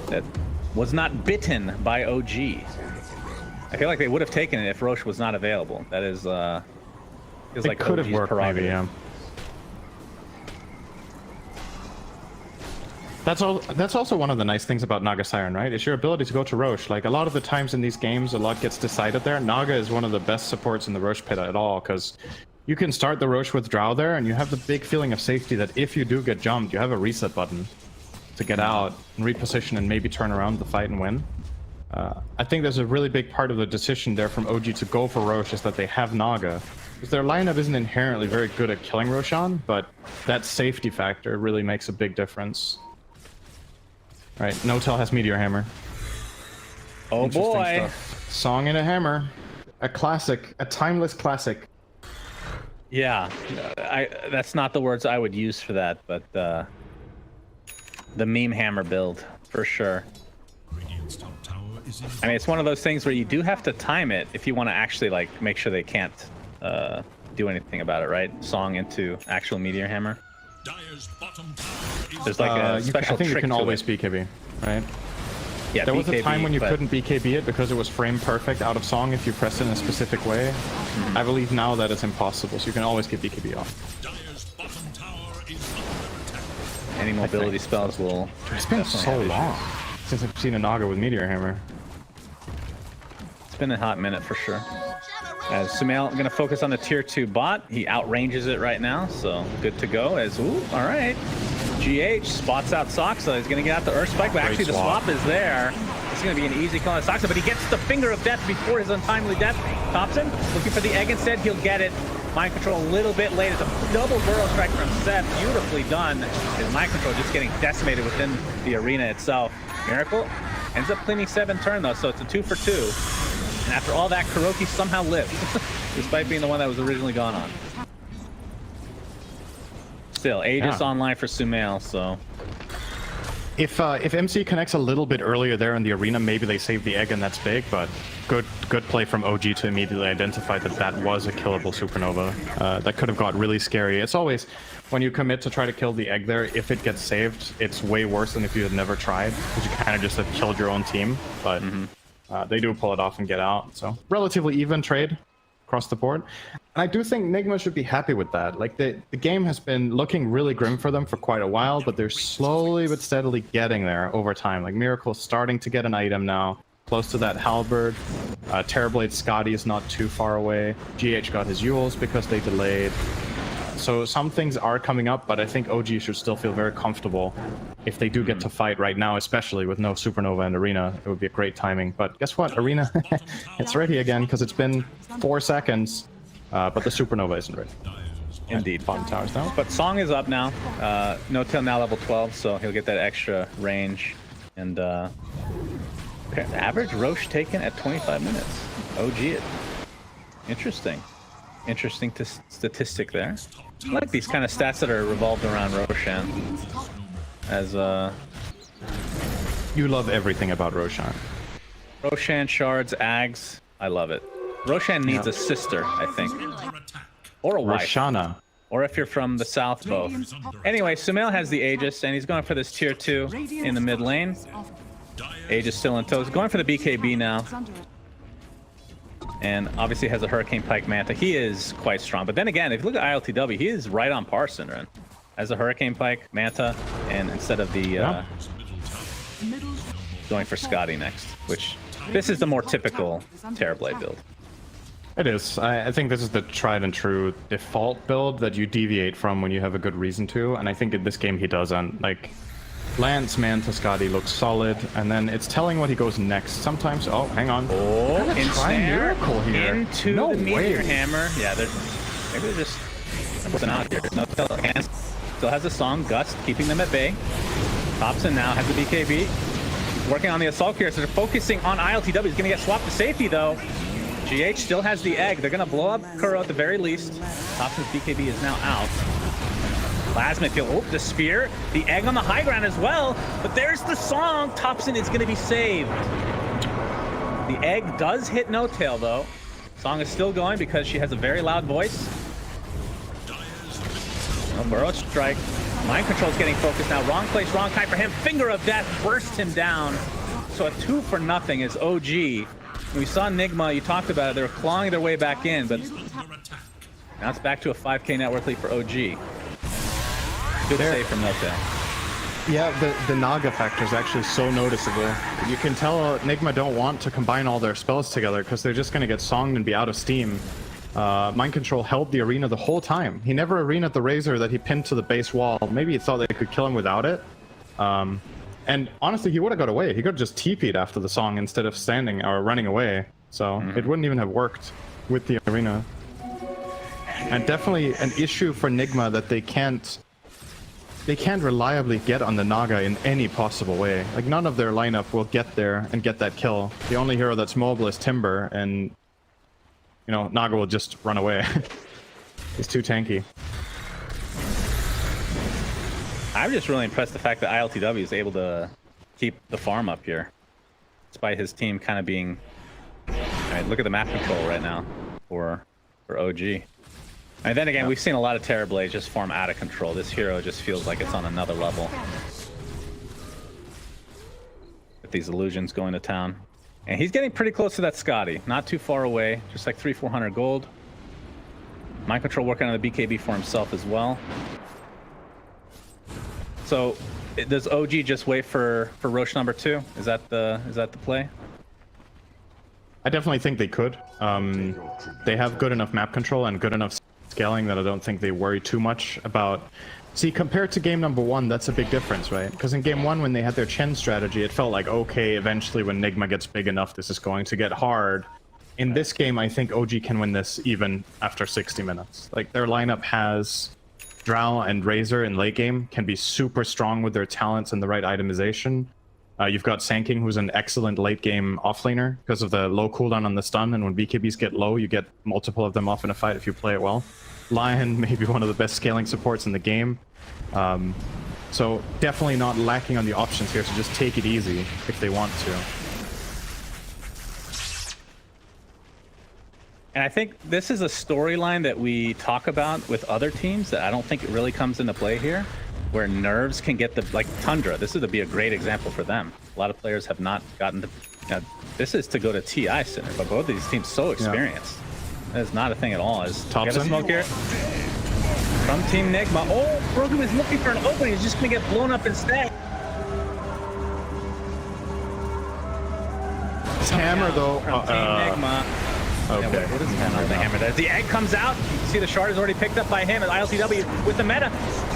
Speaker 4: that was not bitten by OG. I feel like they would have taken it if Roche was not available. That is, feels like
Speaker 5: could have
Speaker 4: OG's
Speaker 5: worked, maybe, yeah. That's also one of the nice things about Naga Siren, right? Is your ability to go to Roche. Like, a lot of the times in these games, a lot gets decided there. Naga is one of the best supports in the Roche pit at all, because you can start the Roche with Drow there, and you have the big feeling of safety that if you do get jumped, you have a reset button to get out and reposition and maybe turn around the fight and win. I think there's a really big part of the decision there from OG to go for Roche is that they have Naga. Because their lineup isn't inherently very good at killing Roshan, but that safety factor really makes a big difference. Right, Notel has Meteor Hammer.
Speaker 4: Oh boy!
Speaker 5: Stuff. Song and a Hammer. A classic, a timeless classic.
Speaker 4: Yeah, that's not the words I would use for that, but the meme hammer build, for sure. I mean, it's one of those things where you do have to time it if you want to actually, like, make sure they can't do anything about it, right? Song into actual Meteor Hammer. There's like a special
Speaker 5: I think
Speaker 4: trick
Speaker 5: you can
Speaker 4: to
Speaker 5: always
Speaker 4: it.
Speaker 5: BKB, right?
Speaker 4: Yeah,
Speaker 5: there was
Speaker 4: BKB,
Speaker 5: a time when you
Speaker 4: but
Speaker 5: couldn't BKB it because it was frame perfect out of Song if you pressed it in a specific way. I believe now that it's impossible, so you can always get BKB off.
Speaker 4: any mobility spells will.
Speaker 5: It's been so long since I've seen a Naga with Meteor Hammer.
Speaker 4: It's been a hot minute for sure. As Sumail going to focus on the tier 2 bot. He outranges it right now, so good to go. As ooh, all right. GH spots out Soxa. He's going to get out the Earth Spike, but actually the swap is there. It's going to be an easy kill on Soxa, but he gets the Finger of Death before his untimely death. Thompson looking for the egg instead. He'll get it. Mind control a little bit late. It's a double burrow strike from Seth. Beautifully done. His mind control just getting decimated within the arena itself. Miracle ends up cleaning 7 turn though, so it's a 2 for 2. And after all that, Kuroki somehow lived, despite being the one that was originally gone on. Still, Aegis online for Sumail, so.
Speaker 5: If MC connects a little bit earlier there in the arena, maybe they save the egg and that's big, but good play from OG to immediately identify that that was a killable supernova. That could have got really scary. It's always, when you commit to try to kill the egg there, if it gets saved, it's way worse than if you had never tried, because you kind of just have killed your own team. But they do pull it off and get out. So relatively even trade across the board. And I do think NIGMA should be happy with that. Like, the game has been looking really grim for them for quite a while, but they're slowly but steadily getting there over time. Like, Miracle's starting to get an item now, close to that halberd. Terrorblade Scotty is not too far away. GH got his Euls because they delayed. So some things are coming up, but I think OG should still feel very comfortable if they do get to fight right now, especially with no Supernova and Arena. It would be a great timing. But guess what? Arena, it's ready again because it's been 4 seconds, but the Supernova isn't ready.
Speaker 4: Indeed.
Speaker 5: Bottom towers now.
Speaker 4: But Song is up now. No-Tail now level 12, so he'll get that extra range. And okay, average Roche taken at 25 minutes. OG it. Interesting. Interesting statistic there. I like these kind of stats that are revolved around Roshan. As
Speaker 5: You love everything about Roshan.
Speaker 4: Roshan, shards, Ags. I love it. Roshan needs a sister, I think. Or a wife.
Speaker 5: Roshana.
Speaker 4: Or if you're from the south, both. Anyway, Sumail has the Aegis, and he's going for this tier 2 in the mid lane. Aegis still in tow. He's going for the BKB now. And obviously has a Hurricane Pike Manta. He is quite strong. But then again, if you look at ILTW, he is right on par, Synderen. As a Hurricane Pike Manta, and instead of the going for Scotty next, which this is the more typical Terrorblade build.
Speaker 5: It is. I think this is the tried and true default build that you deviate from when you have a good reason to, and I think in this game he doesn't. Like, Lance Manta Scotty looks solid, and then it's telling what he goes next. Sometimes, oh, hang on.
Speaker 4: Oh, ensnare
Speaker 5: Miracle here.
Speaker 4: Into
Speaker 5: no
Speaker 4: the Meteor
Speaker 5: way.
Speaker 4: Hammer. Yeah, maybe they're just something out here. No, still has a Song, Gust, keeping them at bay. Thompson now has the BKB. Working on the Assault Carrier, so they're focusing on ILTW. He's gonna get swapped to safety though. GH still has the egg. They're gonna blow up Kuro at the very least. Thompson's BKB is now out. Plasma Field, oh, the spear, the egg on the high ground as well, but there's the Song. Thompson is gonna be saved. The egg does hit No-Tail though. Song is still going because she has a very loud voice. No Burrow Strike. Mind Control's getting focused now. Wrong place, wrong time for him. Finger of Death bursts him down. So a 2 for nothing is OG. When we saw NIGMA, you talked about it, they were clawing their way back in, but now it's back to a 5k net worth lead for OG. Good save from No-Tail.
Speaker 5: Yeah, the Naga factor is actually so noticeable. You can tell NIGMA don't want to combine all their spells together because they're just going to get songed and be out of steam. Mind Control held the arena the whole time. He never arena'd the Razor that he pinned to the base wall. Maybe he thought they could kill him without it. And honestly, he would have got away. He could have just TP'd after the Song instead of standing or running away. So it wouldn't even have worked with the arena. And definitely an issue for NIGMA that they can't reliably get on the Naga in any possible way. Like, none of their lineup will get there and get that kill. The only hero that's mobile is Timber, and you know, Naga will just run away. He's too tanky.
Speaker 4: I'm just really impressed the fact that ILTW is able to keep the farm up here, despite his team kind of being. I mean, look at the map control right now for OG. And then again, we've seen a lot of Terrorblades just farm out of control. This hero just feels like it's on another level. With these illusions going to town. And he's getting pretty close to that Scotty. Not too far away, just like 300-400 gold. Mind Control working on the BKB for himself as well. So, does OG just wait for Roche number 2? Is that the play?
Speaker 5: I definitely think they could. They have good enough map control and good enough scaling that I don't think they worry too much about. See, compared to game number 1, that's a big difference, right? Because in game 1, when they had their Chen strategy, it felt like, okay, eventually when NIGMA gets big enough, this is going to get hard. In this game, I think OG can win this even after 60 minutes. Like, their lineup has Drow and Razor in late game, can be super strong with their talents and the right itemization. You've got Sanking, who's an excellent late game offlaner because of the low cooldown on the stun, and when BKBs get low, you get multiple of them off in a fight if you play it well. Lion, maybe one of the best scaling supports in the game. So definitely not lacking on the options here, so just take it easy if they want to.
Speaker 4: And I think this is a storyline that we talk about with other teams that I don't think it really comes into play here, where nerves can get the, like Tundra, this would be a great example for them. A lot of players have not gotten to, this is to go to TI Center, but both of these teams so experienced. That is not a thing at all. Is
Speaker 5: Top
Speaker 4: smoke here from Team NIGMA. Oh, Brogan is looking for an opening. He's just going to get blown up instead.
Speaker 5: His hammer, though.
Speaker 4: From Team NIGMA.
Speaker 5: Okay.
Speaker 4: Yeah, what is the hammer? As the egg comes out, you can see the shard is already picked up by him. And ILTW with the meta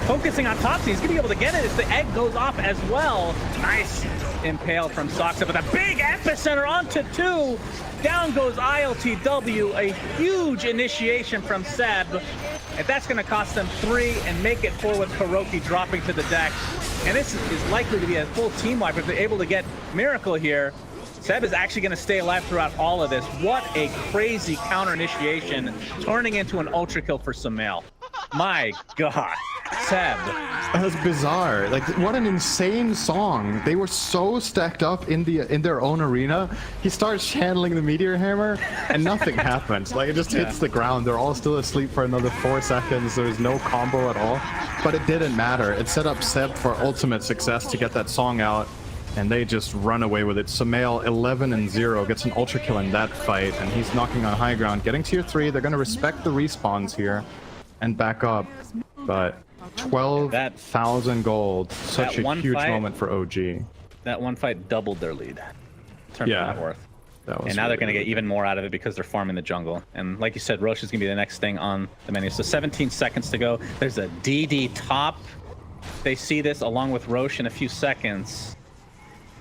Speaker 4: focusing on Topsy. He's going to be able to get it as the egg goes off as well. Nice impale from Soxa with a big epicenter onto 2. Down goes ILTW, a huge initiation from Seb. And that's going to cost them 3 and make it 4 with Kuroki dropping to the deck. And this is likely to be a full team wipe if they're able to get Miracle here. Seb is actually going to stay alive throughout all of this. What a crazy counter initiation, turning into an ultra kill for Sumail. My God, Seb.
Speaker 5: That was bizarre. Like, what an insane song. They were so stacked up in their own arena. He starts channeling the Meteor Hammer, and nothing happens. Like, it just hits the ground. They're all still asleep for another 4 seconds. There's no combo at all. But it didn't matter. It set up Seb for ultimate success to get that song out, and they just run away with it. Sumail 11-0 gets an ultra kill in that fight, and he's knocking on high ground, getting tier 3. They're going to respect the respawns here and back up, but 12,000 gold, such a huge moment for OG.
Speaker 4: That one fight doubled their lead in terms of net worth. And now they're going to get even more out of it because they're farming the jungle. And like you said, Roche is going to be the next thing on the menu. So 17 seconds to go. There's a DD top. They see this along with Roche in a few seconds.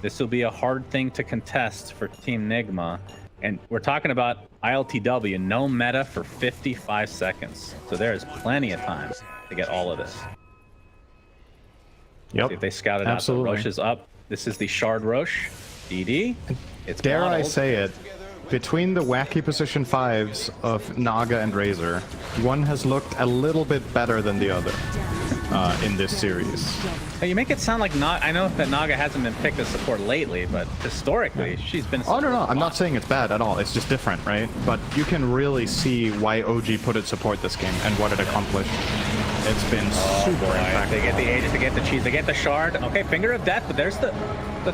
Speaker 4: This will be a hard thing to contest for Team NIGMA. And we're talking about ILTW, no meta for 55 seconds. So there is plenty of time to get all of this.
Speaker 5: Yep.
Speaker 4: See if they scout it out. So Roche is up. This is the Shard Roche. DD. It's
Speaker 5: Dare
Speaker 4: bottled.
Speaker 5: I say it, between the wacky position 5s of Naga and Razor, one has looked a little bit better than the other in this series.
Speaker 4: Hey, you make it sound like I know that Naga hasn't been picked as support lately, but historically she's been.
Speaker 5: Oh no, I'm not saying it's bad at all. It's just different, right? But you can really see why OG put its support this game and what it accomplished. It's been super impactful.
Speaker 4: They get the Aegis, they get the cheese, they get the shard. Okay, Finger of Death, but there's the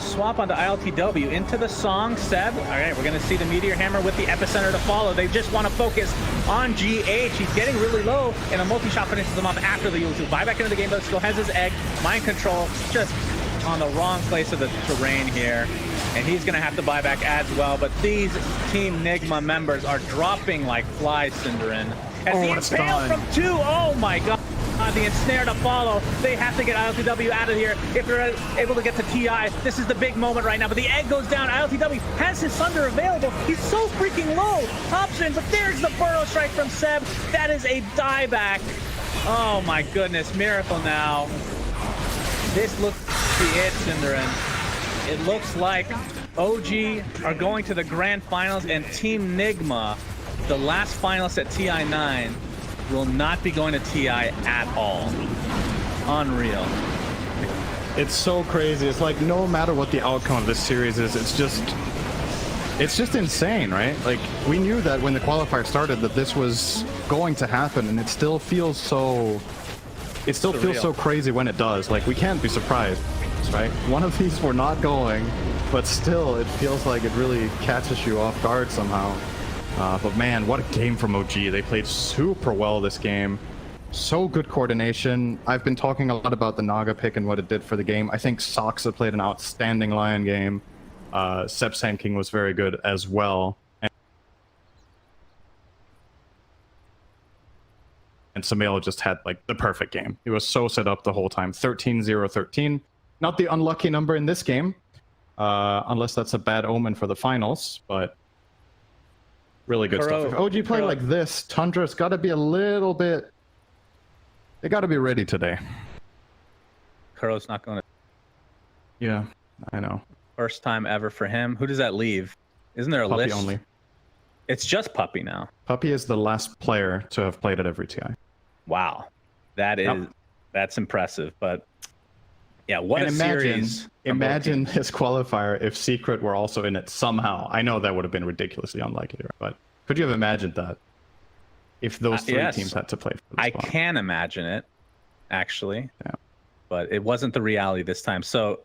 Speaker 4: swap onto ILTW into the song. Seb. All right, we're gonna see the Meteor Hammer with the epicenter to follow. They just want to focus on GH. He's getting really low, and a multi-shot finishes him off after the Yulzu. Buyback into the game, though, still has his egg. Mind control, just on the wrong place of the terrain here. And he's gonna have to buy back as well. But these Team NIGMA members are dropping like flies, Cinderin. As the impale from 2, oh my God. The ensnare to follow. They have to get ILTW out of here if they're able to get to TI. This is the big moment right now, but the egg goes down. ILTW has his Thunder available. He's so freaking low. Option, but there's the Burrow Strike from Seb. That is a dieback. Oh my goodness, Miracle now. This looks to be it, Cinderin. It looks like OG are going to the grand finals, and Team NIGMA, the last finalist at TI9, will not be going to TI at all. Unreal.
Speaker 5: It's so crazy. It's like no matter what the outcome of this series is, it's just insane, right? Like, we knew that when the qualifier started that this was going to happen, and it still feels so feels so crazy when it does. Like, we can't be surprised, right? One of these we're not going, but still it feels like it really catches you off guard somehow. But man, what a game from OG. They played super well this game. So good coordination. I've been talking a lot about the Naga pick and what it did for the game. I think Soxa played an outstanding Lion game. Seb Sand King was very good as well. And Sumail just had like the perfect game. He was so set up the whole time. 13-0-13. Not the unlucky number in this game, unless that's a bad omen for the finals, but really good stuff. If OG playing like this, Tundra's got to be a little bit... They got to be ready today.
Speaker 4: Kuro's not going to...
Speaker 5: Yeah, I know.
Speaker 4: First time ever for him. Who does that leave? Isn't there a
Speaker 5: Puppy
Speaker 4: list?
Speaker 5: only.
Speaker 4: It's just Puppy now.
Speaker 5: Puppy is the last player to have played at every TI.
Speaker 4: Wow. That is... That's impressive, but... Yeah, what
Speaker 5: and
Speaker 4: a series.
Speaker 5: Imagine his qualifier if Secret were also in it somehow. I know that would have been ridiculously unlikely, but Could you have imagined that? If those three
Speaker 4: yes.
Speaker 5: teams had to play for the
Speaker 4: I
Speaker 5: spot?
Speaker 4: can imagine it, actually.
Speaker 5: Yeah.
Speaker 4: But it wasn't the reality this time. So